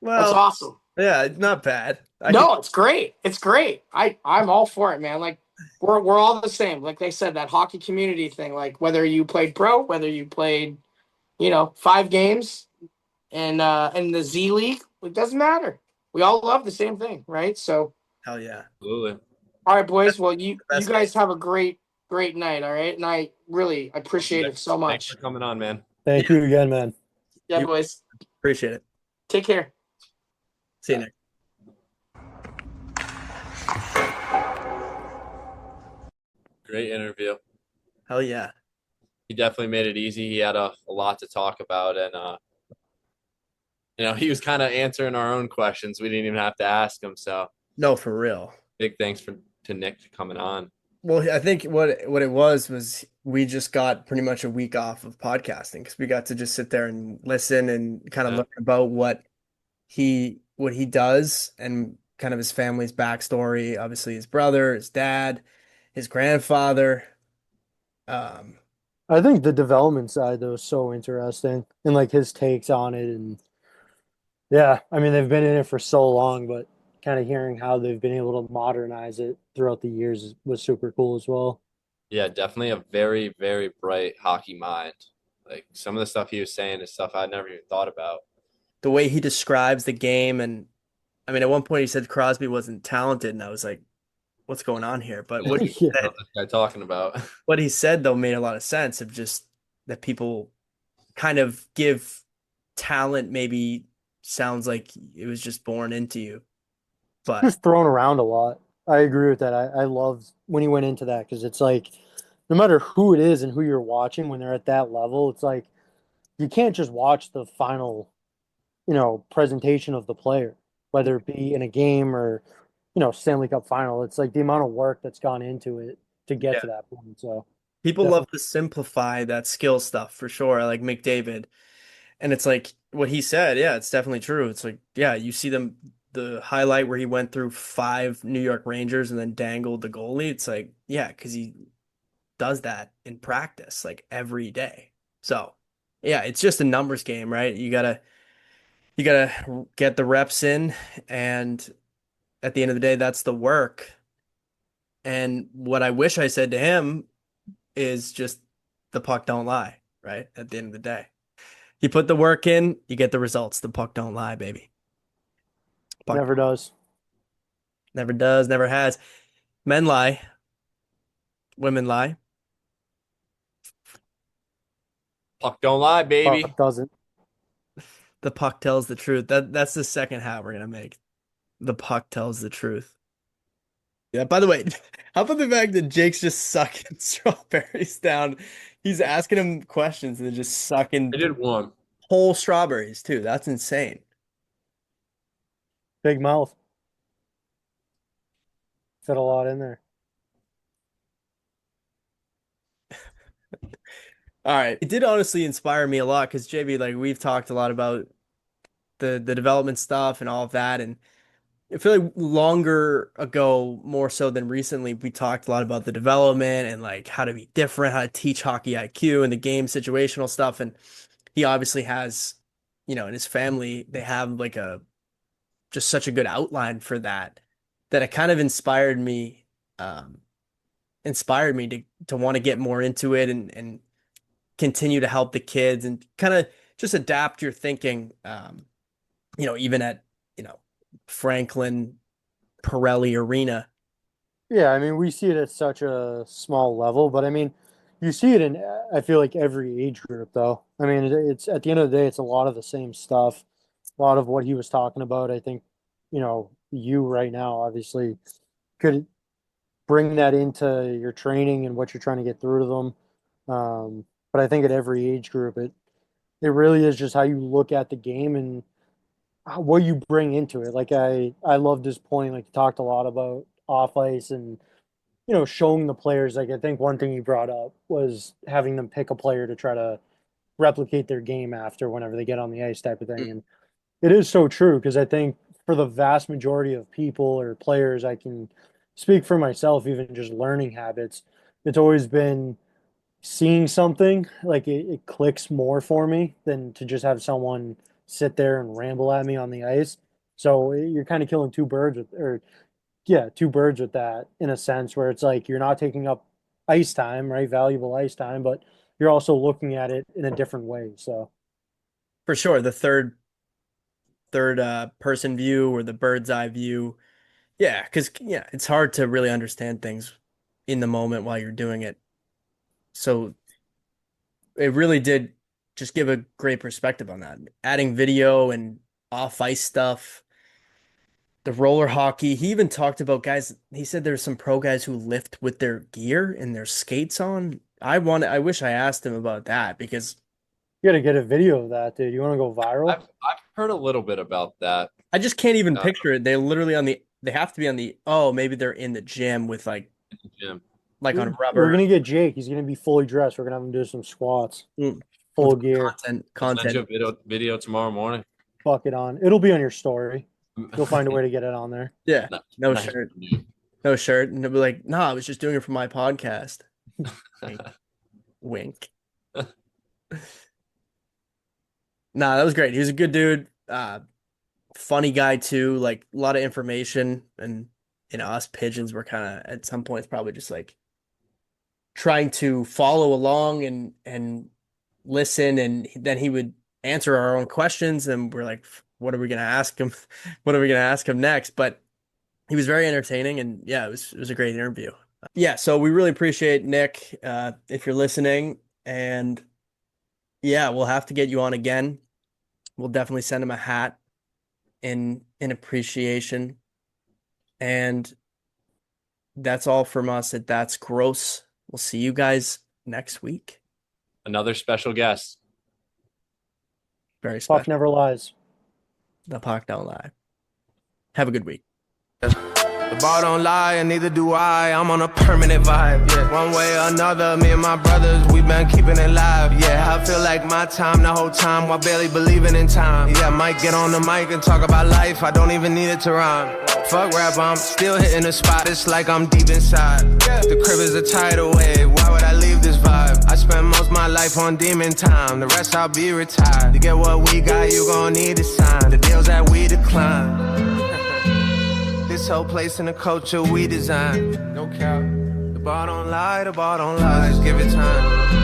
Well, that's awesome. Yeah, not bad. I can No, it's great. It's great. I'm all for it, man. Like we're all the same. Like they said, that hockey community thing. Like whether you played pro, whether you played, 5 games in the Z League, it doesn't matter. We all love the same thing, right? So, hell yeah. Absolutely. all right, boys. Well, you Best guys have a great night. All right, and I really appreciate it so Thanks much. for coming on, man. Thank you again, man. Yeah, You boys. appreciate it. Take care. See you next. Great interview. Hell yeah. He definitely made it easy. He had a lot to talk about, and he was kind of answering our own questions. We didn't even have to ask him. So No, for real. big thanks to Nick for coming on. Well, I think what it was we just got pretty much a week off of podcasting because we got to just sit there and listen and kind of Yeah. learn about what he does and kind of his family's backstory. Obviously, his brother, his dad, his grandfather. Um, I think the development side though is so interesting and like his takes on it and yeah, I mean they've been in it for so long, but kind of hearing how they've been able to modernize it throughout the years was super cool as well. Yeah, definitely a very, very bright hockey mind. Like some of the stuff he was saying is stuff I'd never even thought about. the way he describes the game, and I mean, at one point he said Crosby wasn't talented, and I was like, "What's going on here?" But what he Yeah. said, What's this guy talking about? what he said though made a lot of sense of just that people kind of give talent maybe sounds like it was just born into you. But Just thrown around a lot. I agree with that. I loved when he went into that because it's like no matter who it is and who you're watching when they're at that level, it's like you can't just watch the final, presentation of the player, whether it be in a game or, Stanley Cup final. It's like the amount of work that's gone into it to get yeah, to that point. So people love definitely, to simplify that skill stuff for sure, like McDavid. And it's like what he said, yeah, it's definitely true. It's like, yeah, you see the highlight where he went through five New York Rangers and then dangled the goalie. It's like, yeah, because he does that in practice like every day. So, yeah, it's just a numbers game, right? You gotta get the reps in, and at the end of the day, that's the work. And what I wish I said to him is just the puck don't lie, right? At the end of the day. You put the work in, you get the results. The puck don't lie, baby. Puck never does. never does, never has. Men lie, women lie. Puck don't lie, baby. Puck doesn't. The puck tells the truth. That's the second hat we're gonna make. The puck tells the truth. Yeah, by the way, how about the fact that Jake's just sucking strawberries down? He's asking him questions and then just I sucking did one. whole strawberries too. That's insane. Big mouth. Fit a lot in there. All right. It did honestly inspire me a lot because JB, like we've talked a lot about the development stuff and all of that. And I feel like longer ago, more so than recently, we talked a lot about the development and like how to be different, how to teach hockey IQ and the game situational stuff. And he obviously has, in his family, they have like a just such a good outline for that that it kind of um, inspired me to want to get more into it and continue to help the kids and kind of just adapt your thinking. Even at, you know, Franklin Pirelli Arena. Yeah, I mean, we see it at such a small level, but I mean, you see it in, I feel like every age group, though. I mean, it's at the end of the day, it's a lot of the same stuff. A lot of what he was talking about, I think, you right now obviously could bring that into your training and what you're trying to get through to them. But I think at every age group, it really is just how you look at the game and what you bring into it. Like I loved his point. Like he talked a lot about off ice and showing the players. Like I think one thing he brought up was having them pick a player to try to replicate their game after whenever they get on the ice type of thing. And it is so true because I think for the vast majority of people or players, I can speak for myself, even just learning habits. It's always been seeing something like it clicks more for me than to just have someone sit there and ramble at me on the ice. So you're kind of killing two birds with, two birds with that in a sense where it's like you're not taking up ice time, right? Valuable ice time, but you're also looking at it in a different way. So For sure, the third person view or the bird's eye view. Yeah, because it's hard to really understand things in the moment while you're doing it. So it really did just give a great perspective on that. Adding video and off ice stuff, the roller hockey. He even talked about guys. He said there's some pro guys who lift with their gear and their skates on. I wish I asked him about that because you got to get a video of that, dude. You want to go viral? I've heard a little bit about that. I just can't even picture it. They're literally they have to be on maybe they're in the gym with like Gym. Like on rubber. We're gonna get Jake. He's gonna be fully dressed. We're gonna have him do some squats, full gear. Content. Send you a video tomorrow morning. Fuck it on. It'll be on your story. You'll find a way to get it on there. Yeah. No shirt. No shirt. And they'll be like, "No, I was just doing it for my podcast." Wink. Nah, that was great. He was a good dude. Funny guy too. Like a lot of information, and us pigeons were kind of at some points probably just like trying to follow along and listen, and then he would answer our own questions, and we're like, what are we gonna ask him? What are we gonna ask him next? But he was very entertaining, and yeah, it was a great interview. Yeah, so we really appreciate Nick, if you're listening, and yeah, we'll have to get you on again. We'll definitely send him a hat in appreciation. And that's all from us at That's Gross. We'll see you guys next week. Another special guest. Very special. Puck never lies. The puck don't lie. Have a good week. The bar don't lie, and neither do I. I'm on a permanent vibe, yeah. One way or another, me and my brothers, we been keeping it live, yeah. I feel like my time the whole time, while barely believing in time. Yeah, I might get on the mic and talk about life, I don't even need it to rhyme. Fuck rap, I'm still hitting the spot, it's like I'm deep inside. The crib is a tidal wave, why would I leave this vibe? I spend most my life on demon time, the rest I'll be retired. To get what we got, you gon' need to sign the deals that we decline. This whole place and the culture we design. No cap. The bar don't lie, just give it time.